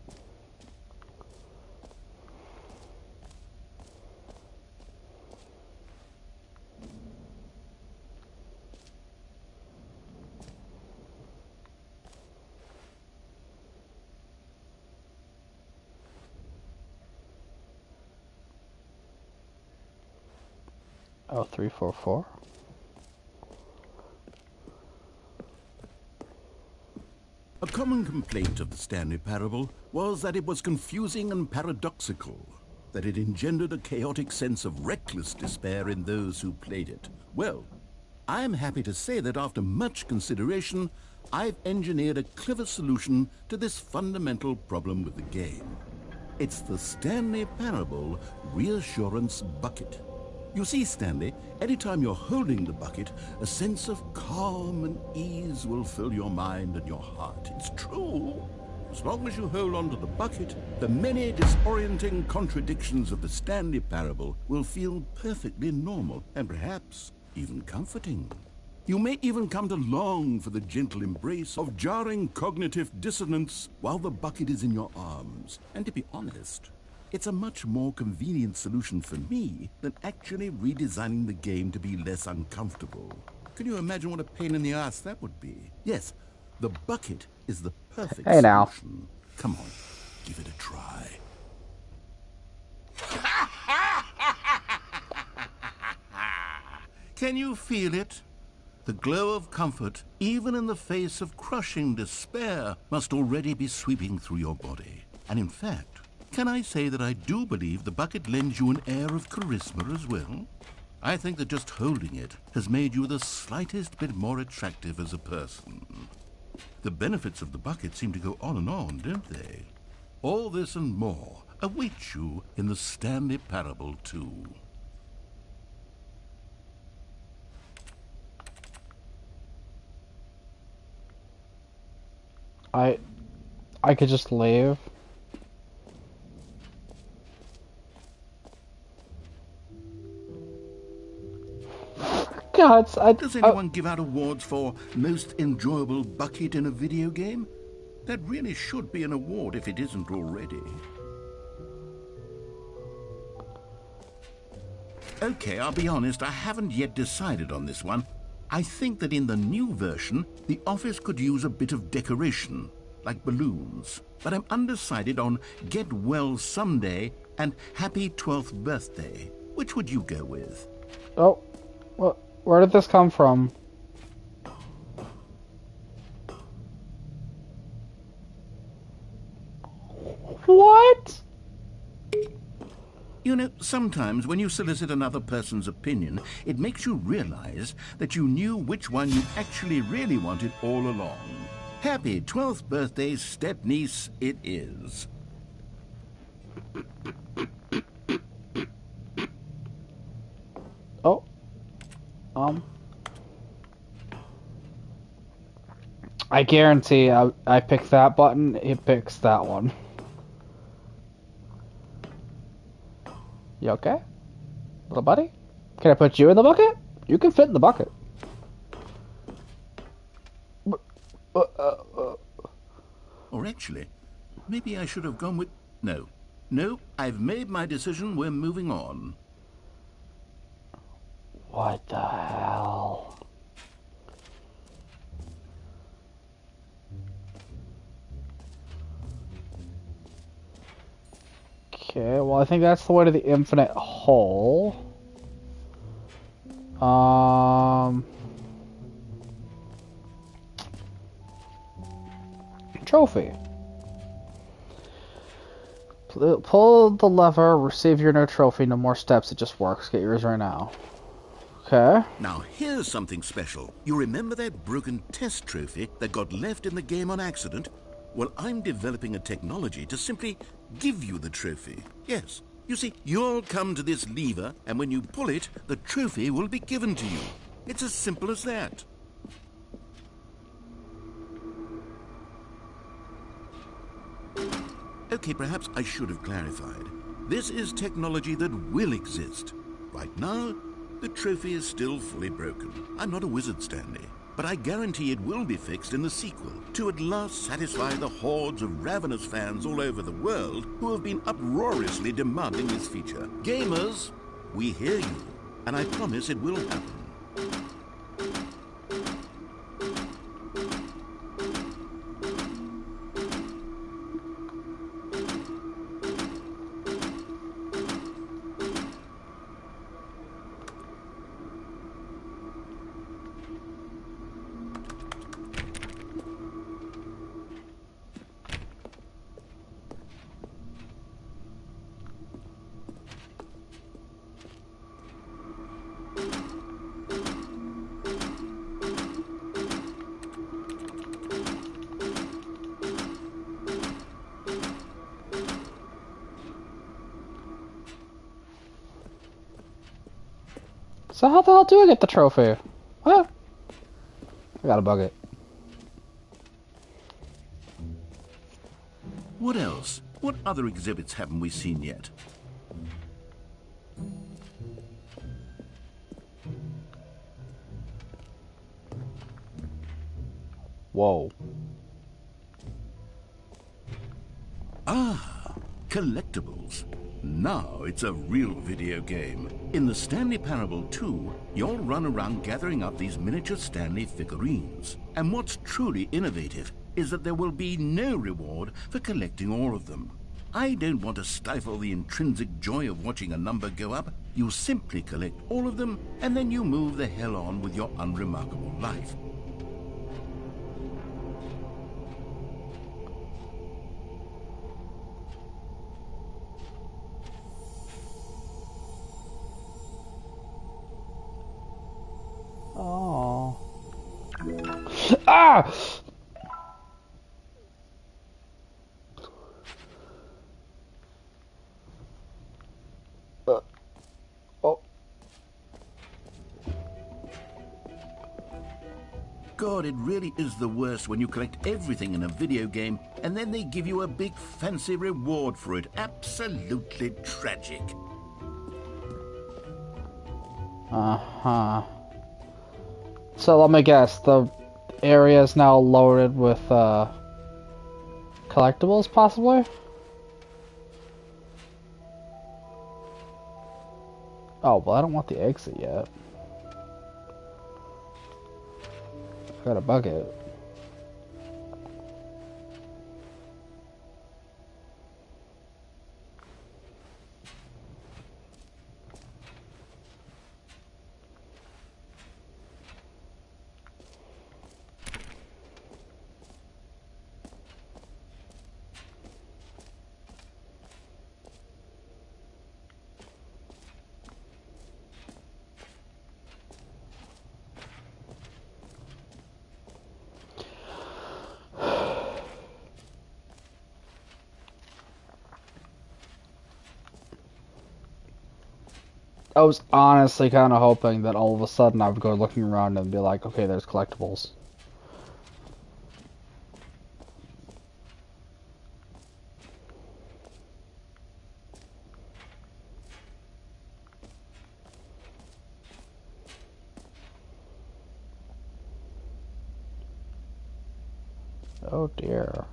Oh, 344. A common complaint of the Stanley Parable was that it was confusing and paradoxical, that it engendered a chaotic sense of reckless despair in those who played it. Well, I am happy to say that after much consideration, I've engineered a clever solution to this fundamental problem with the game. It's the Stanley Parable Reassurance Bucket. You see, Stanley, anytime you're holding the bucket, a sense of calm and ease will fill your mind and your heart. It's true. As long as you hold on to the bucket, the many disorienting contradictions of the Stanley Parable will feel perfectly normal and perhaps even comforting. You may even come to long for the gentle embrace of jarring cognitive dissonance while the bucket is in your arms. And to be honest, it's a much more convenient solution for me than actually redesigning the game to be less uncomfortable. Can you imagine what a pain in the ass that would be? Yes, the bucket is the perfect Hey now. solution. Come on, give it a try. Can you feel it? The glow of comfort, even in the face of crushing despair, must already be sweeping through your body. And in fact, can I say that I do believe the bucket lends you an air of charisma as well? I think that just holding it has made you the slightest bit more attractive as a person. The benefits of the bucket seem to go on, don't they? All this and more await you in the Stanley Parable 2. I could just leave. God, Does anyone give out awards for most enjoyable bucket in a video game? That really should be an award if it isn't already. Okay, I'll be honest, I haven't yet decided on this one. I think that in the new version, the office could use a bit of decoration, like balloons. But I'm undecided on Get Well Someday and Happy 12th Birthday. Which would you go with? Oh, where did this come from? What? You know, sometimes when you solicit another person's opinion, it makes you realize that you knew which one you actually really wanted all along. Happy 12th birthday, step-niece, it is. Oh. I guarantee I pick that button, it picks that one. You okay? Little buddy? Can I put you in the bucket? You can fit in the bucket. Or actually, maybe I should have gone with... No, I've made my decision, we're moving on. What the hell? Okay, well I think that's the way to the infinite hole. Trophy. Pull the lever, receive your new trophy, no more steps, it just works. Get yours right now. Okay. Now here's something special. You remember that broken test trophy that got left in the game on accident? Well, I'm developing a technology to simply give you the trophy. Yes. You see, you'll come to this lever, and when you pull it, the trophy will be given to you. It's as simple as that. Okay, perhaps I should have clarified. This is technology that will exist. Right now, the trophy is still fully broken. I'm not a wizard, Stanley, but I guarantee it will be fixed in the sequel to at last satisfy the hordes of ravenous fans all over the world who have been uproariously demanding this feature. Gamers, we hear you, and I promise it will happen. So how the hell do I get the trophy? What? I gotta bug it. What else? What other exhibits haven't we seen yet? Whoa. Ah, collectibles. Now it's a real video game. In the Stanley Parable 2, you'll run around gathering up these miniature Stanley figurines. And what's truly innovative is that there will be no reward for collecting all of them. I don't want to stifle the intrinsic joy of watching a number go up. You simply collect all of them, and then you move the hell on with your unremarkable life. Oh. Ah! Oh. God, it really is the worst when you collect everything in a video game and then they give you a big fancy reward for it. Absolutely tragic. Uh-huh. So let me guess, the area is now loaded with collectibles, possibly? Oh, well, I don't want the exit yet. I gotta bug it. I was honestly kind of hoping that all of a sudden I would go looking around and be like, okay, there's collectibles. Oh dear.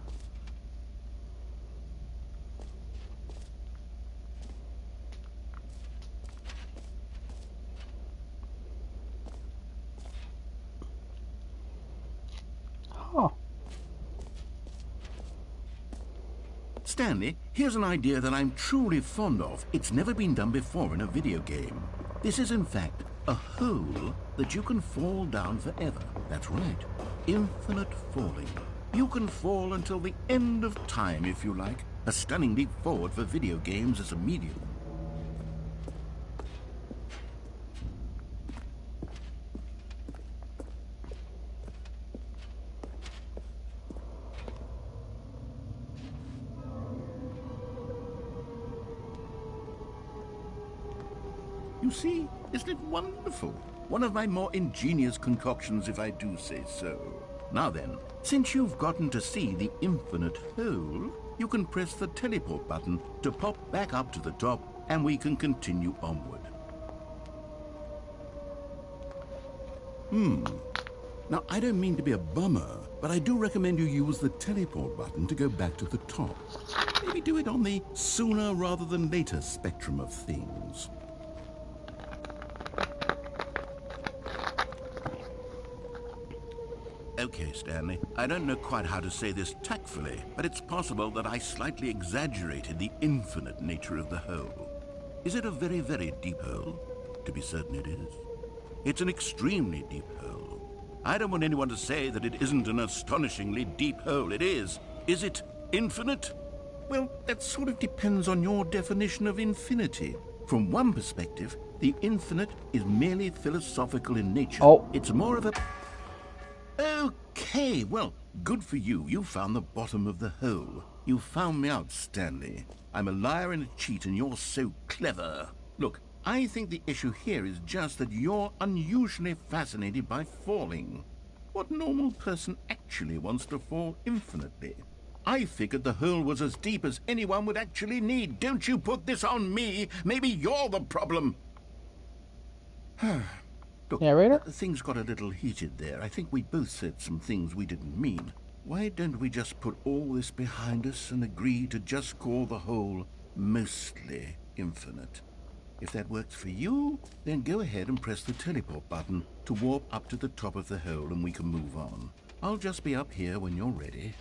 Huh. Stanley, here's an idea that I'm truly fond of. It's never been done before in a video game. This is, in fact, a hole that you can fall down forever. That's right. Infinite falling. You can fall until the end of time, if you like. A stunning leap forward for video games as a medium. You see, isn't it wonderful? One of my more ingenious concoctions, if I do say so. Now then, since you've gotten to see the infinite hole, you can press the teleport button to pop back up to the top, and we can continue onward. Now, I don't mean to be a bummer, but I do recommend you use the teleport button to go back to the top. Maybe do it on the sooner rather than later spectrum of things. Okay, Stanley, I don't know quite how to say this tactfully, but it's possible that I slightly exaggerated the infinite nature of the hole. Is it a very, very deep hole? To be certain it is. It's an extremely deep hole. I don't want anyone to say that it isn't an astonishingly deep hole. It is. Is it infinite? Well, that sort of depends on your definition of infinity. From one perspective, the infinite is merely philosophical in nature. Oh. It's more of a... Okay, well, good for you. You found the bottom of the hole. You found me out, Stanley. I'm a liar and a cheat, and you're so clever. Look, I think the issue here is just that you're unusually fascinated by falling. What normal person actually wants to fall infinitely? I figured the hole was as deep as anyone would actually need. Don't you put this on me. Maybe you're the problem. Look, Narrator? things got a little heated there. I think we both said some things we didn't mean. Why don't we just put all this behind us and agree to just call the hole mostly infinite? If that works for you, then go ahead and press the teleport button to warp up to the top of the hole and we can move on. I'll just be up here when you're ready.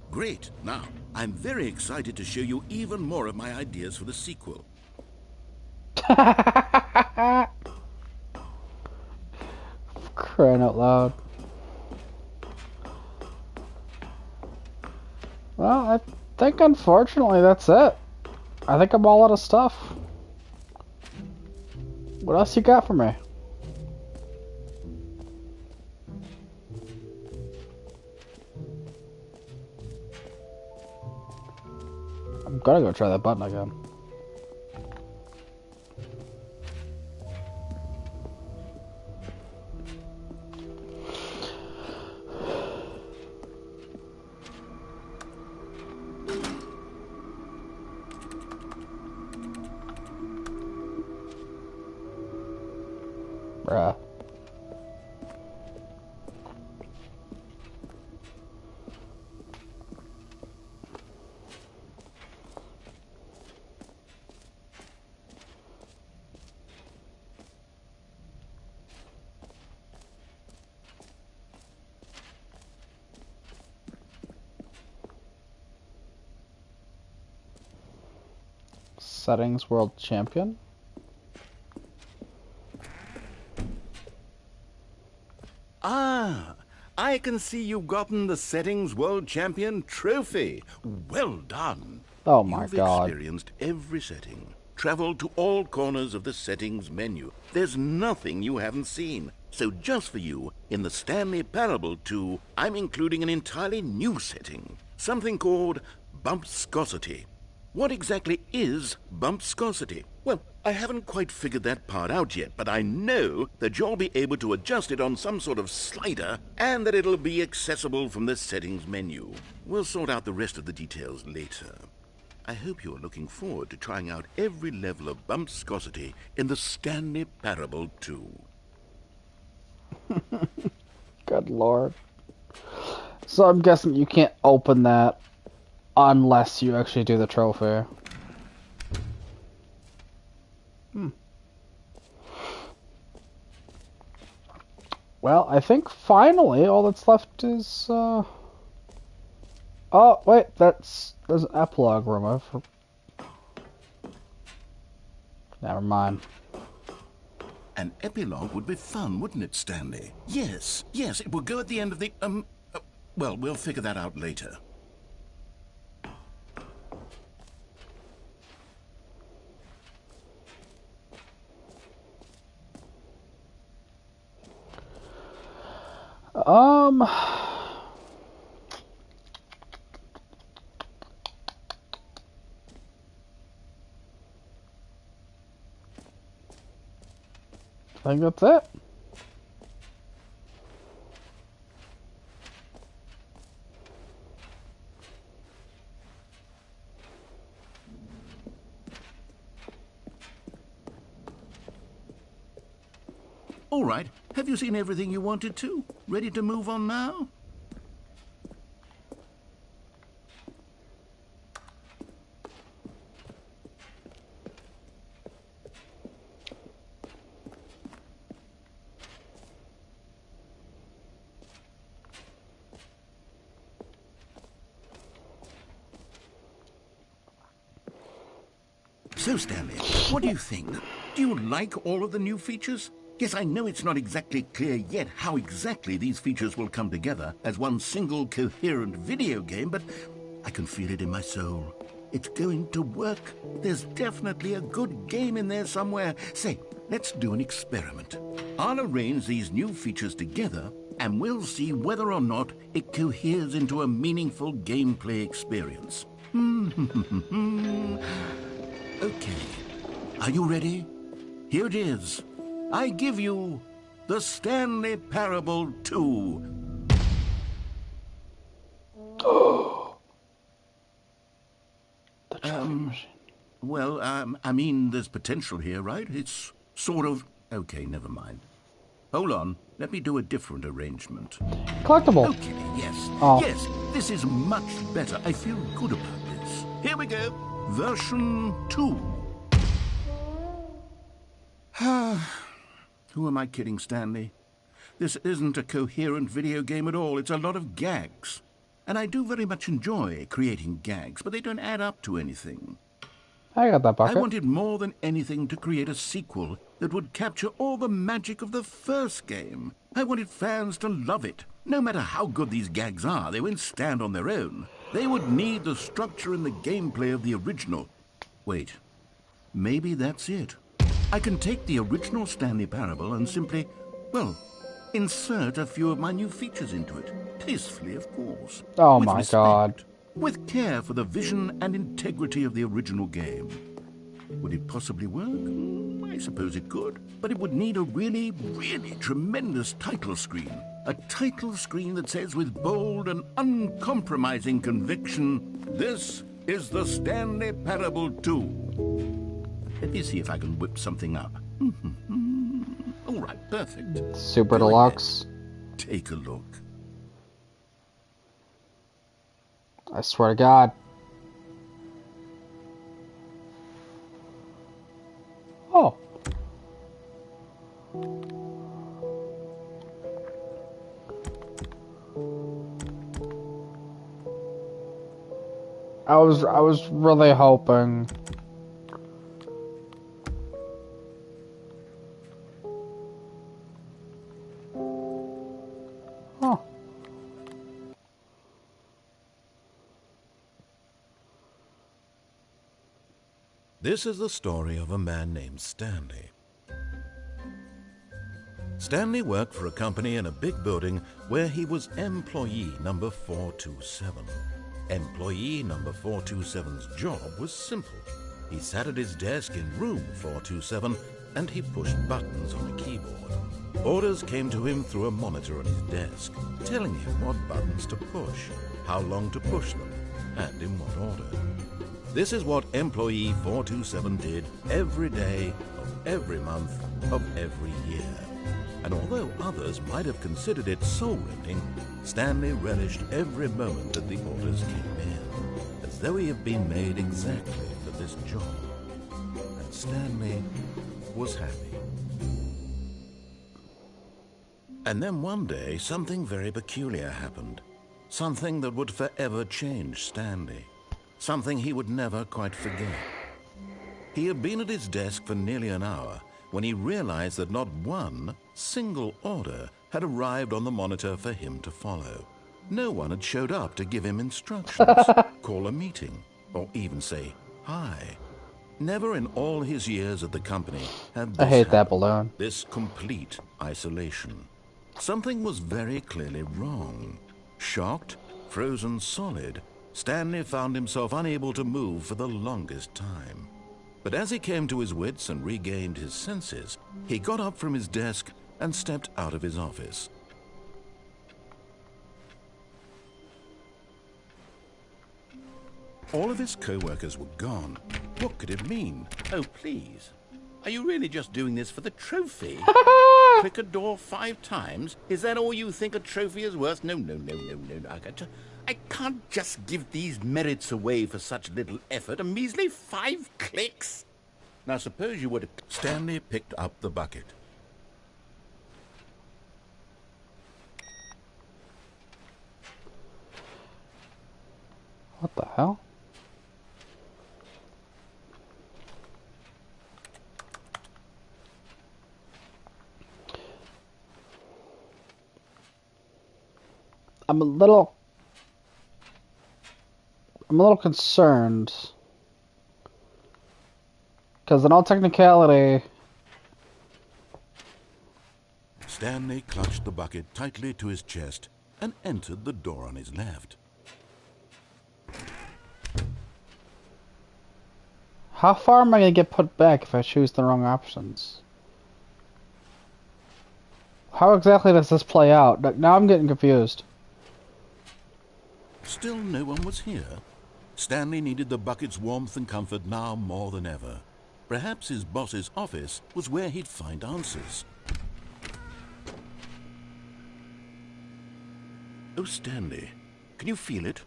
Great. Now, I'm very excited to show you even more of my ideas for the sequel. Crying out loud. Well, I think unfortunately that's it. I think I'm all out of stuff. What else you got for me? I'm gonna go try that button again. Bruh. Settings World Champion. Ah, I can see you've gotten the Settings World Champion trophy. Well done. Oh my You've god. experienced every setting, traveled to all corners of the settings menu. There's nothing you haven't seen. So just for you, in the Stanley Parable 2, I'm including an entirely new setting, something called bumpscosity. What exactly is bumpscosity? Well, I haven't quite figured that part out yet, but I know that you'll be able to adjust it on some sort of slider and that it'll be accessible from the settings menu. We'll sort out the rest of the details later. I hope you're looking forward to trying out every level of bumpscosity in the Stanley Parable 2. Good lord. So I'm guessing you can't open that unless you actually do the trophy. Well, I think finally all that's left is, Oh, wait, there's an epilogue room. Never mind. An epilogue would be fun, wouldn't it, Stanley? Yes, it will go at the end of the, well, we'll figure that out later. I think that's it. All right, have you seen everything you wanted to? Ready to move on now? So, Stanley, what do you think? Do you like all of the new features? Yes, I know it's not exactly clear yet how exactly these features will come together as one single coherent video game, but I can feel it in my soul. It's going to work. There's definitely a good game in there somewhere. Say, let's do an experiment. I'll arrange these new features together, and we'll see whether or not it coheres into a meaningful gameplay experience. Okay. Are you ready? Here it is. I give you the Stanley Parable 2. The time machine. Well, I mean, there's potential here, right? It's sort of... Okay, never mind. Hold on. Let me do a different arrangement. Collectible. Okay, yes. Oh. Yes, this is much better. I feel good about this. Here we go. Version 2. Who am I kidding, Stanley? This isn't a coherent video game at all. It's a lot of gags. And I do very much enjoy creating gags, but they don't add up to anything. I got that bucket. I wanted more than anything to create a sequel that would capture all the magic of the first game. I wanted fans to love it. No matter how good these gags are, they won't stand on their own. They would need the structure and the gameplay of the original. Wait, maybe that's it. I can take the original Stanley Parable and simply, well, insert a few of my new features into it. Tastefully, of course. Oh With my respect, god. With care for the vision and integrity of the original game. Would it possibly work? I suppose it could. But it would need a really, really tremendous title screen. A title screen that says with bold and uncompromising conviction, "This is the Stanley Parable 2. Let me see if I can whip something up. All right, perfect. Super Go Deluxe. ahead. Take a look. I swear to God. Oh. I was really hoping. Huh. This is the story of a man named Stanley. Stanley worked for a company in a big building where he was employee number 427. Employee number 427's job was simple. He sat at his desk in room 427 and he pushed buttons on a keyboard. Orders came to him through a monitor on his desk, telling him what buttons to push, how long to push them, and in what order. This is what employee 427 did every day of every month of every year. And although others might have considered it soul-rending, Stanley relished every moment that the orders came in, as though he had been made exactly for this job. And Stanley was happy. And then one day, something very peculiar happened. Something that would forever change Stanley. Something he would never quite forget. He had been at his desk for nearly an hour when he realized that not one single order had arrived on the monitor for him to follow. No one had showed up to give him instructions, call a meeting, or even say hi. Never in all his years at the company had this I hate that happened, balloon. this complete isolation. Something was very clearly wrong. Shocked, frozen solid, Stanley found himself unable to move for the longest time. But as he came to his wits and regained his senses, he got up from his desk and stepped out of his office. All of his co-workers were gone. What could it mean? Oh, please. Are you really just doing this for the trophy? Click a door 5 times? Is that all you think a trophy is worth? No. I can't just give these merits away for such little effort. A measly 5 clicks? Now, suppose you were to... Stanley picked up the bucket. What the hell? I'm a little concerned. Because in all technicality... Stanley clutched the bucket tightly to his chest and entered the door on his left. How far am I gonna get put back if I choose the wrong options? How exactly does this play out? Now I'm getting confused. Still no one was here. Stanley needed the bucket's warmth and comfort now more than ever. Perhaps his boss's office was where he'd find answers. Oh, Stanley, can you feel it?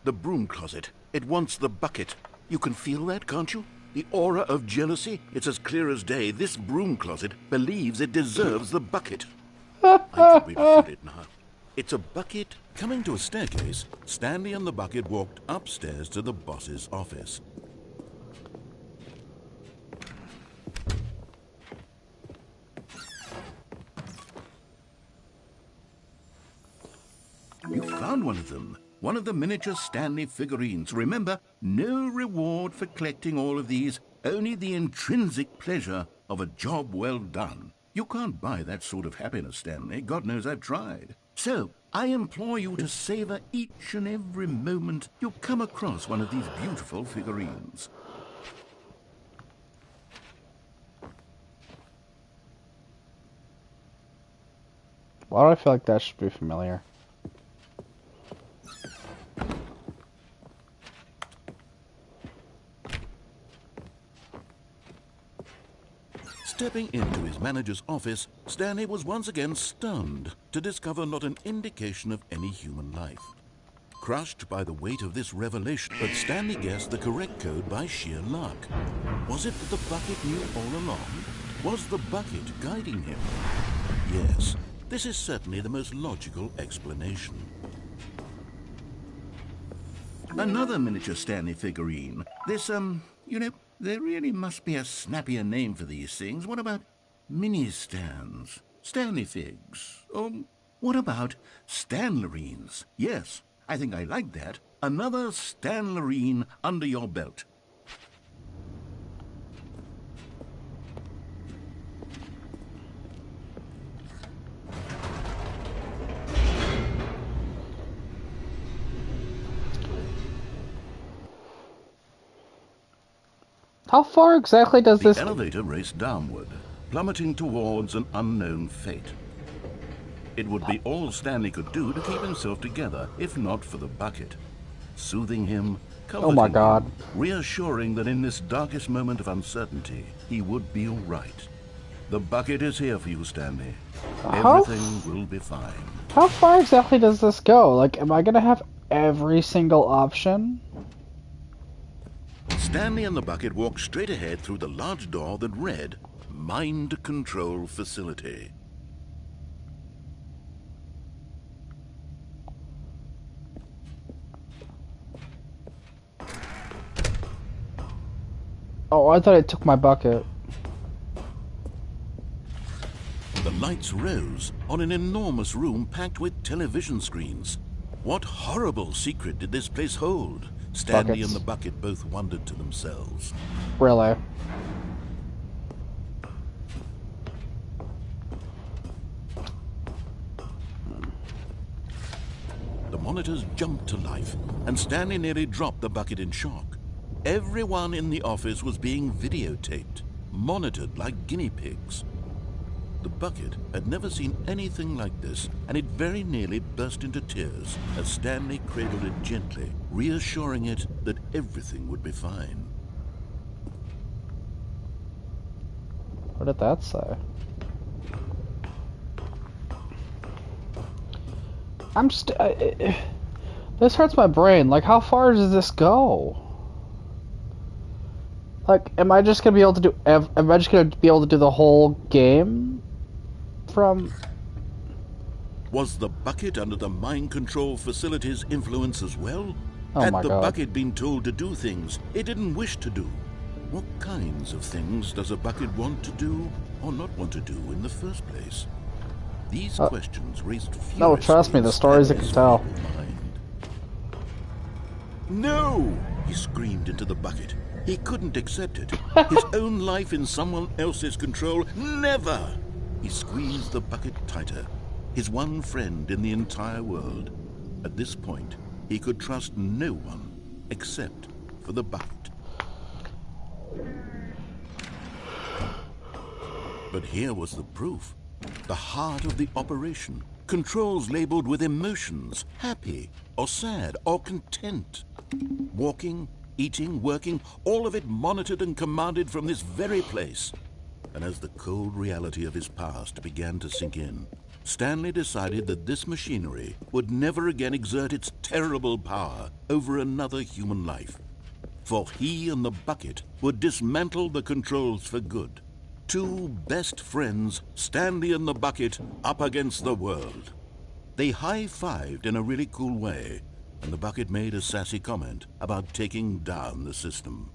The broom closet. It wants the bucket. You can feel that, can't you? The aura of jealousy. It's as clear as day. This broom closet believes it deserves the bucket. I can really feel it now. It's a bucket. Coming to a staircase, Stanley and the bucket walked upstairs to the boss's office. You found one of them. One of the miniature Stanley figurines. Remember, no reward for collecting all of these, only the intrinsic pleasure of a job well done. You can't buy that sort of happiness, Stanley. God knows I've tried. So, I implore you to savor each and every moment you come across one of these beautiful figurines. Why do I feel like that should be familiar? Stepping into his manager's office, Stanley was once again stunned to discover not an indication of any human life. Crushed by the weight of this revelation, but Stanley guessed the correct code by sheer luck. Was it that the bucket knew all along? Was the bucket guiding him? Yes, this is certainly the most logical explanation. Another miniature Stanley figurine. This, there really must be a snappier name for these things. What about mini-stands? Stanley figs? What about Stanlerines? Yes, I think I like that. Another Stanlerine under your belt. How far exactly does this... The elevator raced downward, plummeting towards an unknown fate. It would be all Stanley could do to keep himself together, if not for the bucket. Soothing him, comforting Oh my God. him, reassuring that in this darkest moment of uncertainty, he would be all right. The bucket is here for you, Stanley. Everything will be fine. How far exactly does this go? Like, am I gonna have every single option? Stanley and the bucket walked straight ahead through the large door that read, Mind Control Facility. Oh, I thought it took my bucket. The lights rose on an enormous room packed with television screens. What horrible secret did this place hold? Stanley Buckets. and the bucket both wondered to themselves. Really? The monitors jumped to life, and Stanley nearly dropped the bucket in shock. Everyone in the office was being videotaped, monitored like guinea pigs. The bucket had never seen anything like this, and it very nearly burst into tears as Stanley cradled it gently, reassuring it that everything would be fine. What did that say? This hurts my brain. Like, how far does this go? Like, am I just gonna be able to do? Am I just gonna be able to do the whole game? From... Was the bucket under the mind control facility's influence as well? Oh Had my the God. bucket been told to do things it didn't wish to do? What kinds of things does a bucket want to do or not want to do in the first place? These questions raised furiously. No, trust me, the stories you can tell. Mind. No! He screamed into the bucket. He couldn't accept it. His own life in someone else's control. Never! He squeezed the bucket tighter. His one friend in the entire world. At this point, he could trust no one except for the bucket. But here was the proof. The heart of the operation. Controls labeled with emotions, happy or sad or content. Walking, eating, working, all of it monitored and commanded from this very place. And as the cold reality of his past began to sink in, Stanley decided that this machinery would never again exert its terrible power over another human life. For he and the bucket would dismantle the controls for good. Two best friends, Stanley and the bucket, up against the world. They high-fived in a really cool way, and the bucket made a sassy comment about taking down the system.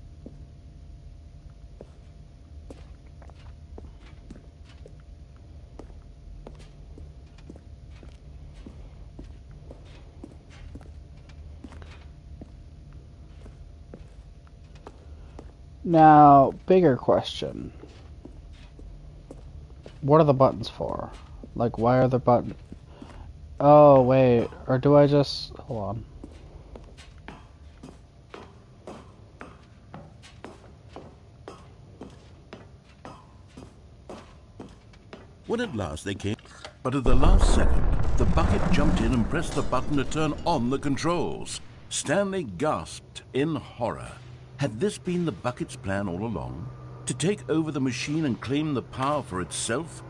Now, bigger question. What are the buttons for? Like, why are the buttons... Oh, wait. Or do I just... Hold on. When at last they came... But at the last second, the bucket jumped in and pressed the button to turn on the controls. Stanley gasped in horror. Had this been the bucket's plan all along? To take over the machine and claim the power for itself?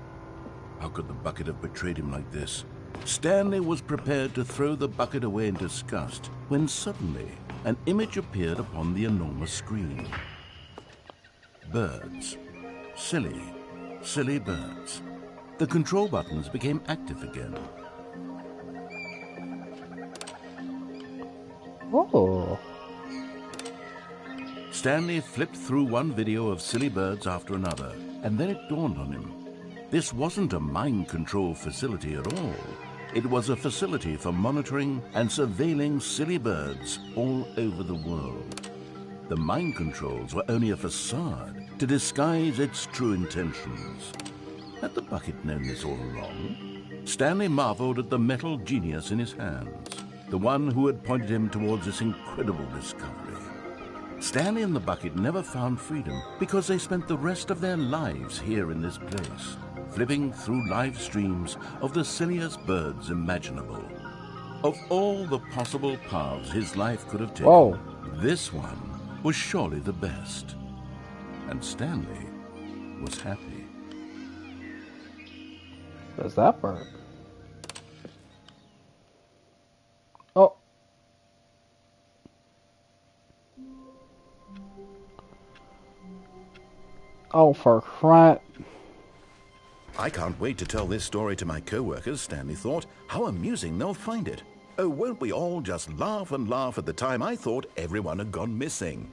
How could the bucket have betrayed him like this? Stanley was prepared to throw the bucket away in disgust when suddenly an image appeared upon the enormous screen. Birds. Silly, silly birds. The control buttons became active again. Oh. Stanley flipped through one video of silly birds after another, and then it dawned on him. This wasn't a mind control facility at all. It was a facility for monitoring and surveilling silly birds all over the world. The mind controls were only a facade to disguise its true intentions. Had the bucket known this all along? Stanley marveled at the metal genius in his hands, the one who had pointed him towards this incredible discovery. Stanley and the bucket never found freedom because they spent the rest of their lives here in this place, flipping through live streams of the silliest birds imaginable. Of all the possible paths his life could have taken, Whoa. This one was surely the best. And Stanley was happy. What does that work? Oh. Oh, for crap. I can't wait to tell this story to my co-workers, Stanley thought. How amusing they'll find it. Oh, won't we all just laugh and laugh at the time I thought everyone had gone missing.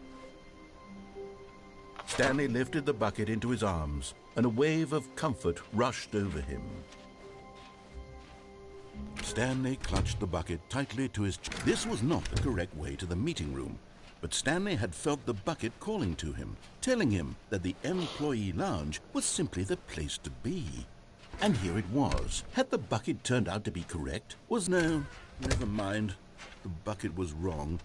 Stanley lifted the bucket into his arms, and a wave of comfort rushed over him. Stanley clutched the bucket tightly to his chest. This was not the correct way to the meeting room, but Stanley had felt the bucket calling to him, telling him that the employee lounge was simply the place to be. And here it was. Had the bucket turned out to be correct? No, never mind. The bucket was wrong.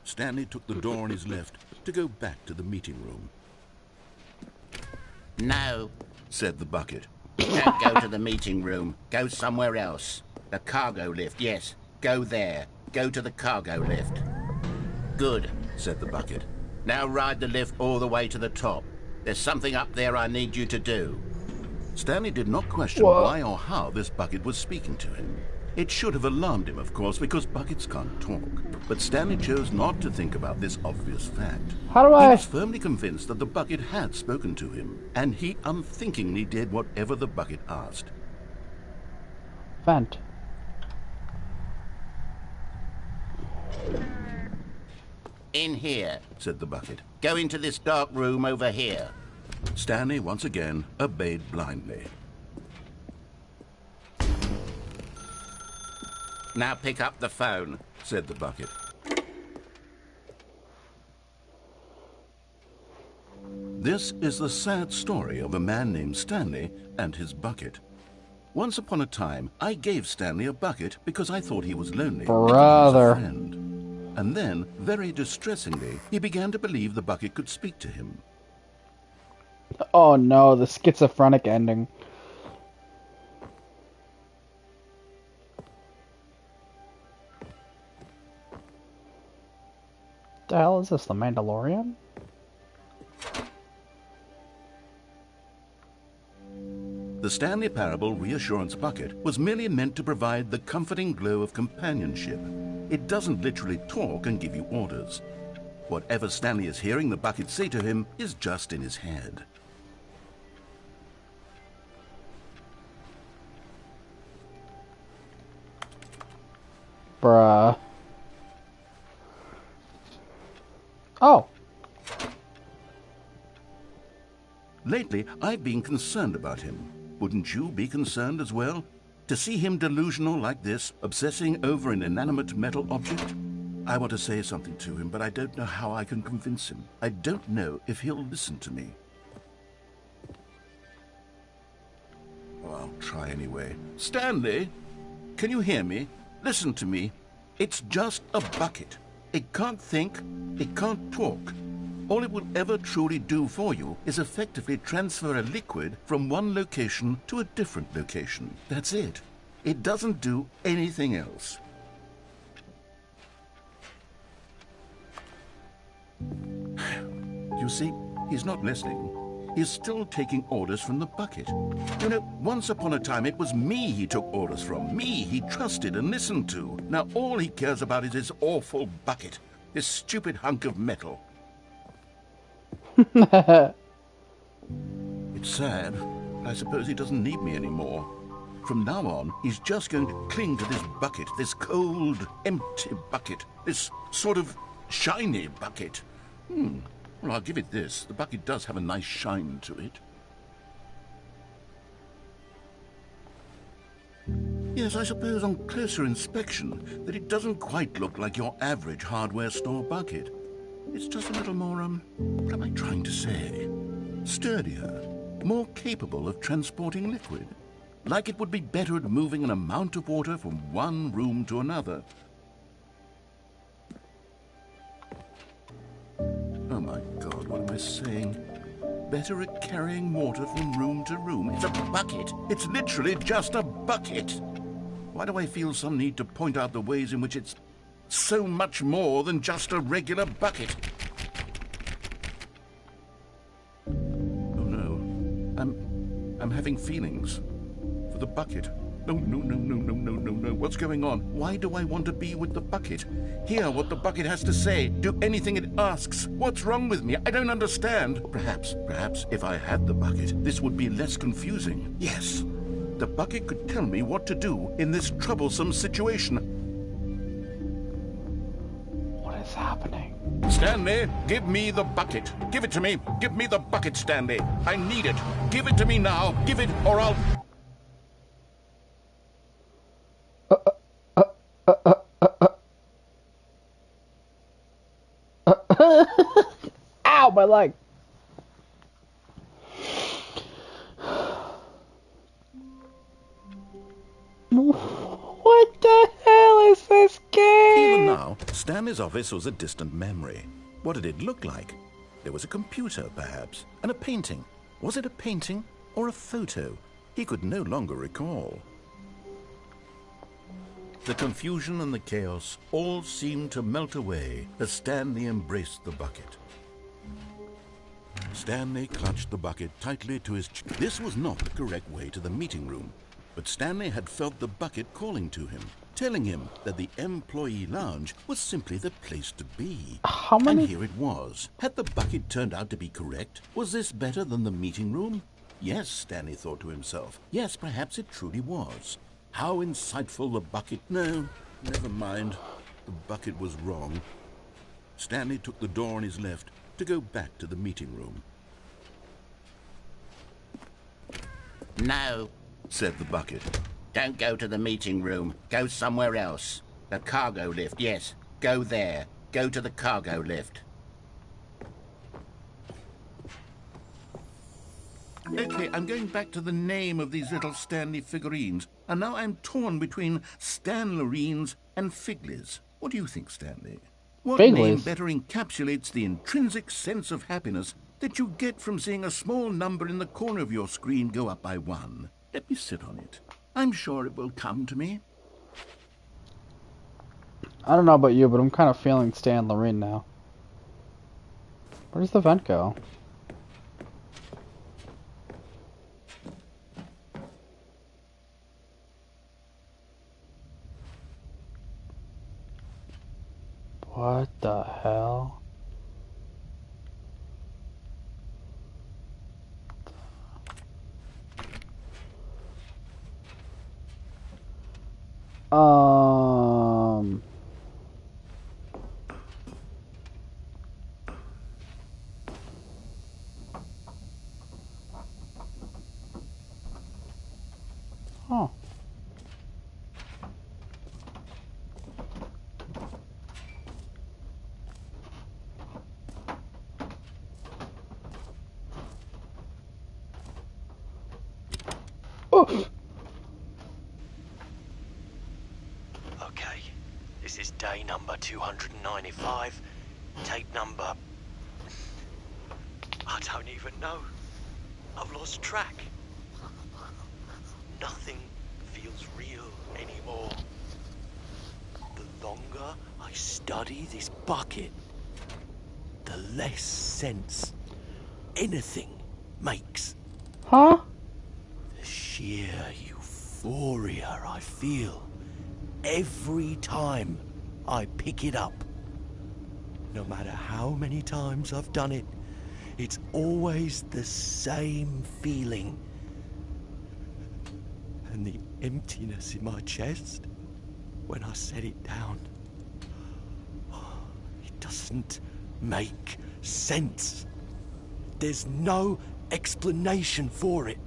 Stanley took the door on his left to go back to the meeting room. No, said the bucket. Don't go to the meeting room. Go somewhere else. The cargo lift, yes. Go there. Go to the cargo lift. Good, said the bucket. Now ride the lift all the way to the top. There's something up there I need you to do. Stanley did not question why or how this bucket was speaking to him. It should have alarmed him, of course, because buckets can't talk. But Stanley chose not to think about this obvious fact. How do I... He was firmly convinced that the bucket had spoken to him, and he unthinkingly did whatever the bucket asked. Vent. In here, said the bucket. Go into this dark room over here. Stanley once again obeyed blindly. Now pick up the phone, said the bucket. This is the sad story of a man named Stanley and his bucket. Once upon a time, I gave Stanley a bucket because I thought he was lonely. Brother. And he was a friend. And then, very distressingly, he began to believe the bucket could speak to him. Oh no, the schizophrenic ending. The hell is this, the Mandalorian? The Stanley Parable Reassurance Bucket was merely meant to provide the comforting glow of companionship. It doesn't literally talk and give you orders. Whatever Stanley is hearing the bucket say to him is just in his head. Bruh. Oh. Lately, I've been concerned about him. Wouldn't you be concerned as well? To see him delusional like this, obsessing over an inanimate metal object? I want to say something to him, but I don't know how I can convince him. I don't know if he'll listen to me. Well, I'll try anyway. Stanley, can you hear me? Listen to me. It's just a bucket. It can't think, it can't talk. All it will ever truly do for you is effectively transfer a liquid from one location to a different location. That's it. It doesn't do anything else. You see, he's not listening. He's still taking orders from the bucket. You know, once upon a time it was me he took orders from. Me he trusted and listened to. Now all he cares about is his awful bucket. This stupid hunk of metal. It's sad. I suppose he doesn't need me anymore. From now on, he's just going to cling to this bucket, this cold, empty bucket, this sort of shiny bucket. Well, I'll give it this. The bucket does have a nice shine to it. Yes, I suppose on closer inspection that it doesn't quite look like your average hardware store bucket. It's just a little more, what am I trying to say? Sturdier, more capable of transporting liquid. Like it would be better at moving an amount of water from one room to another. Oh my God, what am I saying? Better at carrying water from room to room. It's a bucket. It's literally just a bucket. Why do I feel some need to point out the ways in which it's so much more than just a regular bucket? Oh no, I'm having feelings for the bucket. No, no. What's going on? Why do I want to be with the bucket? Hear what the bucket has to say. Do anything it asks. What's wrong with me? I don't understand. Perhaps if I had the bucket, this would be less confusing. Yes, the bucket could tell me what to do in this troublesome situation. What is happening? Stanley, give me the bucket. Give it to me. Give me the bucket, Stanley. I need it. Give it to me now. Give it or I'll... Ow, my leg. What the hell is this game? Even now, Stanley's office was a distant memory. What did it look like? There was a computer, perhaps, and a painting. Was it a painting or a photo? He could no longer recall. The confusion and the chaos all seemed to melt away as Stanley embraced the bucket. Stanley clutched the bucket tightly to his chest. This was not the correct way to the meeting room, but Stanley had felt the bucket calling to him, telling him that the employee lounge was simply the place to be. How many? And here it was. Had the bucket turned out to be correct? Was this better than the meeting room? Yes, Stanley thought to himself. Yes, perhaps it truly was. How insightful the bucket... No, never mind. The bucket was wrong. Stanley took the door on his left to go back to the meeting room. No, said the bucket. Don't go to the meeting room. Go somewhere else. The cargo lift, yes. Go there. Go to the cargo lift. Okay, I'm going back to the name of these little Stanley figurines. And now I'm torn between Stanlerines and Figlies. What do you think, Stanley? What name better encapsulates the intrinsic sense of happiness that you get from seeing a small number in the corner of your screen go up by 1? Let me sit on it. I'm sure it will come to me. I don't know about you, but I'm kind of feeling Stan Lorraine now. Where does the vent go? What the hell? Oh. Oh. Okay, this is day number 295, tape number... I don't even know. I've lost track. Nothing feels real anymore. The longer I study this bucket, the less sense anything makes. Huh? The sheer euphoria I feel every time I pick it up. No matter how many times I've done it, it's always the same feeling. And the emptiness in my chest when I set it down. It doesn't make sense. There's no explanation for it.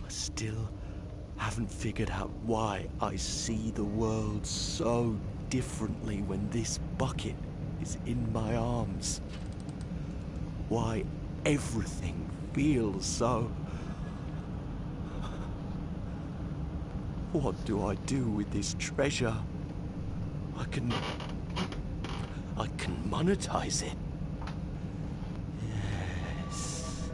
I still haven't figured out why I see the world so differently when this bucket is in my arms. Why everything feels so... What do I do with this treasure? I can monetize it. Yes.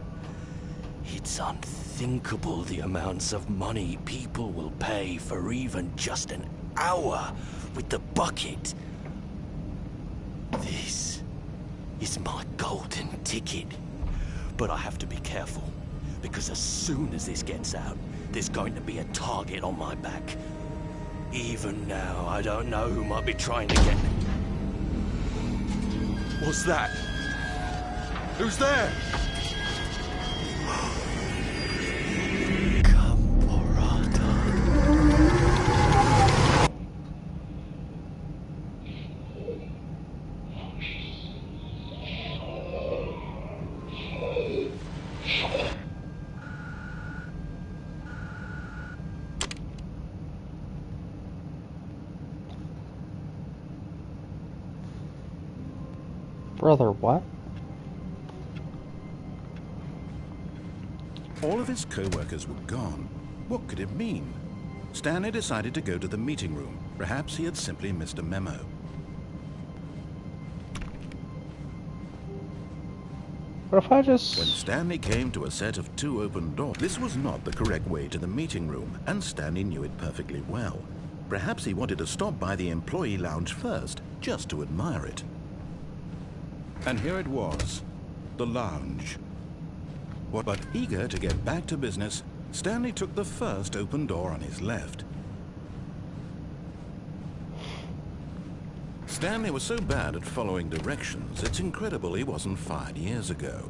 It's unthinkable the amounts of money people will pay for even just an hour with the bucket. This is my golden ticket. But I have to be careful, because as soon as this gets out, there's going to be a target on my back. Even now, I don't know who might be trying to get me. What's that? Who's there? Brother, what? All of his co-workers were gone. What could it mean? Stanley decided to go to the meeting room. Perhaps he had simply missed a memo. What if I just... When Stanley came to a set of 2 open doors, this was not the correct way to the meeting room, and Stanley knew it perfectly well. Perhaps he wanted to stop by the employee lounge first, just to admire it. And here it was, the lounge. But eager to get back to business, Stanley took the first open door on his left. Stanley was so bad at following directions, it's incredible he wasn't fired years ago.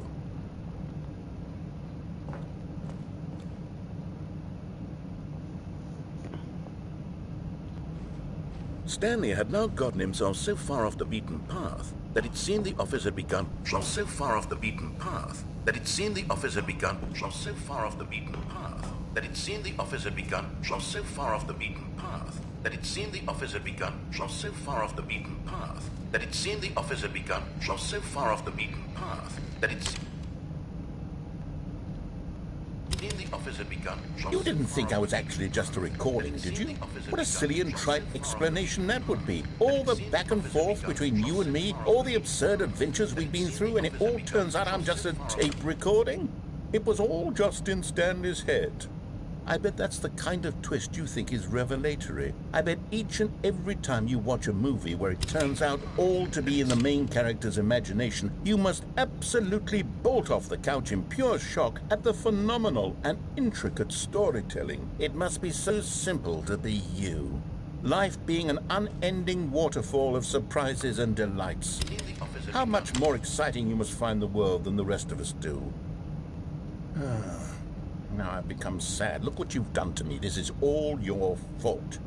Stanley had now gotten himself so far off the beaten path that it seemed the office had begun so far off the beaten path that it seemed the office had begun so far off the beaten path that it seemed the office had begun so far off the beaten path that it seemed the office had begun so far off the beaten path that it seemed the office had begun so far off the beaten path that it The office had begun. You didn't think I was actually just a recording, did you? What a silly and trite explanation that would be. All the back and forth between you and me, all the absurd adventures we've been through, and it all turns out I'm just a tape recording? It was all just in Stanley's head. I bet that's the kind of twist you think is revelatory. I bet each and every time you watch a movie where it turns out all to be in the main character's imagination, you must absolutely bolt off the couch in pure shock at the phenomenal and intricate storytelling. It must be so simple to be you. Life being an unending waterfall of surprises and delights. How much more exciting you must find the world than the rest of us do. Now I've become sad. Look what you've done to me. This is all your fault.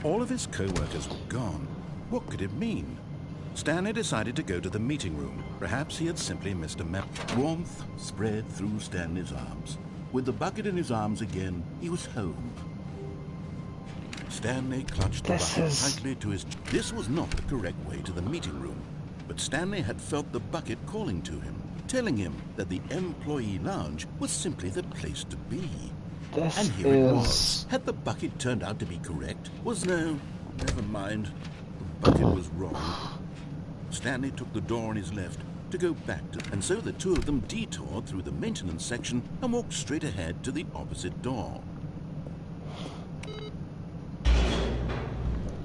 All of his co-workers were gone. What could it mean? Stanley decided to go to the meeting room. Perhaps he had simply missed a map. Warmth spread through Stanley's arms. With the bucket in his arms again, he was home. Stanley clutched the bucket tightly to his... This was not the correct way to the meeting room, but Stanley had felt the bucket calling to him, telling him that the employee lounge was simply the place to be. And here it was. Had the bucket turned out to be correct? No, never mind. The bucket was wrong. Stanley took the door on his left to go back to... And so the two of them detoured through the maintenance section and walked straight ahead to the opposite door.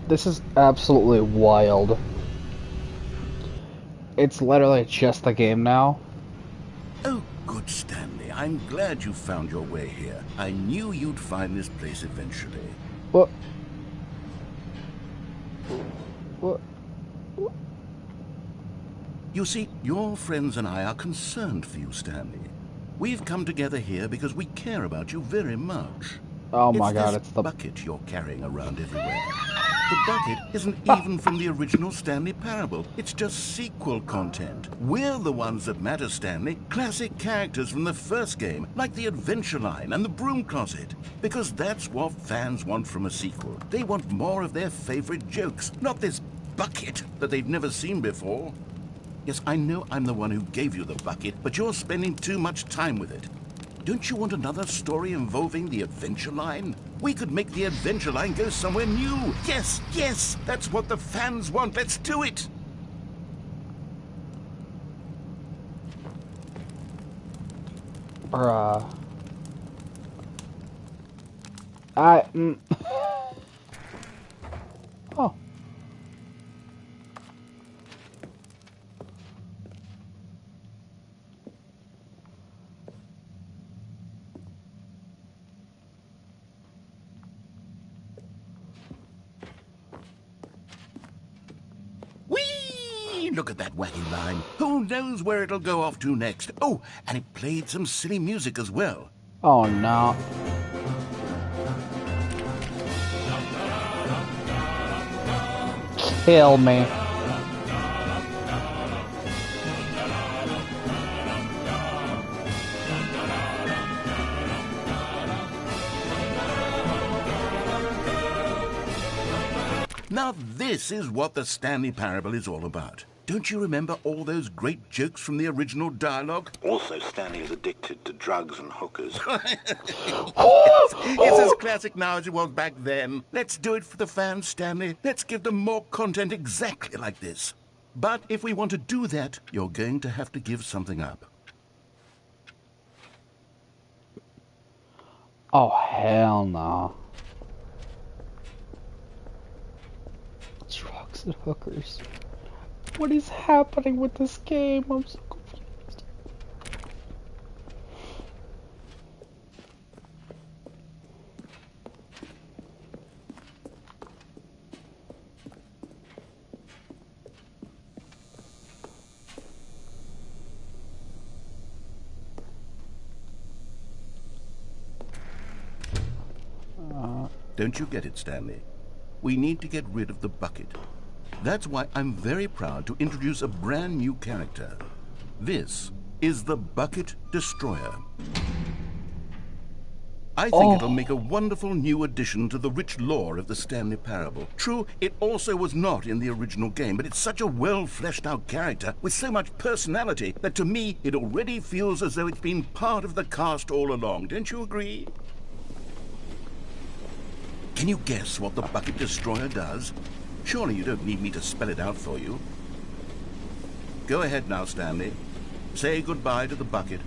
This is absolutely wild. It's literally just the game now. Oh, good, Stanley. I'm glad you found your way here. I knew you'd find this place eventually. What? You see, your friends and I are concerned for you, Stanley. We've come together here because we care about you very much. Oh my God, it's the bucket you're carrying around everywhere. The bucket isn't even from the original Stanley Parable. It's just sequel content. We're the ones that matter, Stanley. Classic characters from the first game, like the Adventure Line and the Broom Closet. Because that's what fans want from a sequel. They want more of their favorite jokes, not this bucket that they've never seen before. Yes, I know I'm the one who gave you the bucket, but you're spending too much time with it. Don't you want another story involving the Adventure Line? We could make the Adventure Line go somewhere new. Yes, yes, that's what the fans want. Let's do it. Bruh. Oh. Look at that wacky line. Who knows where it'll go off to next? Oh, and it played some silly music as well. Oh no. Kill me. Now this is what the Stanley Parable is all about. Don't you remember all those great jokes from the original dialogue? Also, Stanley is addicted to drugs and hookers. It's as classic now as it was back then. Let's do it for the fans, Stanley. Let's give them more content exactly like this. But if we want to do that, you're going to have to give something up. Oh, hell no. Drugs and hookers. What is happening with this game? I'm so confused. Don't you get it, Stanley? We need to get rid of the bucket. That's why I'm very proud to introduce a brand new character. This is the Bucket Destroyer. I think it'll make a wonderful new addition to the rich lore of the Stanley Parable. True, it also was not in the original game, but it's such a well-fleshed-out character with so much personality that to me it already feels as though it's been part of the cast all along. Don't you agree? Can you guess what the Bucket Destroyer does? Surely you don't need me to spell it out for you. Go ahead now, Stanley. Say goodbye to the bucket,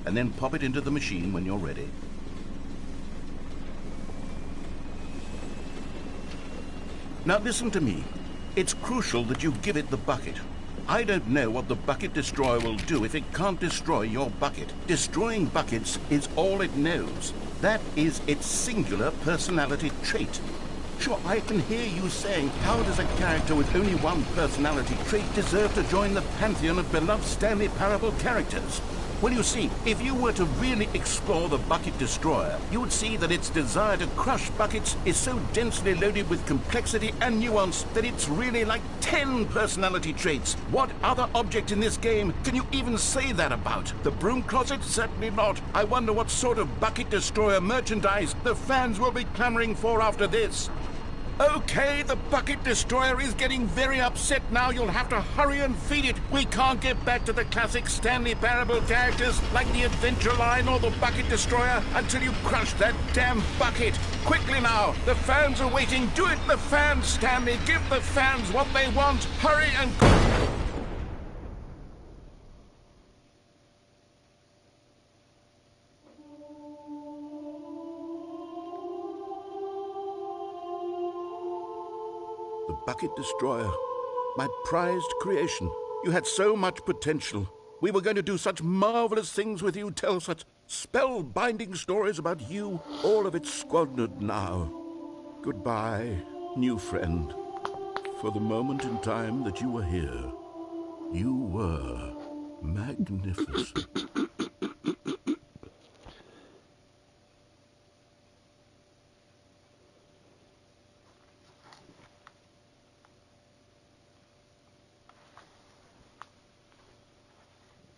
and then pop it into the machine when you're ready. Now listen to me. It's crucial that you give it the bucket. I don't know what the Bucket Destroyer will do if it can't destroy your bucket. Destroying buckets is all it knows. That is its singular personality trait. Sure, I can hear you saying, how does a character with only one personality trait deserve to join the pantheon of beloved Stanley Parable characters? Well, you see, if you were to really explore the Bucket Destroyer, you would see that its desire to crush buckets is so densely loaded with complexity and nuance that it's really like 10 personality traits. What other object in this game can you even say that about? The broom closet? Certainly not. I wonder what sort of Bucket Destroyer merchandise the fans will be clamoring for after this. Okay, the Bucket Destroyer is getting very upset now. You'll have to hurry and feed it. We can't get back to the classic Stanley Parable characters like the Adventure Line or the Bucket Destroyer until you crush that damn bucket. Quickly now, the fans are waiting. Do it, the fans, Stanley. Give the fans what they want. Hurry and... The Bucket Destroyer, my prized creation. You had so much potential. We were going to do such marvelous things with you, tell such spellbinding stories about you. All of it squandered now. Goodbye, new friend. For the moment in time that you were here, you were magnificent.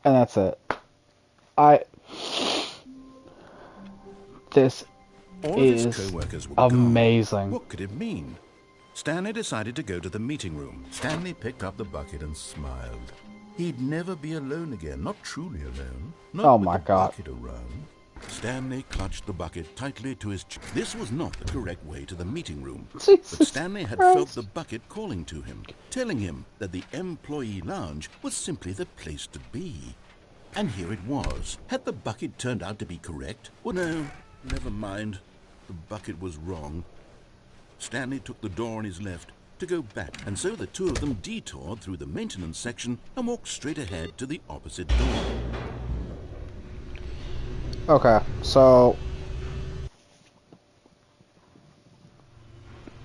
And that's it. This All of his is co-workers were amazing. gone. What could it mean? Stanley decided to go to the meeting room. Stanley picked up the bucket and smiled. He'd never be alone again, not truly alone. Not Oh with my the God. bucket around. Stanley clutched the bucket tightly to his chest. This was not the correct way to the meeting room. But Jesus Stanley had Christ. felt the bucket calling to him, telling him that the employee lounge was simply the place to be. And here it was. Had the bucket turned out to be correct? Well, no, never mind. The bucket was wrong. Stanley took the door on his left to go back, and so the two of them detoured through the maintenance section and walked straight ahead to the opposite door. Okay, so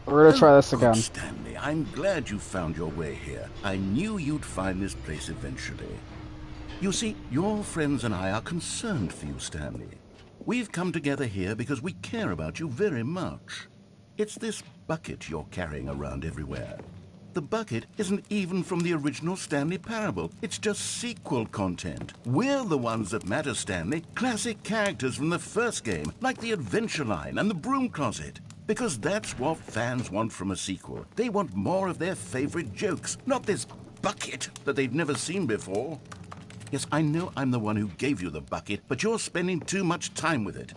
we're gonna try this Good, again. Stanley, I'm glad you found your way here. I knew you'd find this place eventually. You see, your friends and I are concerned for you, Stanley. We've come together here because we care about you very much. It's this bucket you're carrying around everywhere. The bucket isn't even from the original Stanley Parable. It's just sequel content. We're the ones that matter, Stanley. Classic characters from the first game, like the Adventure Line and the Broom Closet. Because that's what fans want from a sequel. They want more of their favorite jokes, not this bucket that they've never seen before. Yes, I know I'm the one who gave you the bucket, but you're spending too much time with it.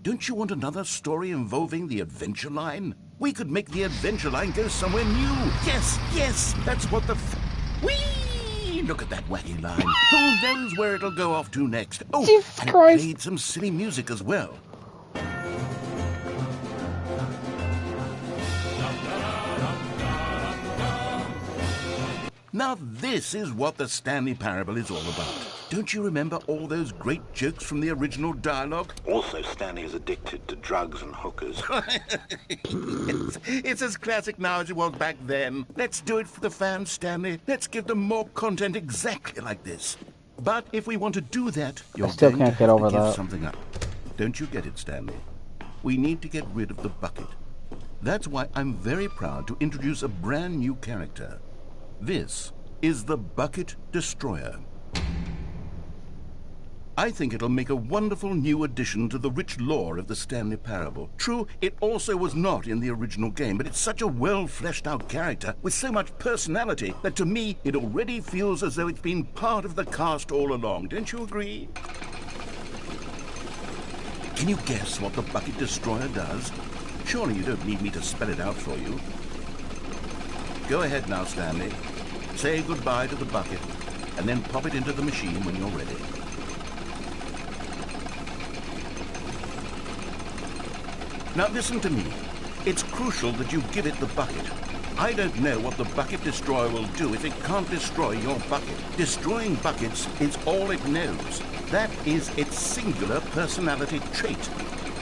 Don't you want another story involving the Adventure Line? We could make the Adventure Line go somewhere new. Yes, that's what the... Whee! Look at that wacky line. Who knows where it'll go off to next? Oh, Jesus and Christ. it played some silly music as well. Now this is what the Stanley Parable is all about. Don't you remember all those great jokes from the original dialogue? Also, Stanley is addicted to drugs and hookers. It's as classic now as it was back then. Let's do it for the fans, Stanley. Let's give them more content exactly like this. But if we want to do that, you're still going can't to get have over to give that. something up. Don't you get it, Stanley? We need to get rid of the bucket. That's why I'm very proud to introduce a brand new character. This is the Bucket Destroyer. I think it'll make a wonderful new addition to the rich lore of the Stanley Parable. True, it also was not in the original game, but it's such a well-fleshed-out character with so much personality that to me it already feels as though it's been part of the cast all along. Don't you agree? Can you guess what the Bucket Destroyer does? Surely you don't need me to spell it out for you. Go ahead now, Stanley. Say goodbye to the bucket, and then pop it into the machine when you're ready. Now listen to me. It's crucial that you give it the bucket. I don't know what the Bucket Destroyer will do if it can't destroy your bucket. Destroying buckets is all it knows. That is its singular personality trait.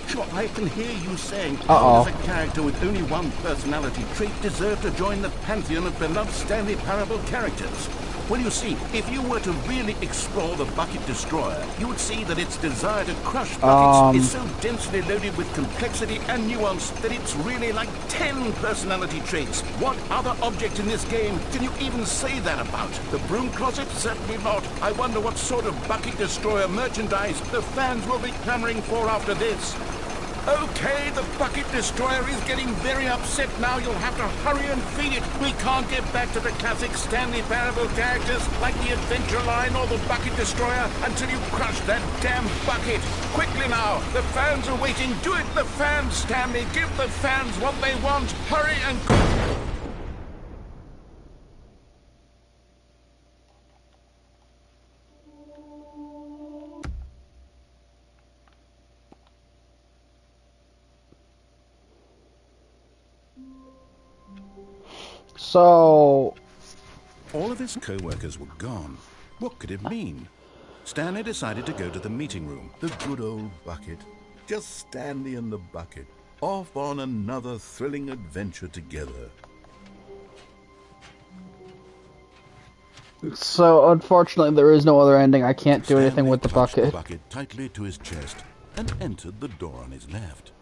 Sure, I can hear you saying, how does a character with only one personality trait deserve to join the pantheon of beloved Stanley Parable characters? Well, you see, if you were to really explore the Bucket Destroyer, you would see that its desire to crush buckets is so densely loaded with complexity and nuance that it's really like 10 personality traits. What other object in this game can you even say that about? The broom closet? Certainly not. I wonder what sort of Bucket Destroyer merchandise the fans will be clamoring for after this. Okay, the Bucket Destroyer is getting very upset now. You'll have to hurry and feed it. We can't get back to the classic Stanley Parable characters like the Adventure Line or the Bucket Destroyer until you crush that damn bucket. Quickly now, the fans are waiting. Do it, the fans, Stanley. Give the fans what they want. Hurry and... So... All of his co-workers were gone. What could it mean? Stanley decided to go to the meeting room. The good old bucket. Just Stanley and the bucket. Off on another thrilling adventure together. So, unfortunately, there is no other ending. I can't do anything with the touched bucket. the bucket tightly to his chest and entered the door on his left.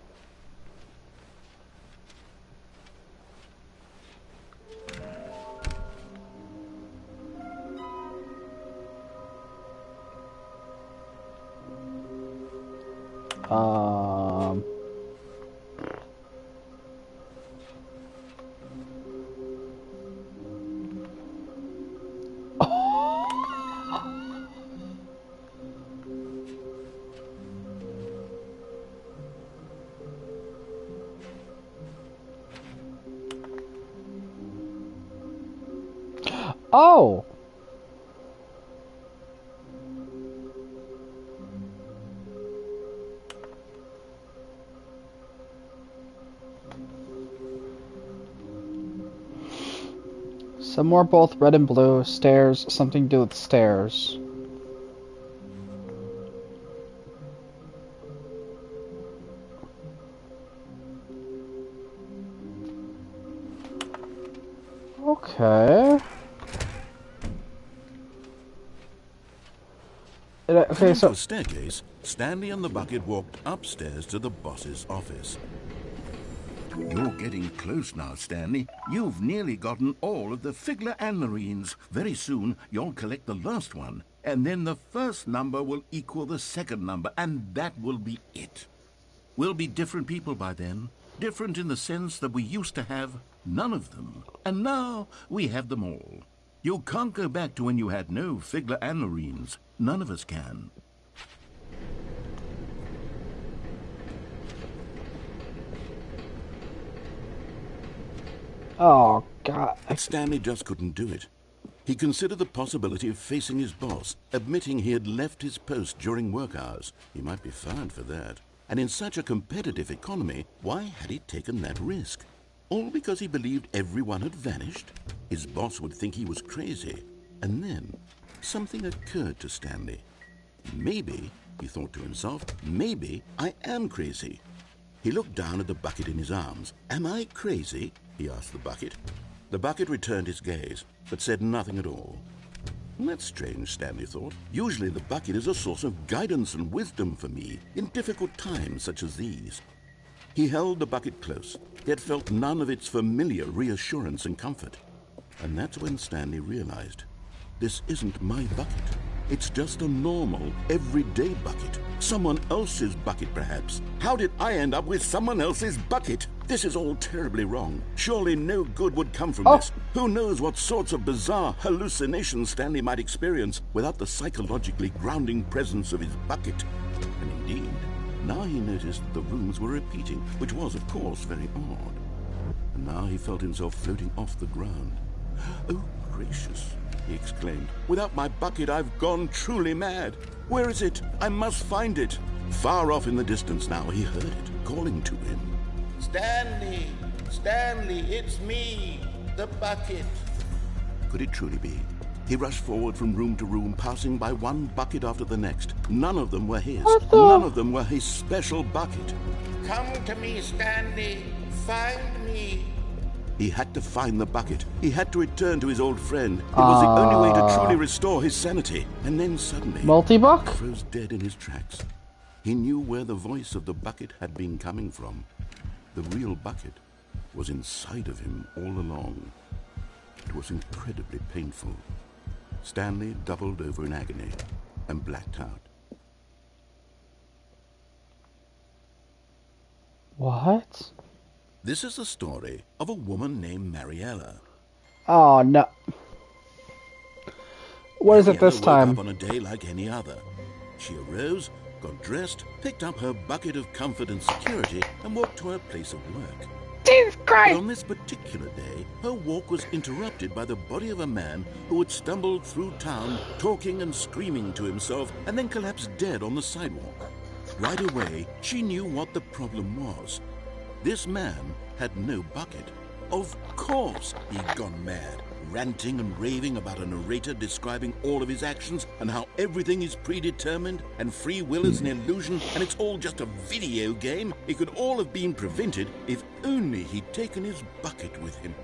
Oh! Some more both red and blue. Stairs. Something to do with stairs. Okay. Okay, so... a staircase, Stanley and the bucket walked upstairs to the boss's office. You're getting close now, Stanley. You've nearly gotten all of the Figler and Marines. Very soon, you'll collect the last one. And then the first number will equal the second number, and that will be it. We'll be different people by then. Different in the sense that we used to have none of them. And now, we have them all. You can't go back to when you had no Figler and Marines. None of us can. Oh, God. But Stanley just couldn't do it. He considered the possibility of facing his boss, admitting he had left his post during work hours. He might be fired for that. And in such a competitive economy, why had he taken that risk? All because he believed everyone had vanished? His boss would think he was crazy. And then, something occurred to Stanley. Maybe, he thought to himself, maybe I am crazy. He looked down at the bucket in his arms. Am I crazy? He asked the bucket. The bucket returned his gaze, but said nothing at all. That's strange, Stanley thought. Usually the bucket is a source of guidance and wisdom for me in difficult times such as these. He held the bucket close, yet felt none of its familiar reassurance and comfort. And that's when Stanley realized, this isn't my bucket. It's just a normal, everyday bucket. Someone else's bucket, perhaps. How did I end up with someone else's bucket? This is all terribly wrong. Surely no good would come from this. Who knows what sorts of bizarre hallucinations Stanley might experience without the psychologically grounding presence of his bucket. And indeed, now he noticed that the rooms were repeating, which was, of course, very odd. And now he felt himself floating off the ground. Oh, gracious, he exclaimed. Without my bucket, I've gone truly mad. Where is it? I must find it. Far off in the distance now, he heard it, calling to him. Stanley! Stanley, it's me, the bucket. Could it truly be? He rushed forward from room to room, passing by one bucket after the next. None of them were his. None of them were his special bucket. Come to me, Stanley. Find me. He had to find the bucket. He had to return to his old friend. It was the only way to truly restore his sanity. And then suddenly, Multi-buck? he froze dead in his tracks. He knew where the voice of the bucket had been coming from. The real bucket was inside of him all along. It was incredibly painful. Stanley doubled over in agony and blacked out. What? This is the story of a woman named Mariella. Oh, no. What is it this time? Woke up on a day like any other. She arose, got dressed, picked up her bucket of comfort and security, and walked to her place of work. Jesus Christ! But on this particular day, her walk was interrupted by the body of a man who had stumbled through town, talking and screaming to himself, and then collapsed dead on the sidewalk. Right away, she knew what the problem was. This man had no bucket. Of course he'd gone mad, ranting and raving about a narrator describing all of his actions and how everything is predetermined and free will is an illusion and it's all just a video game. It could all have been prevented if only he'd taken his bucket with him.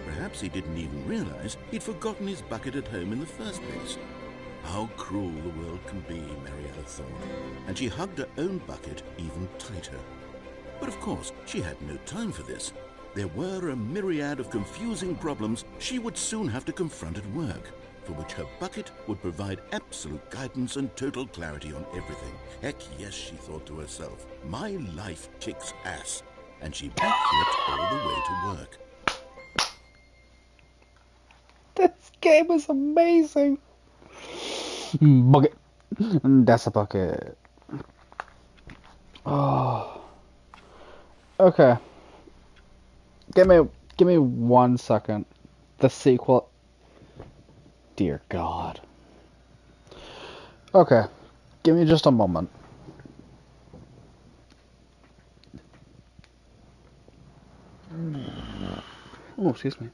Perhaps he didn't even realize he'd forgotten his bucket at home in the first place. How cruel the world can be, Mariella thought, and she hugged her own bucket even tighter. But of course, she had no time for this. There were a myriad of confusing problems she would soon have to confront at work, for which her bucket would provide absolute guidance and total clarity on everything. Heck yes, she thought to herself, my life kicks ass. And she backflipped all the way to work. This game is amazing. Bucket. That's a bucket. Oh. Okay. Give me 1 second. The sequel. Dear God. Okay. Give me just a moment. Oh, excuse me.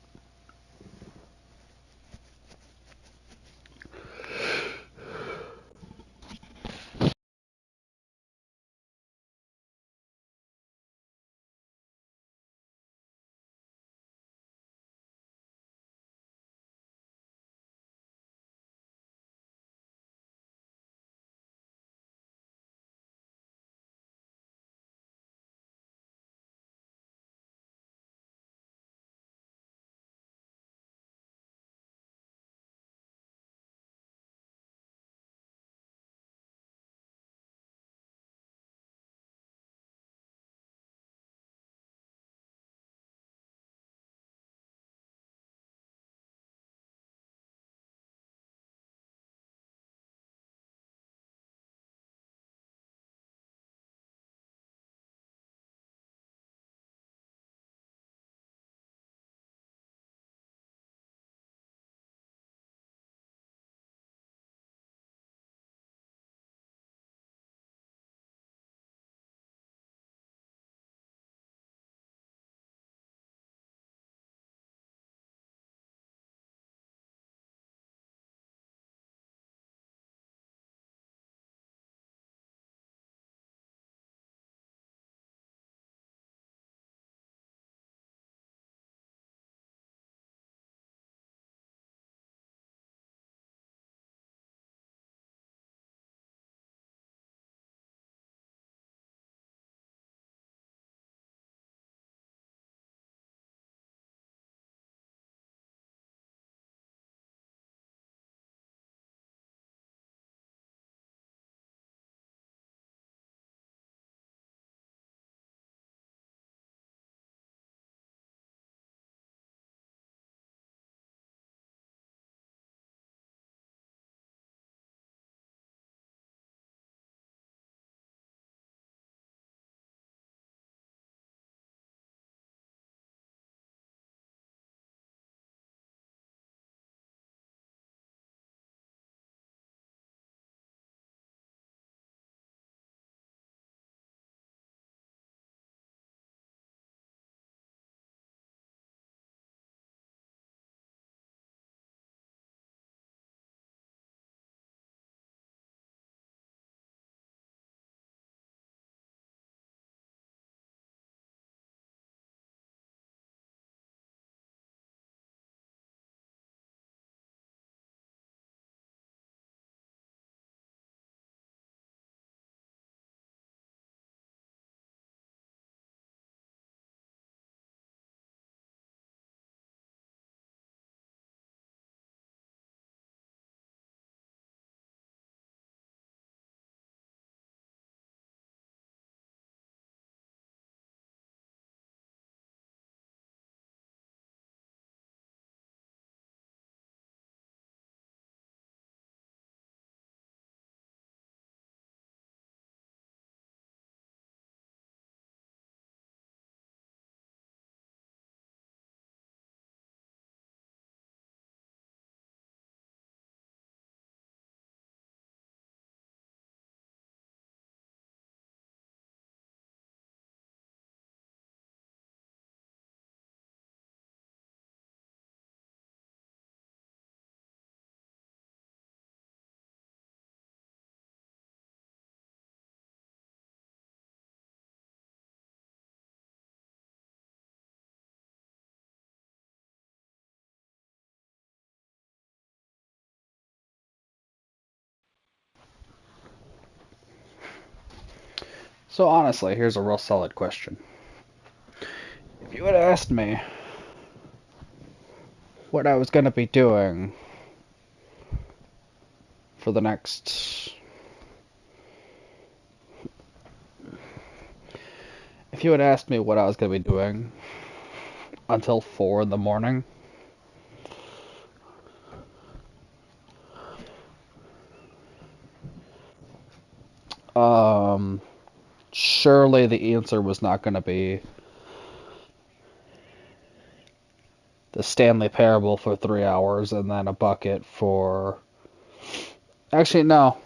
So honestly, here's a real solid question. If you had asked me what I was going to be doing for the next... If you had asked me what I was going to be doing until 4 in the morning, surely the answer was not going to be the Stanley Parable for 3 hours and then a bucket for... Actually, no.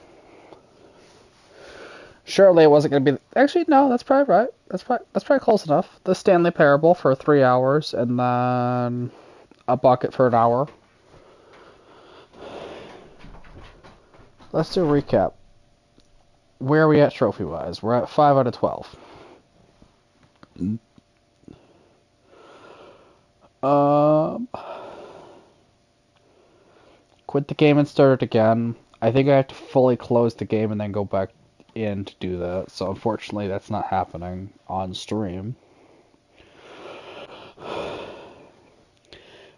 Surely it wasn't going to be... Actually, no, that's probably right. That's probably close enough. The Stanley Parable for 3 hours and then a bucket for an hour. Let's do a recap. Where are we at trophy-wise? We're at 5 out of 12. Quit the game and start it again. I think I have to fully close the game and then go back in to do that. So unfortunately, that's not happening on stream.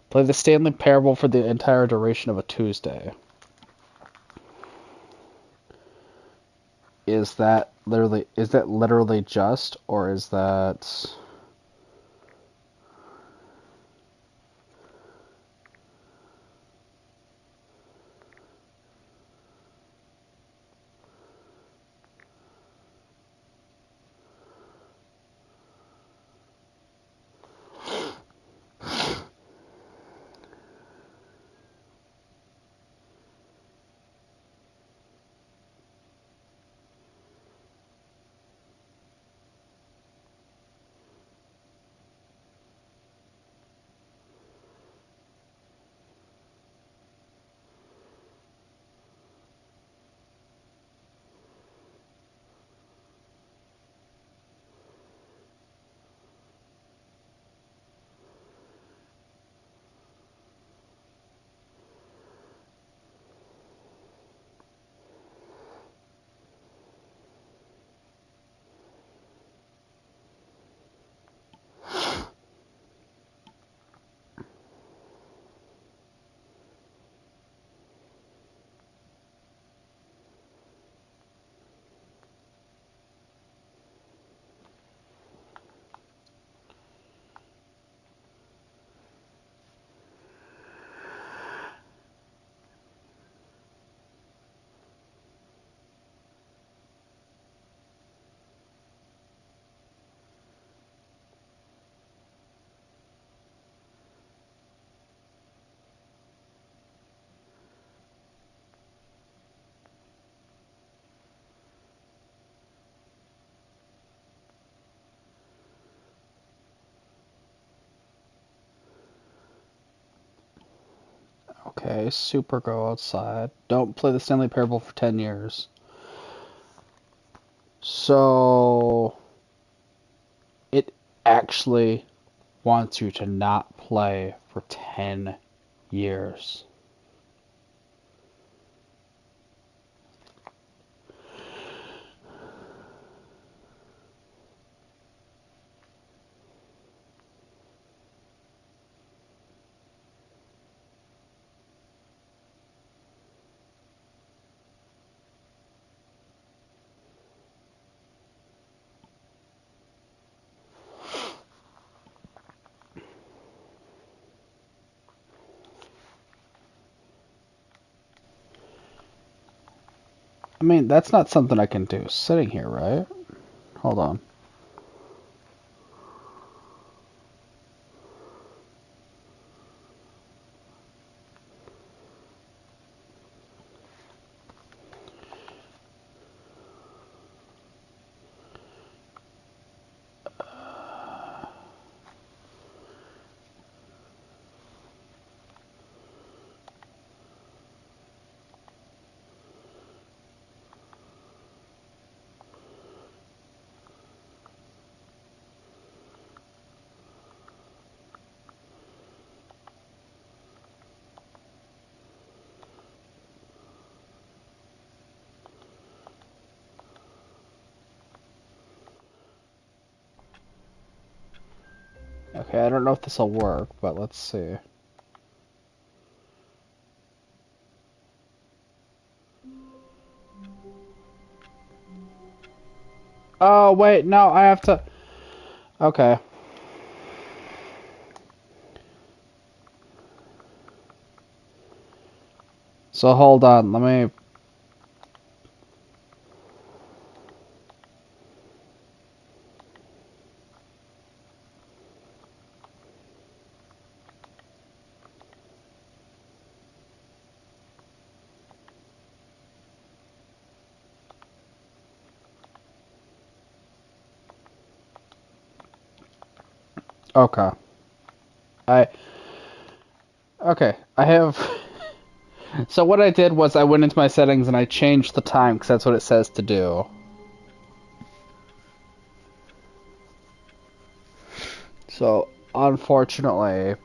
Play the Stanley Parable for the entire duration of a Tuesday. Is that literally just, or is that... Okay, super go outside. Don't play the Stanley Parable for 10 years. So... It actually wants you to not play for 10 years. I mean, that's not something I can do sitting here, right? Hold on. Okay, I don't know if this will work, but let's see. Oh, wait, no, I have to... Okay. So hold on, let me... Okay. Okay, I have... So what I did was I went into my settings and I changed the time, because that's what it says to do. So, unfortunately,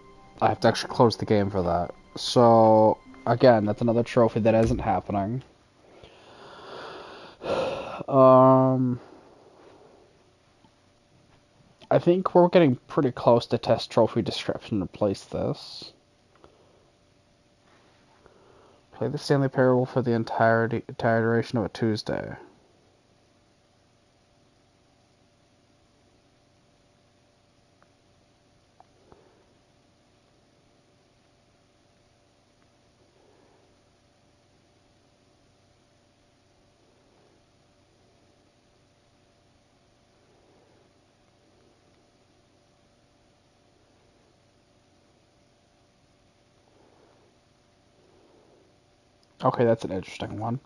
I have to actually close the game for that. So, again, that's another trophy that isn't happening. I think we're getting pretty close to test trophy description to place this. Play the Stanley Parable for the entire duration of a Tuesday. Okay, that's an interesting one.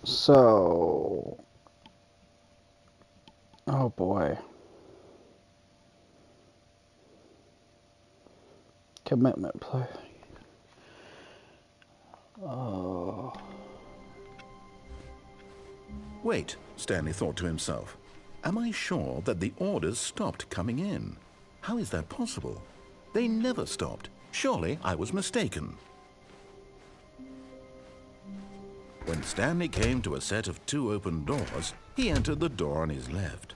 So, oh boy. Commitment play. Oh. Wait, Stanley thought to himself. Am I sure that the orders stopped coming in? How is that possible? They never stopped. Surely I was mistaken. When Stanley came to a set of 2 open doors, he entered the door on his left.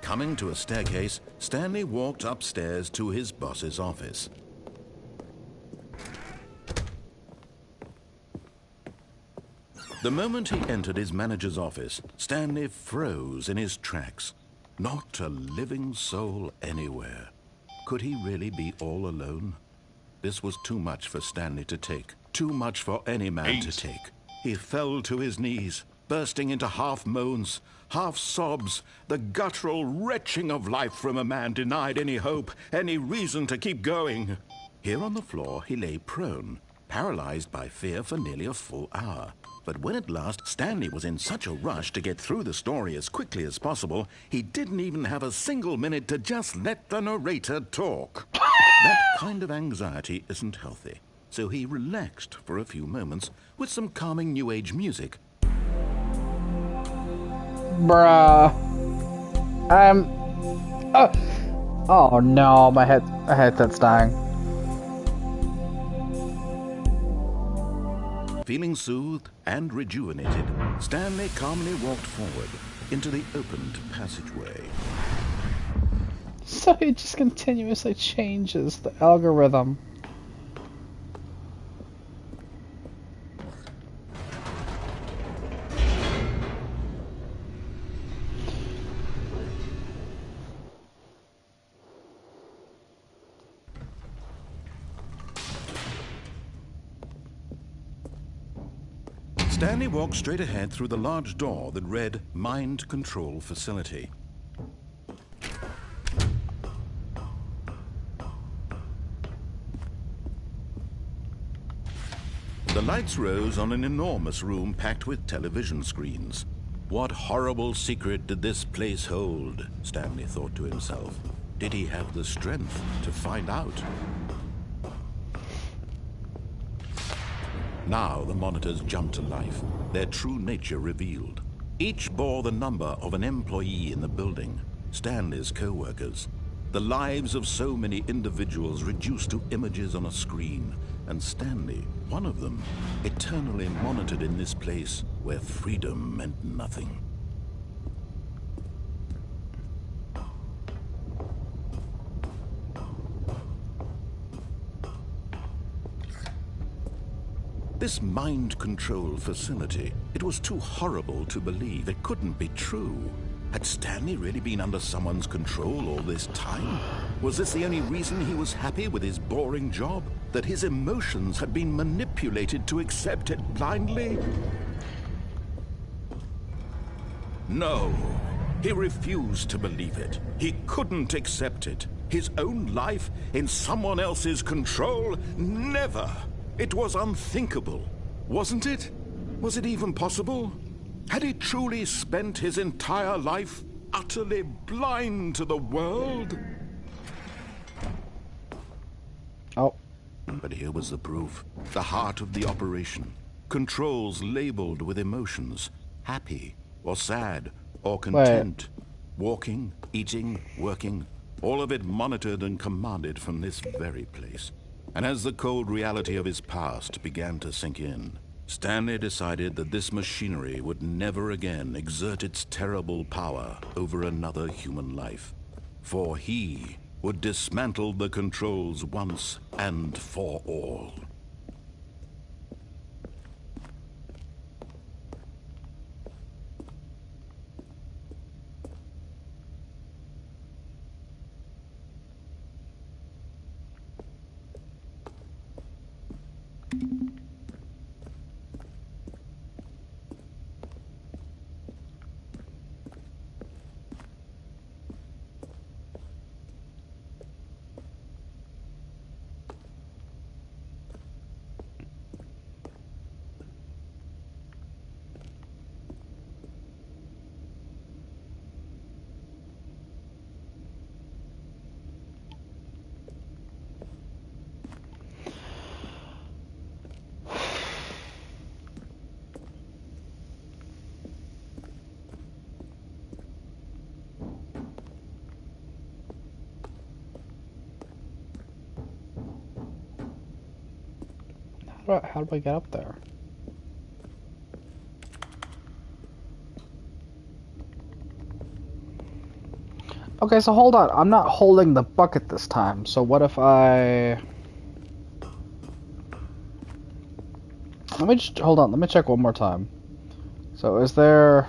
Coming to a staircase, Stanley walked upstairs to his boss's office. The moment he entered his manager's office, Stanley froze in his tracks. Not a living soul anywhere. Could he really be all alone? This was too much for Stanley to take. Too much for any man to take. He fell to his knees, bursting into half moans, half sobs, the guttural retching of life from a man denied any hope, any reason to keep going. Here on the floor he lay prone, paralyzed by fear for nearly a full hour. But when at last Stanley was in such a rush to get through the story as quickly as possible, he didn't even have a single minute to just let the narrator talk. That kind of anxiety isn't healthy, so he relaxed for a few moments with some calming New Age music. Bruh. Oh no, my headset's dying. Feeling soothed and rejuvenated, Stanley calmly walked forward into the opened passageway. So it just continuously changes the algorithm. Stanley walked straight ahead through the large door that read Mind Control Facility. The lights rose on an enormous room packed with television screens. What horrible secret did this place hold? Stanley thought to himself. Did he have the strength to find out? Now the monitors jumped to life, their true nature revealed. Each bore the number of an employee in the building, Stanley's co-workers. The lives of so many individuals reduced to images on a screen, and Stanley, one of them, eternally monitored in this place where freedom meant nothing. This mind control facility, it was too horrible to believe. It couldn't be true. Had Stanley really been under someone's control all this time? Was this the only reason he was happy with his boring job? That his emotions had been manipulated to accept it blindly? No, he refused to believe it. He couldn't accept it. His own life in someone else's control? Never! It was unthinkable, wasn't it? Was it even possible? Had he truly spent his entire life utterly blind to the world? Oh. But here was the proof. The heart of the operation. Controls labeled with emotions. Happy, or sad, or content. Walking, eating, working. All of it monitored and commanded from this very place. And as the cold reality of his past began to sink in, Stanley decided that this machinery would never again exert its terrible power over another human life. For he would dismantle the controls once and for all. How do I get up there? Okay, so hold on. I'm not holding the bucket this time. So what if I... Let me just... Hold on. Let me check one more time. So is there...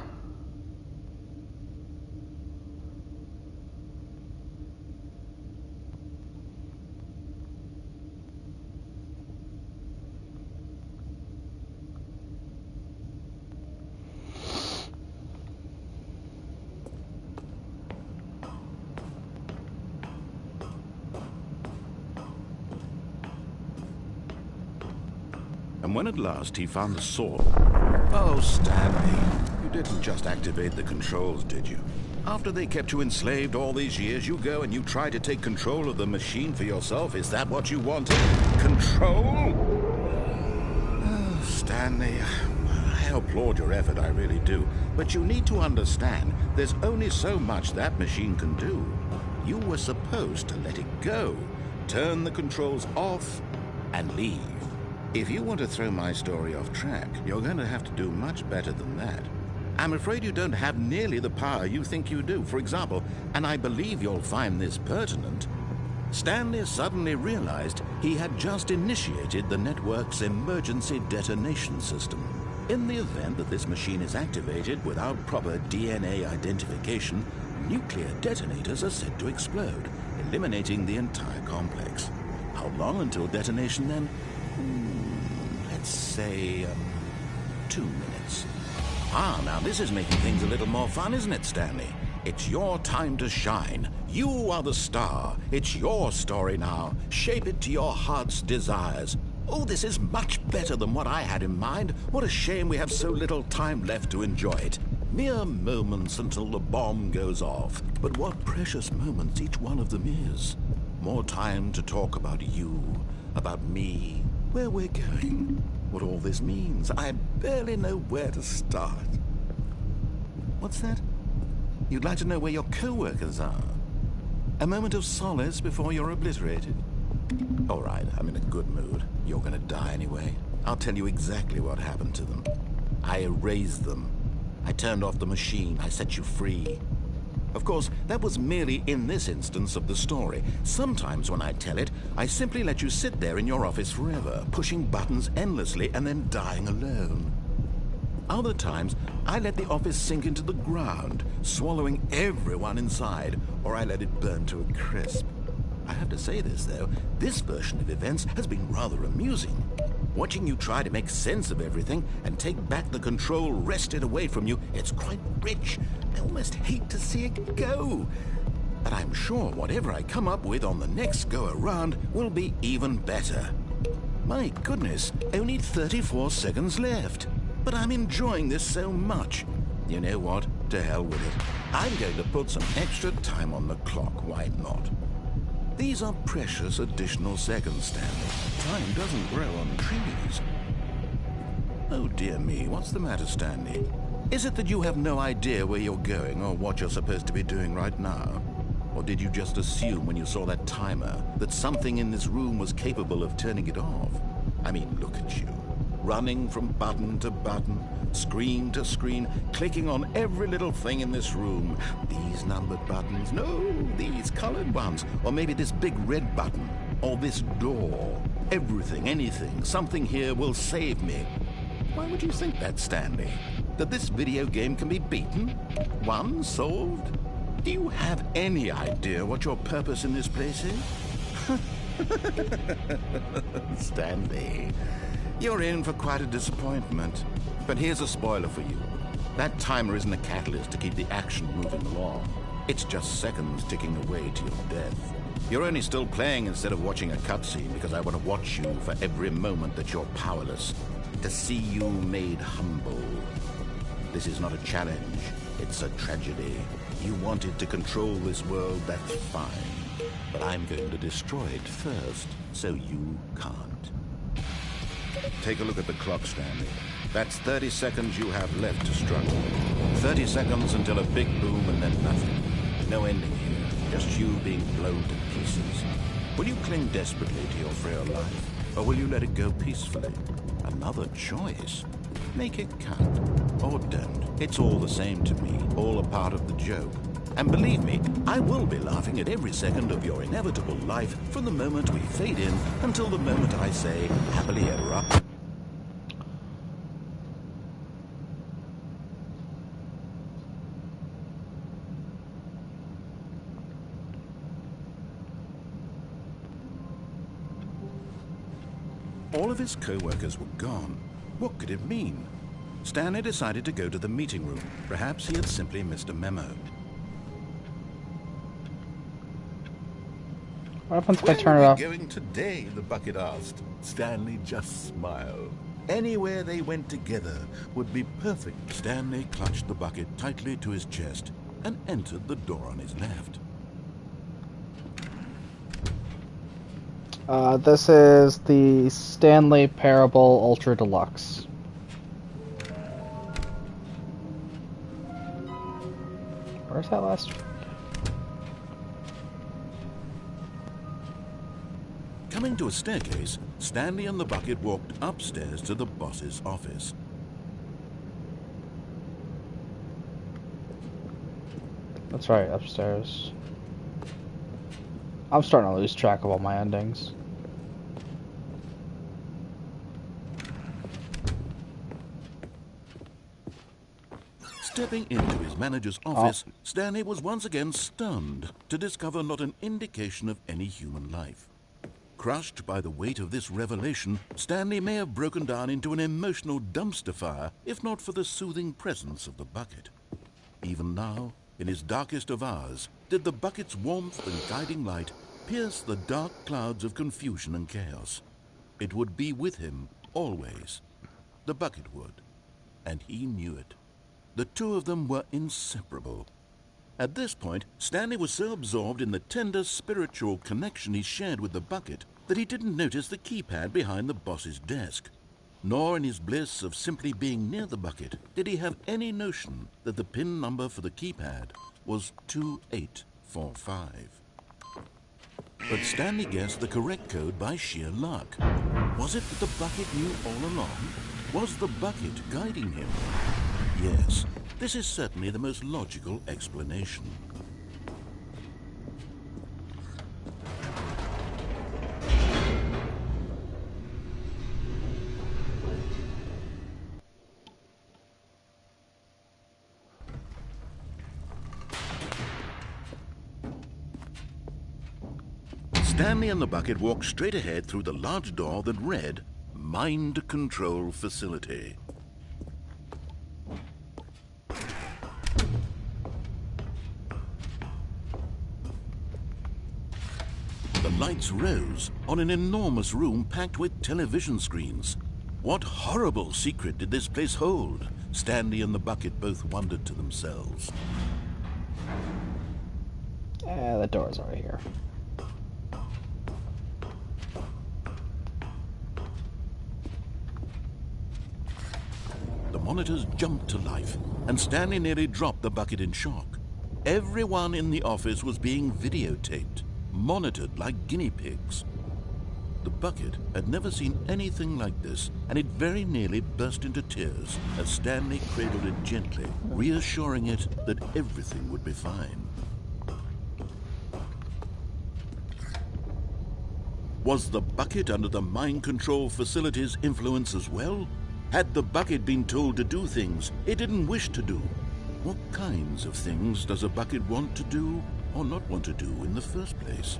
And when at last he found the sword... Oh, Stanley, you didn't just activate the controls, did you? After they kept you enslaved all these years, you go and you try to take control of the machine for yourself? Is that what you wanted? Control? Oh, Stanley, I applaud your effort, I really do. But you need to understand, there's only so much that machine can do. You were supposed to let it go, turn the controls off, and leave. If you want to throw my story off track, you're going to have to do much better than that. I'm afraid you don't have nearly the power you think you do. For example, and I believe you'll find this pertinent, Stanley suddenly realized he had just initiated the network's emergency detonation system. In the event that this machine is activated without proper DNA identification, nuclear detonators are said to explode, eliminating the entire complex. How long until detonation then? Let's say, 2 minutes. Ah, now this is making things a little more fun, isn't it, Stanley? It's your time to shine. You are the star. It's your story now. Shape it to your heart's desires. Oh, this is much better than what I had in mind. What a shame we have so little time left to enjoy it. Mere moments until the bomb goes off. But what precious moments each one of them is. More time to talk about you, about me, where we're going, what all this means. I barely know where to start. What's that? You'd like to know where your co-workers are? A moment of solace before you're obliterated? All right, I'm in a good mood. You're gonna die anyway. I'll tell you exactly what happened to them. I erased them. I turned off the machine. I set you free. Of course, that was merely in this instance of the story. Sometimes when I tell it, I simply let you sit there in your office forever, pushing buttons endlessly and then dying alone. Other times, I let the office sink into the ground, swallowing everyone inside, or I let it burn to a crisp. I have to say this, though, this version of events has been rather amusing. Watching you try to make sense of everything and take back the control wrested away from you, it's quite rich. I almost hate to see it go. But I'm sure whatever I come up with on the next go-around will be even better. My goodness, only 34 seconds left. But I'm enjoying this so much. You know what? To hell with it. I'm going to put some extra time on the clock. Why not? These are precious additional seconds, Stanley. Time doesn't grow on trees. Oh dear me, what's the matter, Stanley? Is it that you have no idea where you're going or what you're supposed to be doing right now? Or did you just assume when you saw that timer that something in this room was capable of turning it off? I mean, look at you. Running from button to button, screen to screen, clicking on every little thing in this room. These numbered buttons, no, these colored ones. Or maybe this big red button, or this door. Everything, anything, something here will save me. Why would you think that, Stanley? That this video game can be beaten? Won? Solved? Do you have any idea what your purpose in this place is? Stanley, you're in for quite a disappointment. But here's a spoiler for you. That timer isn't a catalyst to keep the action moving along. It's just seconds ticking away to your death. You're only still playing instead of watching a cutscene because I want to watch you for every moment that you're powerless. To see you made humble. This is not a challenge. It's a tragedy. You wanted to control this world, that's fine. But I'm going to destroy it first, so you can't. Take a look at the clock, Stanley. That's 30 seconds you have left to struggle. 30 seconds until a big boom and then nothing. No ending here, just you being blown to pieces. Will you cling desperately to your frail life? or will you let it go peacefully? Another choice. Make it count, or don't. It's all the same to me, all a part of the joke. And believe me, I will be laughing at every second of your inevitable life from the moment we fade in until the moment I say, happily ever after. All of his co-workers were gone. What could it mean? Stanley decided to go to the meeting room. Perhaps he had simply missed a memo. What happens if I turn it off? Where are we going today? The bucket asked. Stanley just smiled. Anywhere they went together would be perfect. Stanley clutched the bucket tightly to his chest and entered the door on his left. This is the Stanley Parable Ultra Deluxe. Where's that last one? Coming to a staircase, Stanley and the bucket walked upstairs to the boss's office. That's right, upstairs. I'm starting to lose track of all my endings. Stepping into his manager's office, Stanley was once again stunned to discover not an indication of any human life. Crushed by the weight of this revelation, Stanley may have broken down into an emotional dumpster fire if not for the soothing presence of the bucket. Even now, in his darkest of hours, did the bucket's warmth and guiding light pierce the dark clouds of confusion and chaos. It would be with him always. The bucket would, and he knew it. The two of them were inseparable. At this point, Stanley was so absorbed in the tender spiritual connection he shared with the bucket that he didn't notice the keypad behind the boss's desk. Nor in his bliss of simply being near the bucket did he have any notion that the PIN number for the keypad was 2845. But Stanley guessed the correct code by sheer luck. Was it that the bucket knew all along? Was the bucket guiding him? Yes, this is certainly the most logical explanation. Stanley and the bucket walked straight ahead through the large door that read, Mind Control Facility. The lights rose on an enormous room packed with television screens. What horrible secret did this place hold? Stanley and the bucket both wondered to themselves. The door's over here. The monitors jumped to life, and Stanley nearly dropped the bucket in shock. Everyone in the office was being videotaped, monitored like guinea pigs. The bucket had never seen anything like this, and it very nearly burst into tears as Stanley cradled it gently, reassuring it that everything would be fine. Was the bucket under the mind control facility's influence as well? Had the bucket been told to do things it didn't wish to do? What kinds of things does a bucket want to do or not want to do in the first place?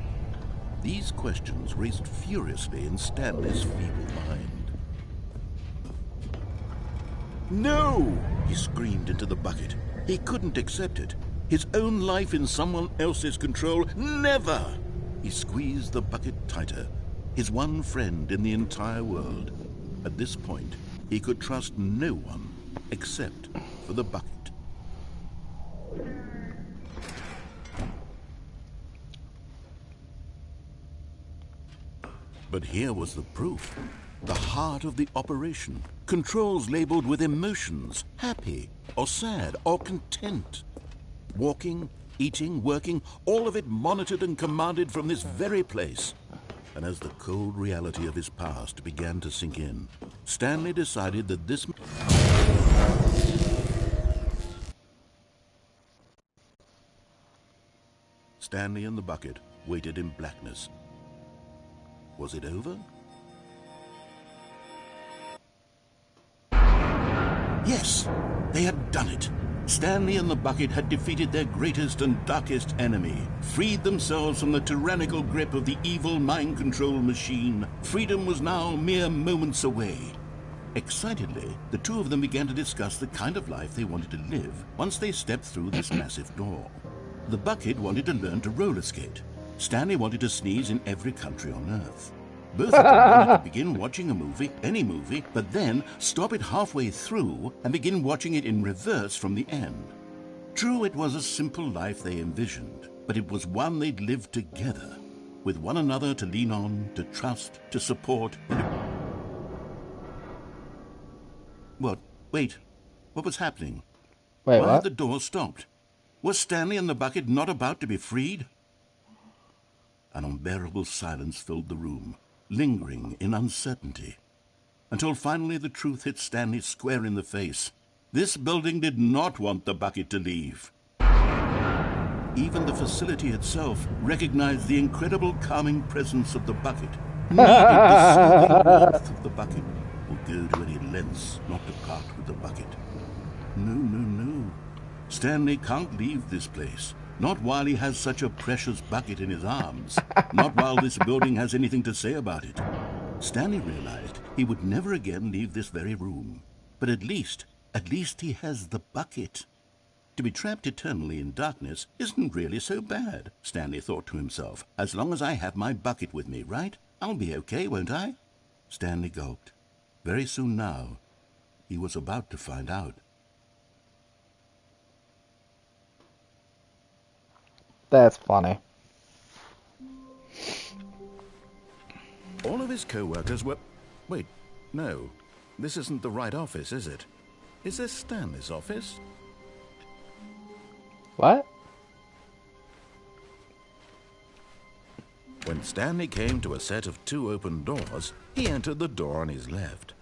These questions raced furiously in Stanley's feeble mind. No! He screamed into the bucket. He couldn't accept it. His own life in someone else's control, never! He squeezed the bucket tighter. His one friend in the entire world. At this point, he could trust no one except for the bucket. But here was the proof. The heart of the operation. Controls labeled with emotions, happy or sad or content. Walking, eating, working, all of it monitored and commanded from this very place. And as the cold reality of his past began to sink in, Stanley decided that this... Stanley and the bucket waited in blackness. Was it over? Yes, they had done it. Stanley and the bucket had defeated their greatest and darkest enemy, freed themselves from the tyrannical grip of the evil mind control machine. Freedom was now mere moments away. Excitedly, the two of them began to discuss the kind of life they wanted to live once they stepped through this massive door. The bucket wanted to learn to roller skate. Stanley wanted to sneeze in every country on Earth. Both of them wanted to begin watching a movie, any movie, but then stop it halfway through and begin watching it in reverse from the end. True, it was a simple life they envisioned, but it was one they'd lived together, with one another to lean on, to trust, to support, and... What? Wait. What was happening? Wait, Why what? had the door stopped? Was Stanley and the bucket not about to be freed? An unbearable silence filled the room, lingering in uncertainty, until finally the truth hit Stanley square in the face. This building did not want the bucket to leave. Even the facility itself recognized the incredible calming presence of the bucket, needed the soothing warmth of the bucket, would go to any lengths not to part with the bucket. No, no, no. Stanley can't leave this place. Not while he has such a precious bucket in his arms. Not while this building has anything to say about it. Stanley realized he would never again leave this very room. But at least he has the bucket. To be trapped eternally in darkness isn't really so bad, Stanley thought to himself. As long as I have my bucket with me, right? I'll be okay, won't I? Stanley gulped. Very soon now, he was about to find out. That's funny. All of his co-workers were... Wait, no. This isn't the right office, is it? Is this Stanley's office? What? When Stanley came to a set of 2 open doors, he entered the door on his left.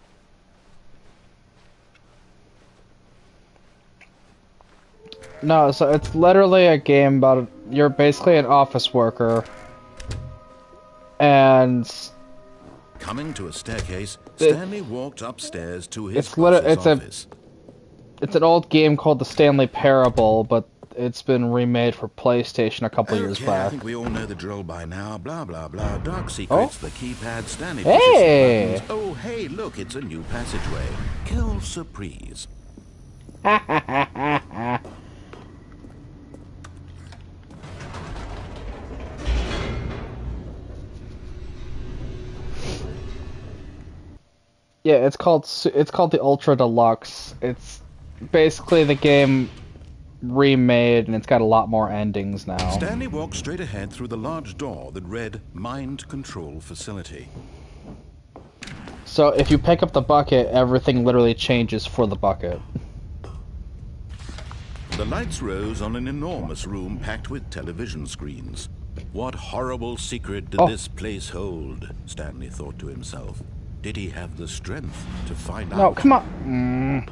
No, so it's literally a game about you're basically an office worker, and coming to a staircase, Stanley walked upstairs to his office. It's an old game called the Stanley Parable, but it's been remade for PlayStation a couple years back. I think we all know the drill by now. Blah blah blah. Dark secrets. The keypad. Stanley. Hey! Oh hey, look! It's a new passageway. Quelle surprise! Yeah, it's called the Ultra Deluxe. It's basically the game remade, and it's got a lot more endings now. Stanley walked straight ahead through the large door that read Mind Control Facility. So if you pick up the bucket, everything literally changes for the bucket. The lights rose on an enormous room packed with television screens. What horrible secret did this place hold? Stanley thought to himself. Did he have the strength to find out? No, come on.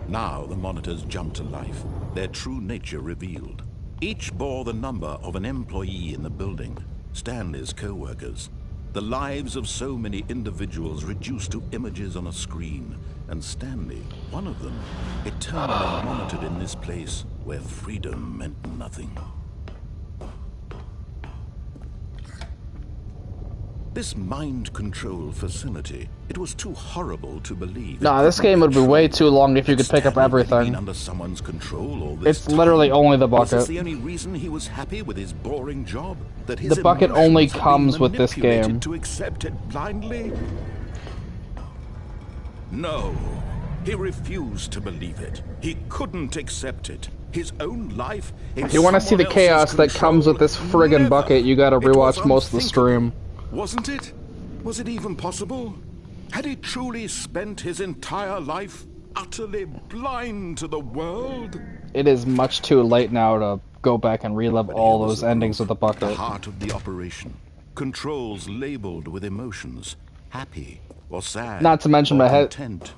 Now the monitors jumped to life, their true nature revealed. Each bore the number of an employee in the building, Stanley's co-workers. The lives of so many individuals reduced to images on a screen, and Stanley, one of them, eternally monitored in this place where freedom meant nothing. This mind control facility, it was too horrible to believe. Nah, this game would be way too long if you could pick up everything. Under someone's control all this it's literally only the bucket. Was this the only reason he was happy with his boring job? That his the bucket only comes with this game. To accept it blindly? No, he refused to believe it. He couldn't accept it. His own life. If you want to see the chaos that comes with this friggin' bucket, you gotta rewatch most of the stream. Wasn't it? Was it even possible? Had he truly spent his entire life utterly blind to the world? it is much too late now to go back and relive But all here was those the endings proof, of the bucket. The heart of the operation. Controls labeled with emotions. Happy or sad. Not to mention or my head. content.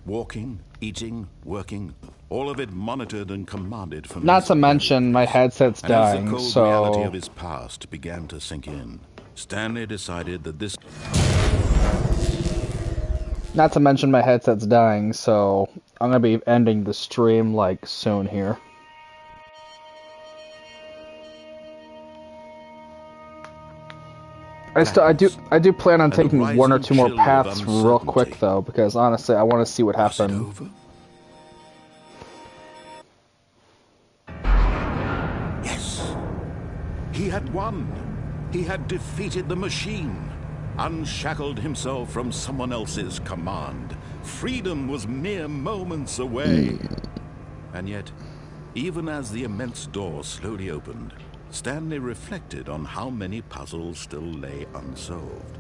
Walking, eating, working. All of it monitored and commanded from Not his to mention my headset's and as the dying, cold reality so... of his past began to sink in, Stanley decided that this... Not to mention my headset's dying, so I'm gonna be ending the stream, like, soon here. I do plan on taking one or two more paths real quick, though, because honestly, I want to see what happened. Yes! He had won! He had defeated the machine! Unshackled himself from someone else's command. Freedom was mere moments away. And yet, even as the immense door slowly opened, Stanley reflected on how many puzzles still lay unsolved.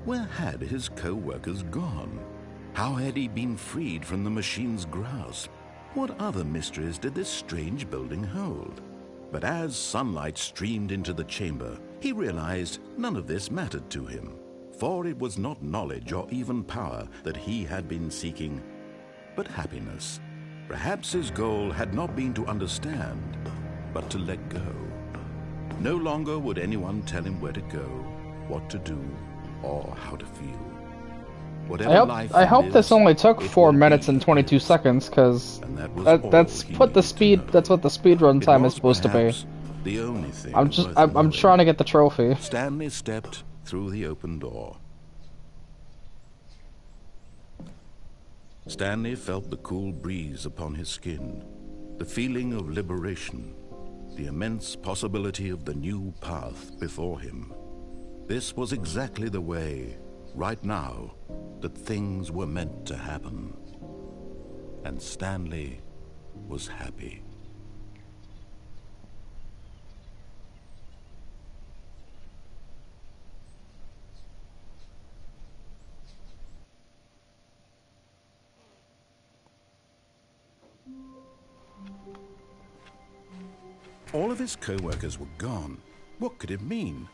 Where had his co-workers gone? How had he been freed from the machine's grasp? What other mysteries did this strange building hold? But as sunlight streamed into the chamber, he realized none of this mattered to him. For it was not knowledge or even power that he had been seeking, but happiness. Perhaps his goal had not been to understand, but to let go. No longer would anyone tell him where to go, what to do, or how to feel. I hope this only took 4 minutes and 22 seconds, because that's what the speed run time is supposed to be. The only thing I'm trying to get the trophy. Stanley stepped through the open door. Stanley felt the cool breeze upon his skin, the feeling of liberation, the immense possibility of the new path before him. This was exactly the way, right now, that things were meant to happen. And Stanley was happy. All of his co-workers were gone. What could it mean?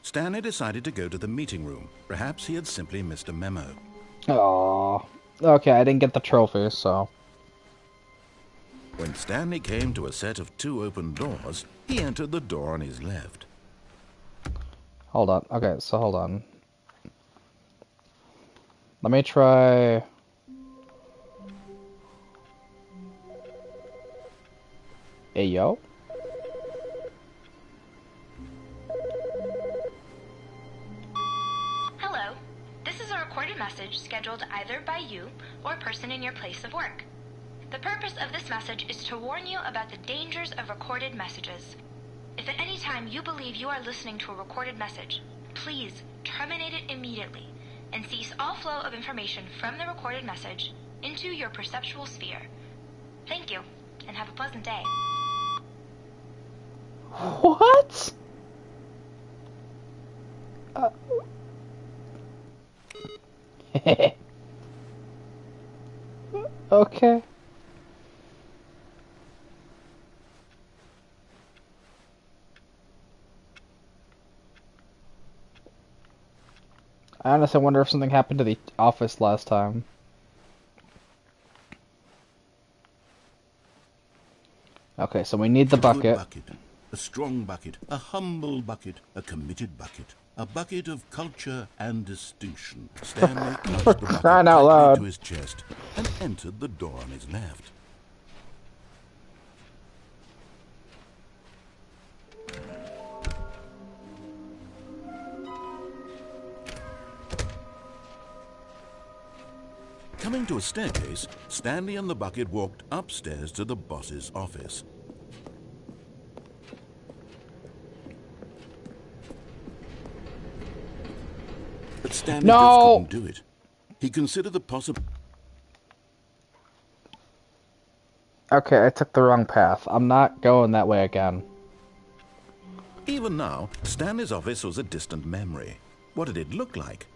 Stanley decided to go to the meeting room. Perhaps he had simply missed a memo. Aww. Okay, I didn't get the trophy, so... When Stanley came to a set of 2 open doors, he entered the door on his left. Hold on. Okay, so hold on. Let me try... Hey, yo? Hello. This is a recorded message scheduled either by you or a person in your place of work. The purpose of this message is to warn you about the dangers of recorded messages. If at any time you believe you are listening to a recorded message, please terminate it immediately and cease all flow of information from the recorded message into your perceptual sphere. Thank you, and have a pleasant day. What? Okay. I honestly wonder if something happened to the office last time. Okay, so we need the bucket. Bucket. A strong bucket, a humble bucket, a committed bucket, a bucket of culture and distinction. Stanley clutched the bucket Crying out loud to his chest and entered the door on his left. Coming to a staircase, Stanley and the bucket walked upstairs to the boss's office. But Stanley just couldn't do it. He considered the possible... Okay, I took the wrong path. I'm not going that way again. Even now, Stanley's office was a distant memory. What did it look like?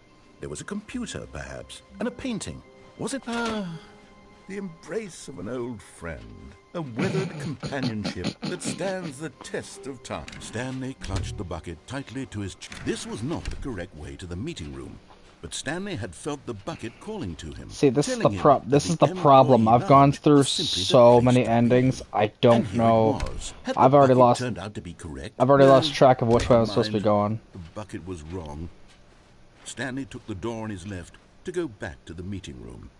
There was a computer, perhaps, and a painting. Was it... The the embrace of an old friend, a weathered companionship that stands the test of time. Stanley clutched the bucket tightly to his This was not the correct way to the meeting room, but Stanley had felt the bucket calling to him. See, this is the problem. I've gone through so many endings. I don't know. I've already lost track of which way I'm supposed to be going. The bucket was wrong. Stanley took the door on his left to go back to the meeting room.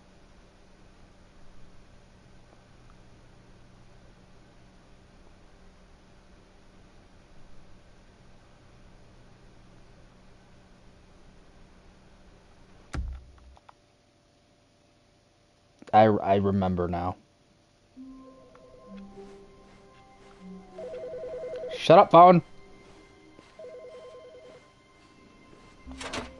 I remember now. Shut up, phone!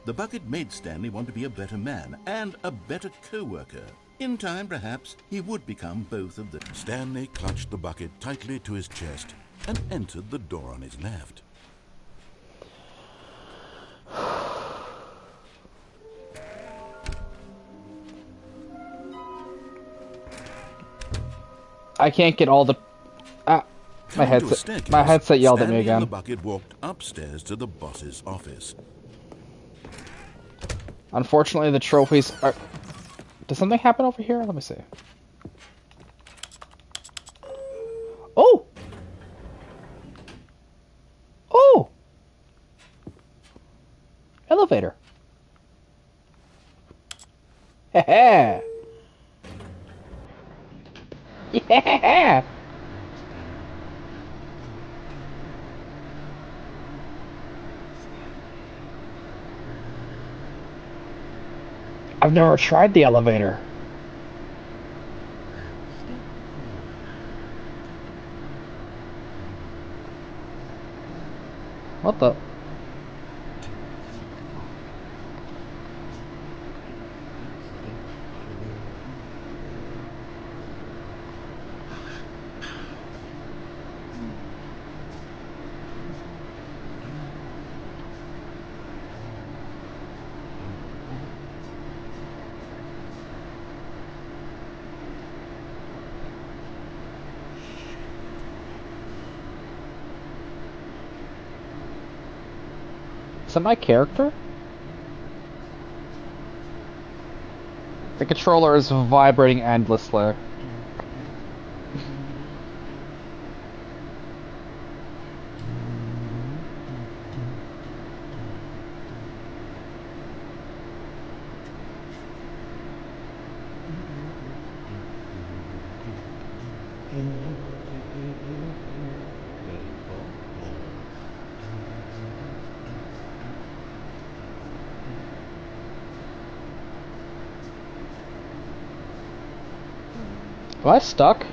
The bucket made Stanley want to be a better man and a better co-worker. In time, perhaps, he would become both of them. Stanley clutched the bucket tightly to his chest and entered the door on his left. I can't get all the... my headset yelled at me again. The bucket walked upstairs to the boss's office. Unfortunately, the trophies are... Does something happen over here? Let me see. Oh! Oh! Elevator. Heh. Yeah! I've never tried the elevator. What the? Is that my character? The controller is vibrating endlessly. Am I stuck?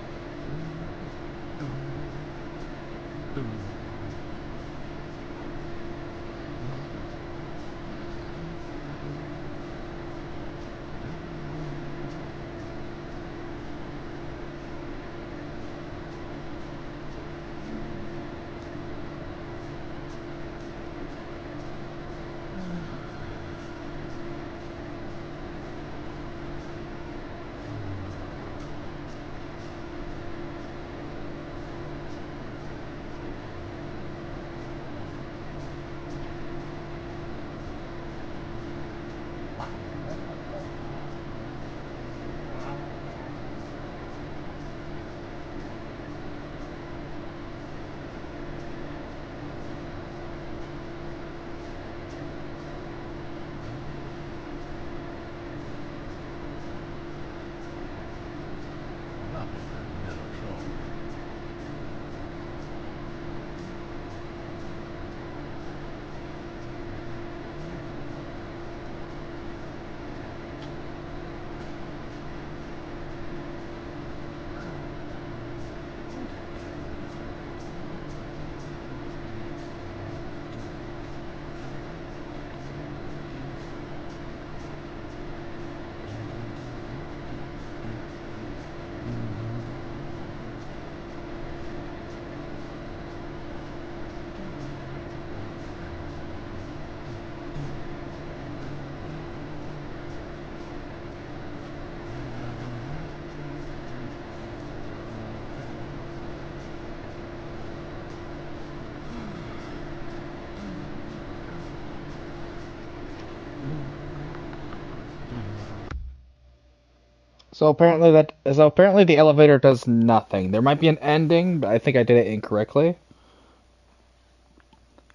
So apparently the elevator does nothing. There might be an ending, but I think I did it incorrectly.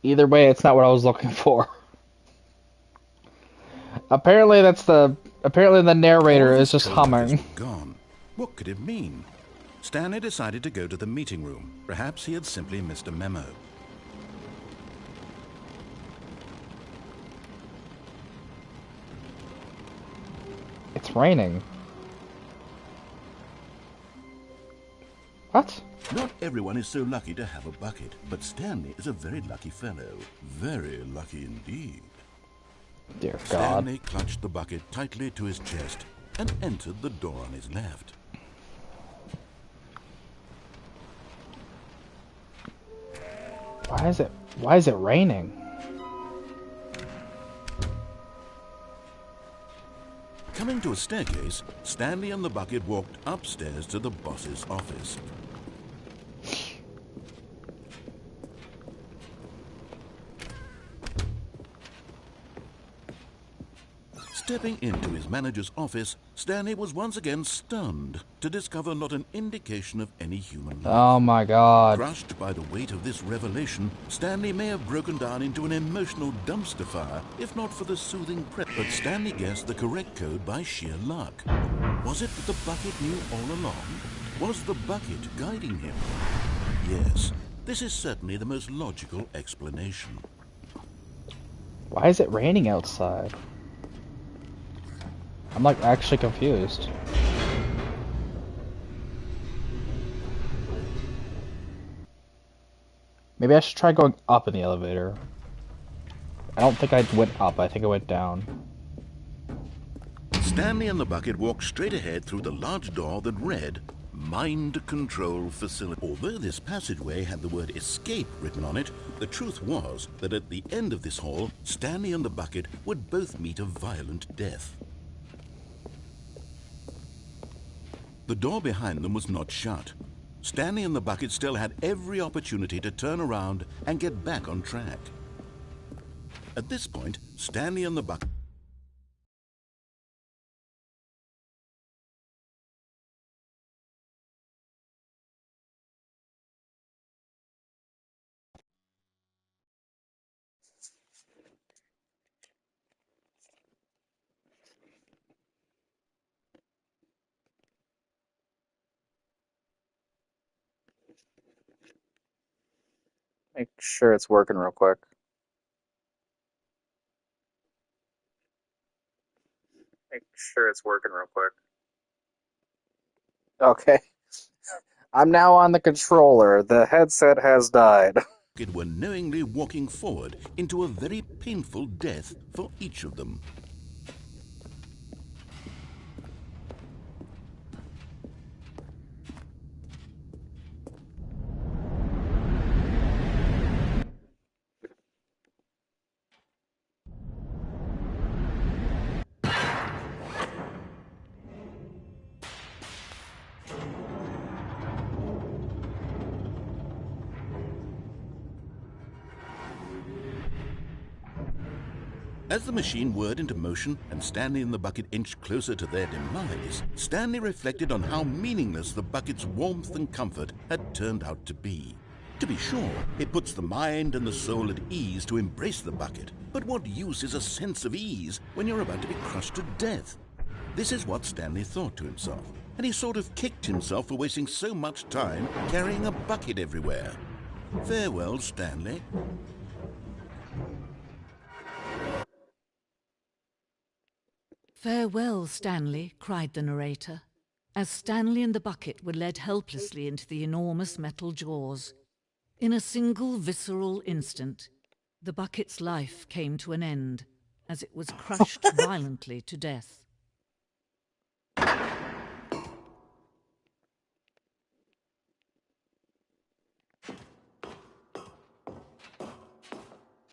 Either way, it's not what I was looking for. Apparently the All narrator of is his just co-workers humming. were gone. What could it mean? Stanley decided to go to the meeting room. Perhaps he had simply missed a memo. It's raining. What? Not everyone is so lucky to have a bucket, but Stanley is a very lucky fellow. Very lucky indeed. Dear God. Stanley clutched the bucket tightly to his chest and entered the door on his left. Why is it raining? Coming to a staircase, Stanley and the bucket walked upstairs to the boss's office. Stepping into his manager's office, Stanley was once again stunned to discover not an indication of any human life. Oh my God. Crushed by the weight of this revelation, Stanley may have broken down into an emotional dumpster fire, if not for the soothing prep. But Stanley guessed the correct code by sheer luck. Was it that the bucket knew all along? Was the bucket guiding him? Yes, this is certainly the most logical explanation. Why is it raining outside? I'm like actually confused. Maybe I should try going up in the elevator. I don't think I went up, I think I went down. Stanley and the bucket walked straight ahead through the large door that read, Mind Control Facility. Although this passageway had the word escape written on it, the truth was that at the end of this hall, Stanley and the bucket would both meet a violent death. The door behind them was not shut. Stanley and the bucket still had every opportunity to turn around and get back on track. At this point, Stanley and the bucket... Make sure it's working real quick. Make sure it's working real quick. Okay. I'm now on the controller. The headset has died. were knowingly walking forward into a very painful death for each of them. As the machine whirred into motion and Stanley and the bucket inched closer to their demise, Stanley reflected on how meaningless the bucket's warmth and comfort had turned out to be. To be sure, it puts the mind and the soul at ease to embrace the bucket, but what use is a sense of ease when you're about to be crushed to death? This is what Stanley thought to himself, and he sort of kicked himself for wasting so much time carrying a bucket everywhere. Farewell, Stanley. "Farewell, Stanley," cried the narrator, as Stanley and the bucket were led helplessly into the enormous metal jaws. In a single visceral instant, the bucket's life came to an end as it was crushed violently to death.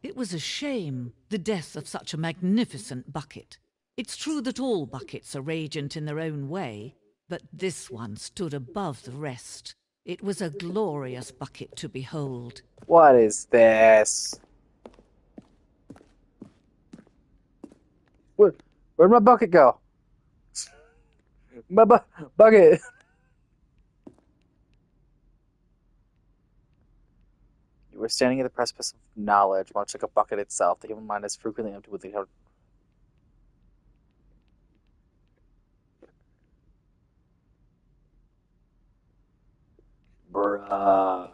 It was a shame, the death of such a magnificent bucket. It's true that all buckets are radiant in their own way, but this one stood above the rest. It was a glorious bucket to behold. What is this? Where'd my bucket go? Bucket. You were standing at the precipice of knowledge, much like a bucket itself. The human mind is frequently empty with the... Bruh.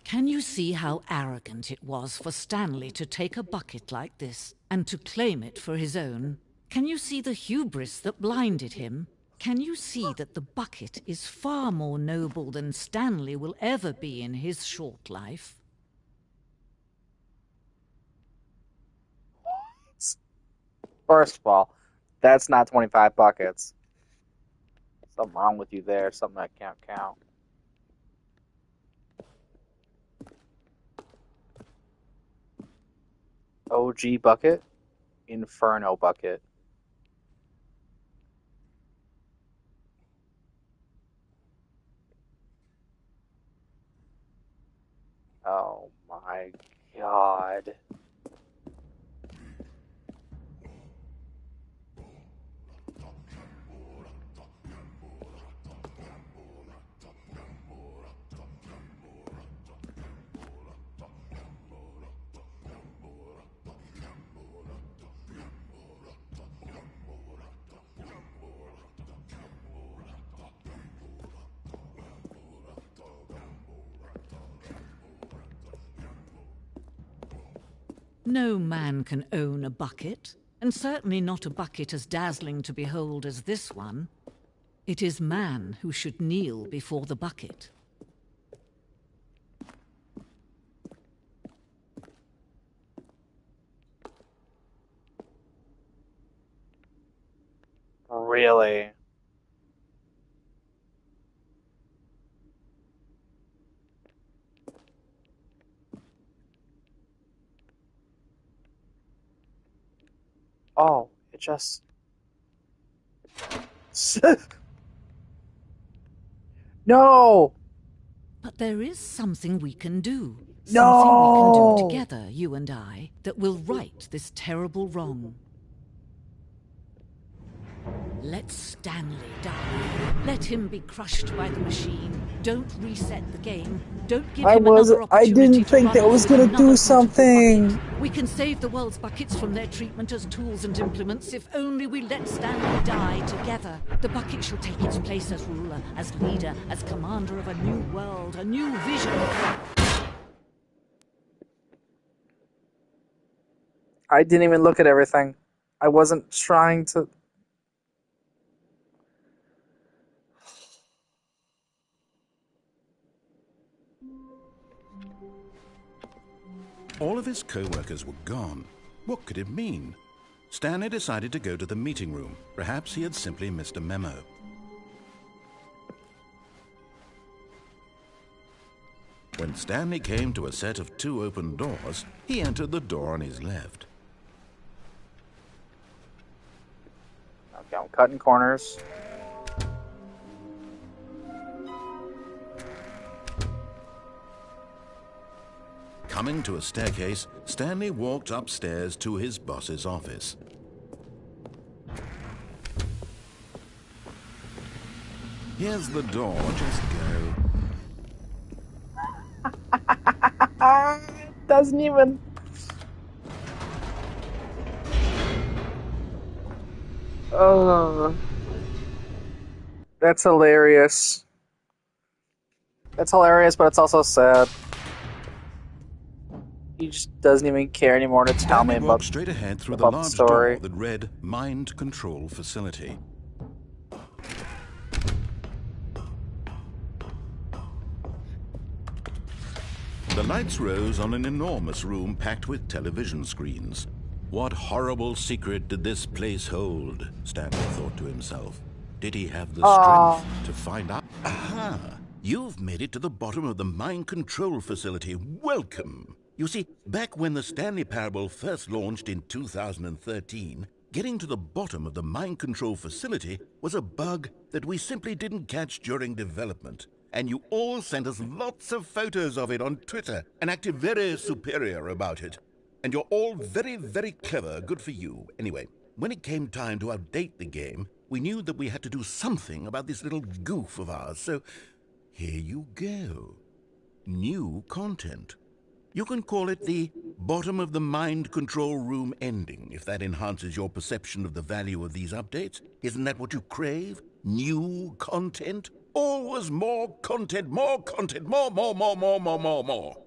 Can you see how arrogant it was for Stanley to take a bucket like this and to claim it for his own? Can you see the hubris that blinded him? Can you see that the bucket is far more noble than Stanley will ever be in his short life? First of all, that's not 25 buckets. Something wrong with you there, something that can't count. OG bucket, Inferno bucket. Oh my god. No man can own a bucket, and certainly not a bucket as dazzling to behold as this one. It is man who should kneel before the bucket. Really? Oh, it just... No! But there is something we can do. No! Something we can do together, you and I, that will right this terrible wrong. Let Stanley die. Let him be crushed by the machine. Don't reset the game. Don't give him another opportunity. I didn't think that was gonna do something. We can save the world's buckets from their treatment as tools and implements if only we let Stanley die together. The bucket shall take its place as ruler, as leader, as commander of a new world, a new vision. I didn't even look at everything. I wasn't trying to... All of his co-workers were gone. What could it mean? Stanley decided to go to the meeting room. Perhaps he had simply missed a memo. When Stanley came to a set of 2 open doors, he entered the door on his left. Okay, I'm cutting corners. Coming to a staircase, Stanley walked upstairs to his boss's office. Here's the door, just go. Doesn't even... Oh, that's hilarious. That's hilarious, but it's also sad. He just doesn't even care anymore to tell me Stanley about, walked straight ahead through the about the large story. door that read Mind Control Facility. The lights rose on an enormous room packed with television screens. What horrible secret did this place hold? Stanley thought to himself. Did he have the strength to find out? Aha! You've made it to the bottom of the Mind Control Facility. Welcome! You see, back when the Stanley Parable first launched in 2013, getting to the bottom of the Mind Control Facility was a bug that we simply didn't catch during development. And you all sent us lots of photos of it on Twitter and acted very superior about it. And you're all very, very clever. Good for you. Anyway, when it came time to update the game, we knew that we had to do something about this little goof of ours. So here you go. New content. You can call it the bottom of the mind control room ending, if that enhances your perception of the value of these updates. Isn't that what you crave? New content? Always more content, more content, more.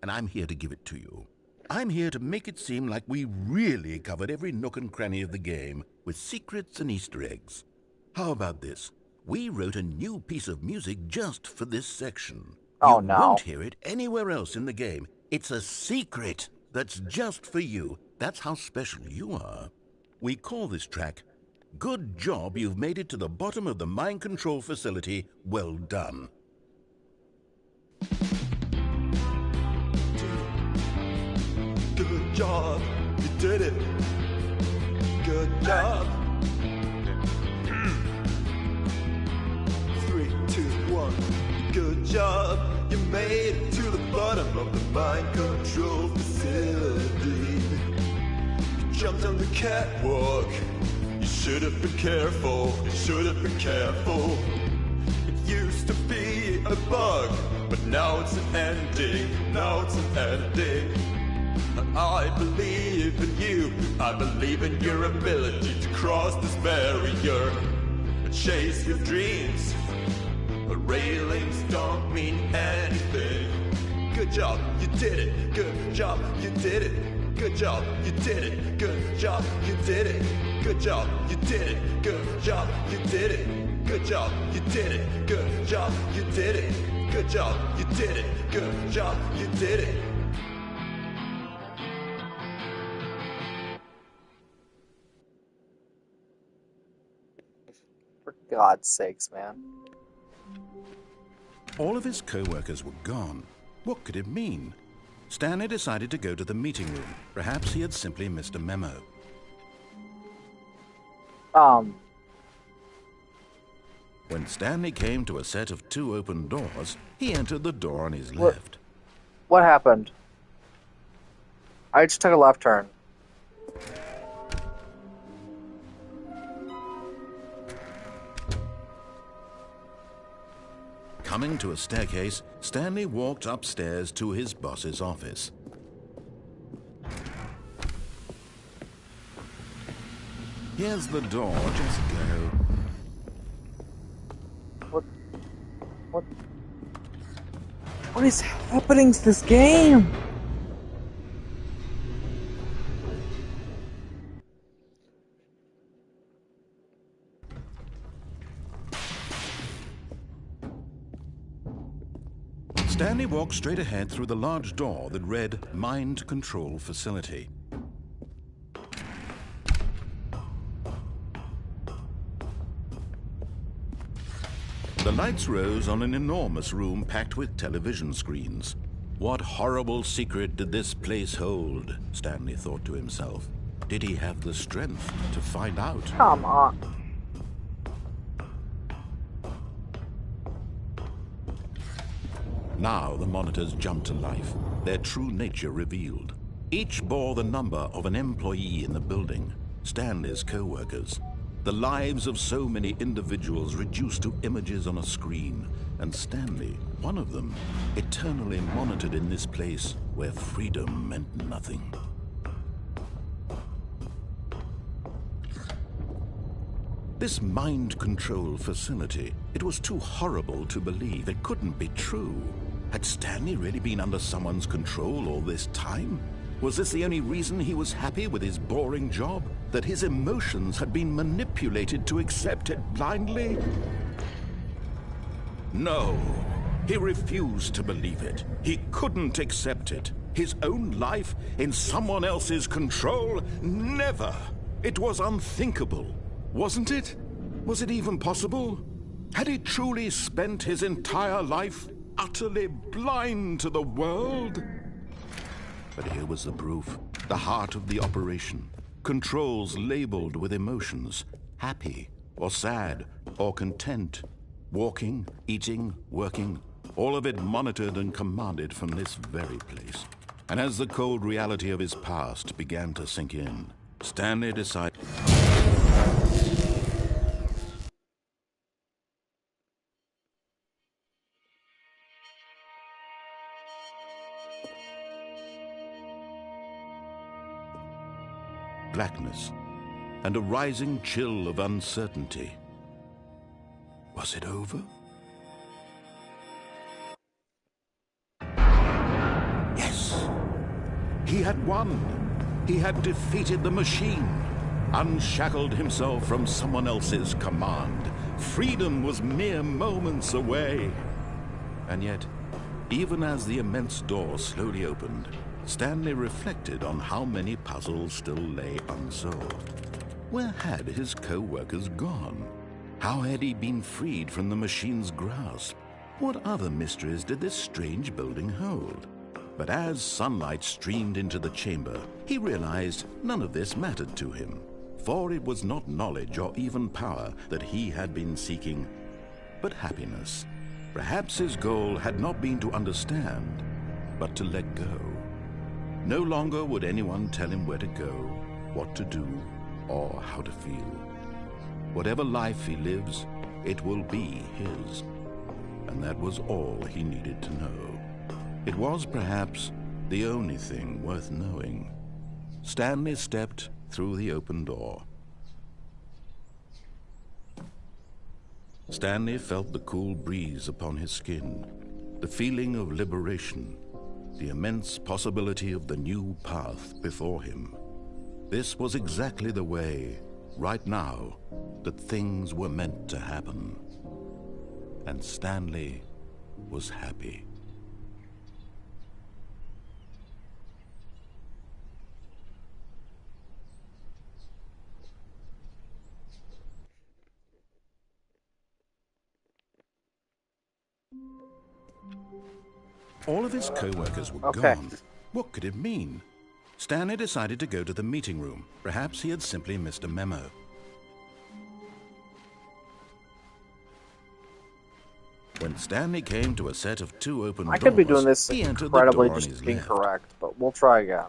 And I'm here to give it to you. I'm here to make it seem like we really covered every nook and cranny of the game, with secrets and Easter eggs. How about this? We wrote a new piece of music just for this section. Oh, you no. won't hear it anywhere else in the game. It's a secret that's just for you. That's how special you are. We call this track, Good Job You've Made It to the Bottom of the Mind Control Facility. Well done. Good job, you did it. Good job. 3, 2, 1. Good job, you made it to the bottom of the mind control facility. You jumped on the catwalk. You should have been careful. You should have been careful. It used to be a bug, but now it's an ending. Now it's an ending. I believe in you. I believe in your ability to cross this barrier and chase your dreams. The railings don't mean anything. Good job, you did it. Good job, you did it. Good job, you did it. Good job, you did it. Good job, you did it. Good job, you did it. Good job, you did it. Good job, you did it. Good job, you did it. Good job, you did it. For God's sakes, man. All of his co-workers were gone. What could it mean? Stanley decided to go to the meeting room. Perhaps he had simply missed a memo. When Stanley came to a set of 2 open doors, he entered the door on his left. What happened? I just took a left turn. Coming to a staircase, Stanley walked upstairs to his boss's office. Here's the door, just go. What is happening to this game? Stanley walked straight ahead through the large door that read Mind Control Facility. The lights rose on an enormous room packed with television screens. What horrible secret did this place hold? Stanley thought to himself. Did he have the strength to find out? Come on. Now the monitors jumped to life, their true nature revealed. Each bore the number of an employee in the building, Stanley's co-workers. The lives of so many individuals reduced to images on a screen, and Stanley, one of them, eternally monitored in this place where freedom meant nothing. This mind control facility, it was too horrible to believe. It couldn't be true. Had Stanley really been under someone's control all this time? Was this the only reason he was happy with his boring job? That his emotions had been manipulated to accept it blindly? No, he refused to believe it. He couldn't accept it. His own life in someone else's control? Never! It was unthinkable, wasn't it? Was it even possible? Had he truly spent his entire life utterly blind to the world? But here was the proof, the heart of the operation. Controls labeled with emotions, happy or sad or content. Walking, eating, working, all of it monitored and commanded from this very place. And as the cold reality of his past began to sink in, Stanley decided... blackness and a rising chill of uncertainty. Was it over? Yes! He had won! He had defeated the machine, unshackled himself from someone else's command. Freedom was mere moments away. And yet, even as the immense door slowly opened, Stanley reflected on how many puzzles still lay unsolved. Where had his co-workers gone? How had he been freed from the machine's grasp? What other mysteries did this strange building hold? But as sunlight streamed into the chamber, he realized none of this mattered to him, for it was not knowledge or even power that he had been seeking, but happiness. Perhaps his goal had not been to understand, but to let go. No longer would anyone tell him where to go, what to do, or how to feel. Whatever life he lives, it will be his. And that was all he needed to know. It was perhaps the only thing worth knowing. Stanley stepped through the open door. Stanley felt the cool breeze upon his skin, the feeling of liberation, the immense possibility of the new path before him. This was exactly the way, right now, that things were meant to happen. And Stanley was happy. All of his co-workers were gone. What could it mean? Stanley decided to go to the meeting room. Perhaps he had simply missed a memo. When Stanley came to a set of two open doors, I could be doing this he entered incredibly the door on just his being left. correct, but we'll try again.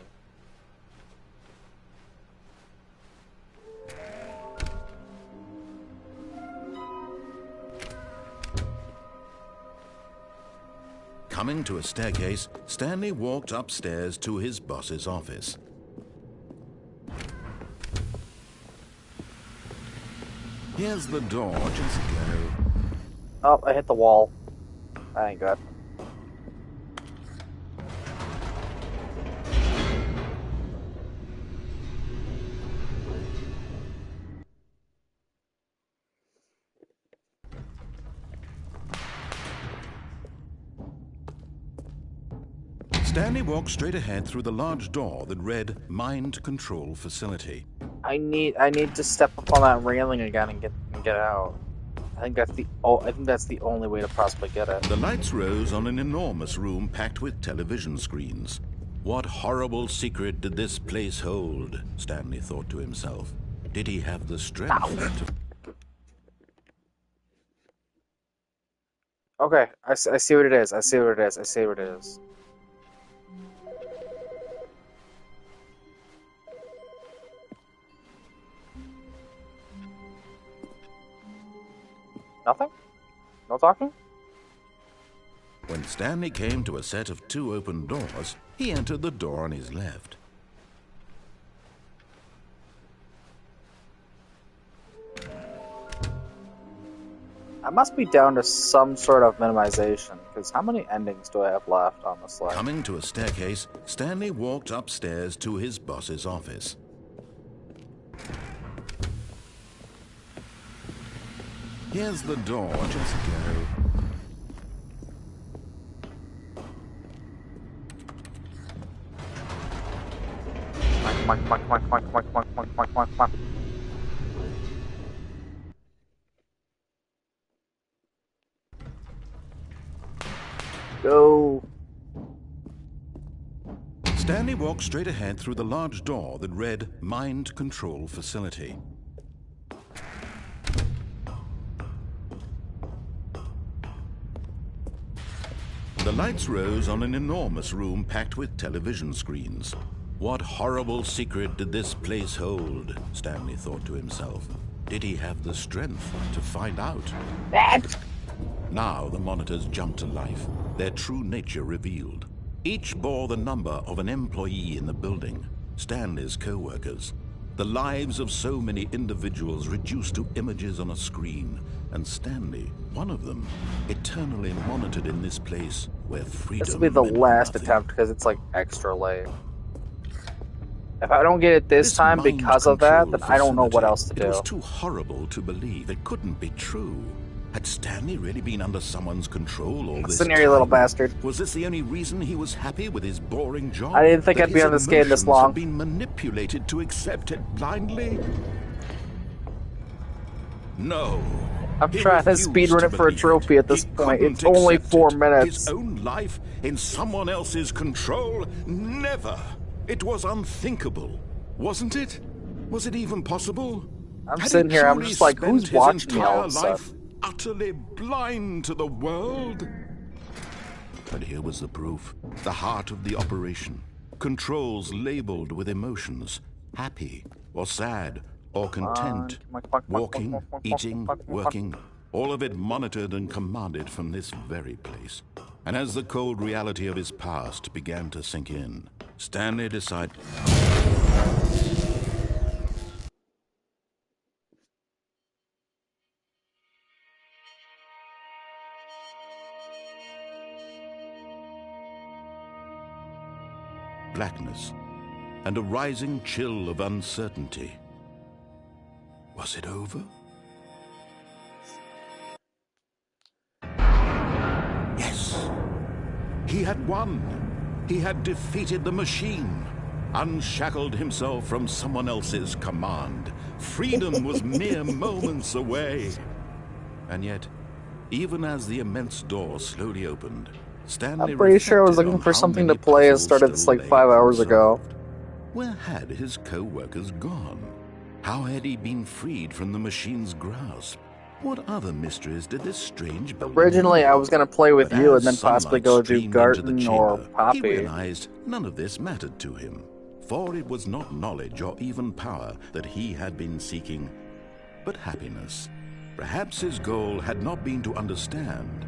Coming to a staircase, Stanley walked upstairs to his boss's office. Here's the door, just go. Oh, I hit the wall. That ain't good. Stanley walked straight ahead through the large door that read Mind Control Facility. I need to step up on that railing again and get out. I think that's the only way to possibly get it. The lights rose on an enormous room packed with television screens. What horrible secret did this place hold? Stanley thought to himself. Did he have the strength to... Okay, I see what it is. I see what it is. I see what it is. Nothing? No talking? When Stanley came to a set of two open doors, he entered the door on his left. I must be down to some sort of minimization, because how many endings do I have left on this list? Coming to a staircase, Stanley walked upstairs to his boss's office. Here's the door, just go. Go. Stanley walked straight ahead through the large door that read Mind Control Facility. The The lights rose on an enormous room packed with television screens. What horrible secret did this place hold? Stanley thought to himself. Did he have the strength to find out? Now the monitors jumped to life, their true nature revealed. Each bore the number of an employee in the building, Stanley's co-workers. The lives of so many individuals reduced to images on a screen, and Stanley, one of them, eternally monitored in this place where freedom. This will be the meant last nothing. attempt because it's like extra late. If I don't get it this time mind because of that, then control I don't know what facility, else to It was do. too horrible to believe. It couldn't be true. Had Stanley really been under someone's control all this Listen here, you little time? bastard. Was this the only reason he was happy with his boring job? I didn't think That I'd be his on this game this emotions long. had been manipulated to accept it blindly? No. I'm He trying to refused speedrun it for a believe trophy at this He point. couldn't It's only accept 4 it. minutes. His own life in someone else's control? Never. It was unthinkable, wasn't it? Was it even possible? I'm Had sitting he here, I'm truly just like, spent who's his watching me all entire of a sudden? life utterly blind to the world? But here was the proof. The heart of the operation. Controls labeled with emotions. Happy or sad or content. Walking, eating, working. All of it monitored and commanded from this very place. And as the cold reality of his past began to sink in, Stanley decided... blackness, and a rising chill of uncertainty. Was it over? Yes. He had won. He had defeated the machine, unshackled himself from someone else's command. Freedom was mere moments away. And yet, even as the immense door slowly opened, Stanley I'm pretty sure I was reflected looking on for how something to many play and puzzles started this still like lay 5 hours ago. unsolved. Where had his co-workers gone? How had he been freed from the machine's grasp? What other mysteries did this strange building Originally, I was going to play with But you as and then possibly sunlight go do streamed into the Garten or chamber, He Poppy. realized none of this mattered to him, for it was not knowledge or even power that he had been seeking, but happiness. Perhaps his goal had not been to understand,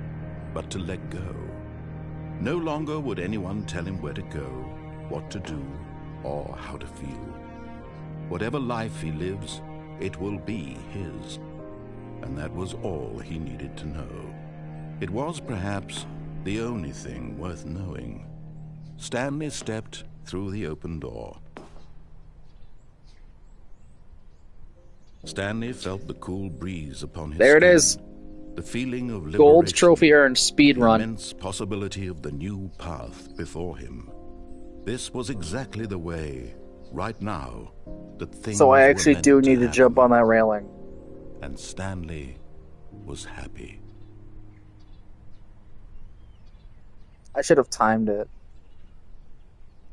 but to let go. No longer would anyone tell him where to go, what to do, or how to feel. Whatever life he lives, it will be his. And that was all he needed to know. It was perhaps the only thing worth knowing. Stanley stepped through the open door. Stanley felt the cool breeze upon his There it skin. is. The feeling of liberation. Gold trophy earned, The speedrun. immense possibility of the new path before him. This was exactly the way, right now, that things So I were actually meant do to need to happen. jump on that railing. And Stanley was happy. I should have timed it.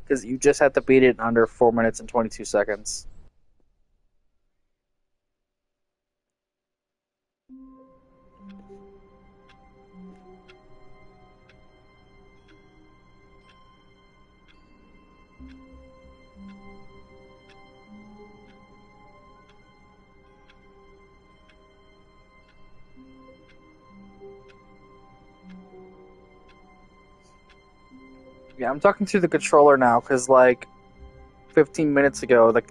Because you just had to beat it in under 4 minutes and 22 seconds. Yeah, I'm talking through the controller now because, like, 15 minutes ago, the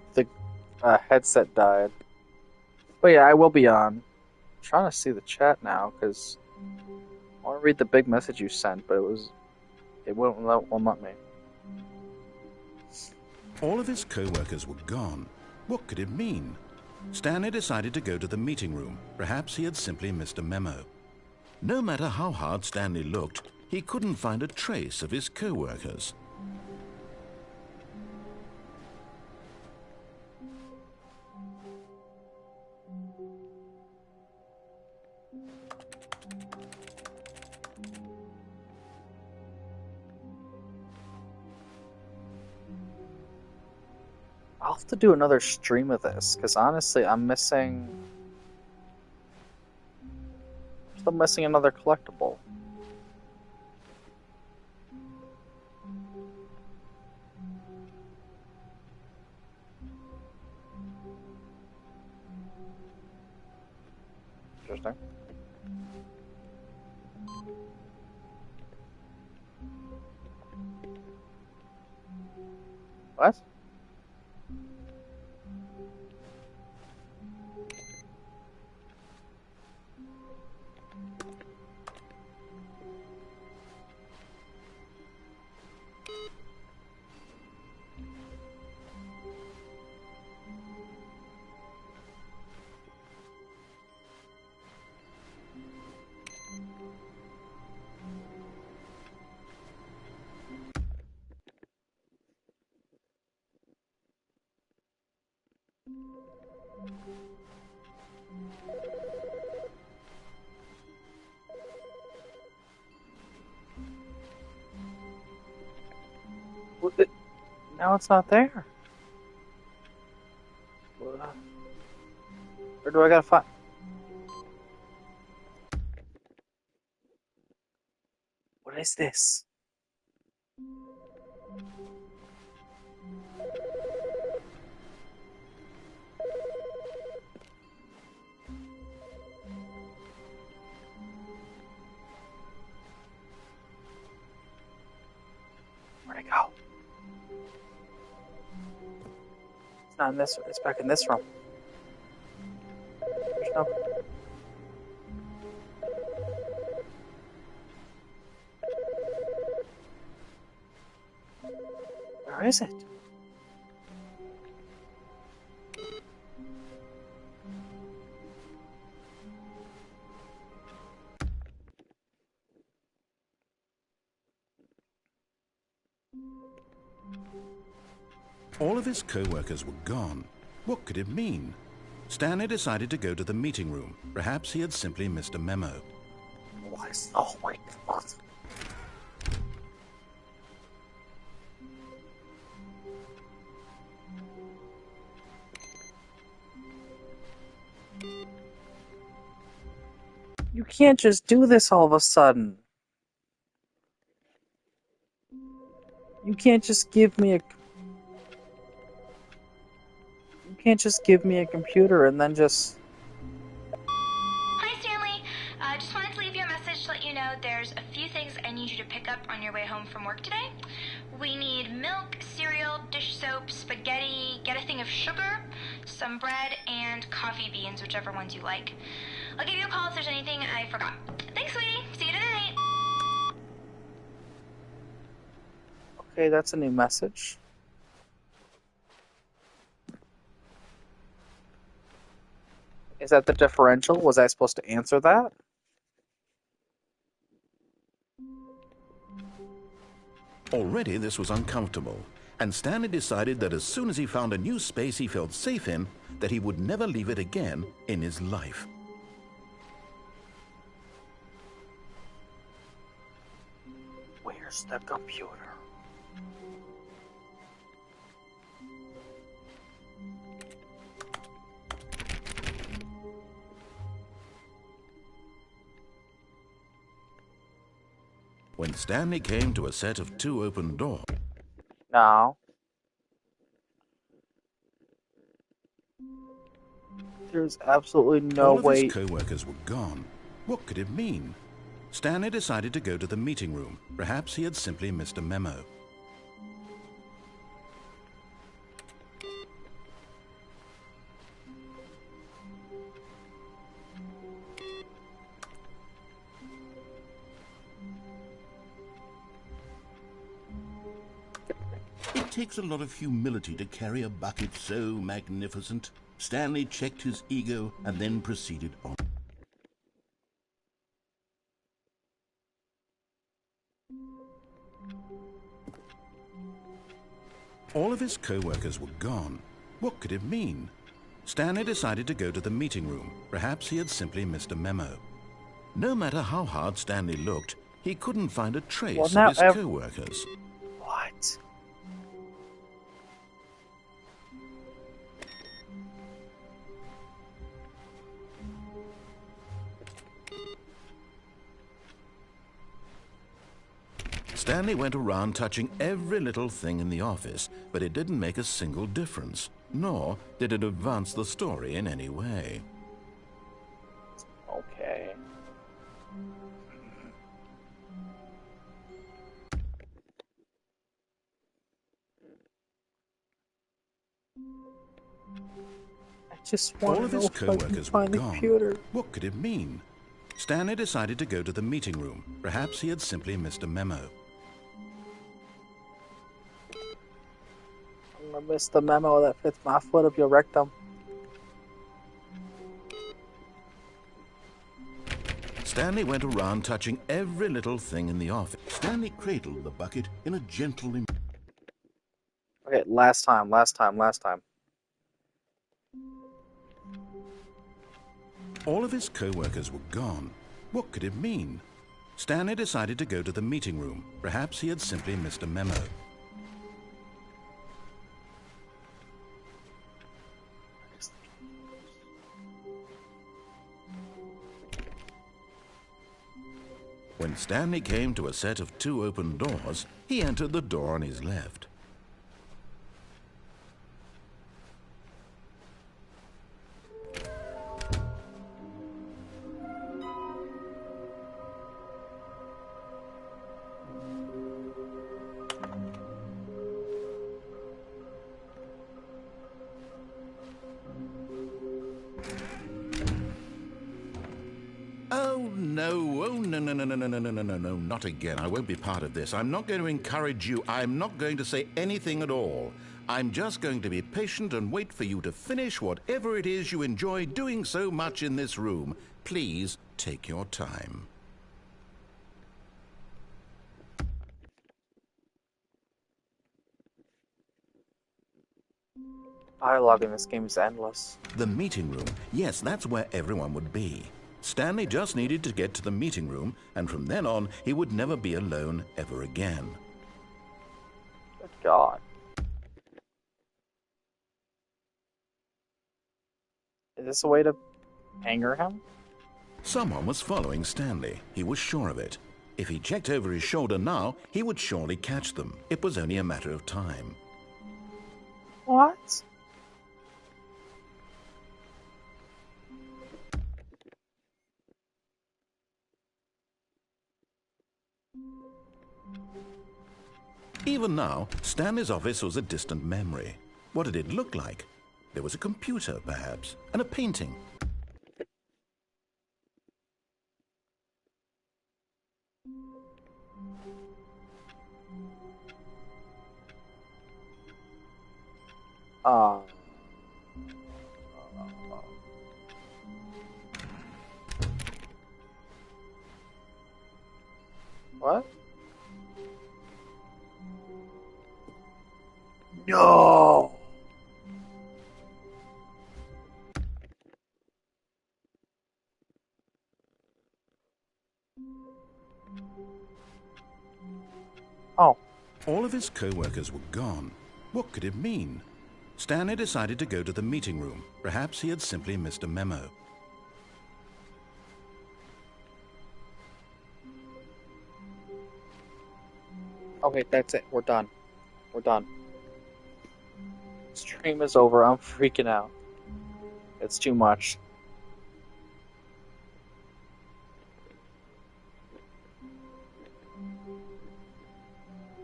headset died. But yeah, I will be on. I'm trying to see the chat now because I want to read the big message you sent, but it won't let me. All of his co-workers were gone. What could it mean? Stanley decided to go to the meeting room. Perhaps he had simply missed a memo. No matter how hard Stanley looked, he couldn't find a trace of his co-workers. I'll have to do another stream of this because honestly, I'm still missing another collectible. interesting. What? Now it's not there. Where do I gotta find? What is this? Where'd it go? It's not in this. It's back in this room. There's no. Where is it? All of his co-workers were gone. What could it mean? Stanley decided to go to the meeting room. Perhaps he had simply missed a memo. Oh my God. You can't just do this all of a sudden. You can't just give me a... You can't just give me a computer and then just... Hi, Stanley. Just wanted to leave you a message to let you know there's a few things I need you to pick up on your way home from work today. We need milk, cereal, dish soap, spaghetti, get a thing of sugar, some bread, and coffee beans, whichever ones you like. I'll give you a call if there's anything I forgot. Thanks, sweetie. See you tonight. Okay, that's a new message. Is that the differential? Was I supposed to answer that? Already this was uncomfortable, and Stanley decided that as soon as he found a new space he felt safe in, that he would never leave it again in his life. Where's the computer? When Stanley came to a set of 2 open doors... No. There's absolutely no way... All of his co-workers were gone. What could it mean? Stanley decided to go to the meeting room. Perhaps he had simply missed a memo. It takes a lot of humility to carry a bucket so magnificent. Stanley checked his ego and then proceeded on. All of his co-workers were gone. What could it mean? Stanley decided to go to the meeting room. Perhaps he had simply missed a memo. No matter how hard Stanley looked, he couldn't find a trace of his co-workers. What? Stanley went around touching every little thing in the office, but it didn't make a single difference, nor did it advance the story in any way. Okay. Just want All of to know his if I can co-workers were find the gone. computer. What could it mean? Stanley decided to go to the meeting room. Perhaps he had simply missed a memo. I'm gonna miss the memo that fits my foot up your rectum. Stanley went around touching every little thing in the office. Stanley cradled the bucket in a gentle Okay, last time. All of his co-workers were gone. What could it mean? Stanley decided to go to the meeting room. Perhaps he had simply missed a memo. When Stanley came to a set of 2 open doors, he entered the door on his left. Oh, no, not again. I won't be part of this. I'm not going to encourage you. I'm not going to say anything at all. I'm just going to be patient and wait for you to finish whatever it is you enjoy doing so much in this room. Please take your time. Dialogue in this game is endless. The meeting room. Yes, that's where everyone would be. Stanley just needed to get to the meeting room, and from then on, he would never be alone ever again. Good God. Is this a way to anger him? Someone was following Stanley. He was sure of it. If he checked over his shoulder now, he would surely catch them. It was only a matter of time. What? Even now, Stanley's office was a distant memory. What did it look like? There was a computer, perhaps, and a painting. What? No! Oh. All of his co-workers were gone. What could it mean? Stanley decided to go to the meeting room. Perhaps he had simply missed a memo. Okay, that's it. We're done. We're done. Stream is over. I'm freaking out. It's too much.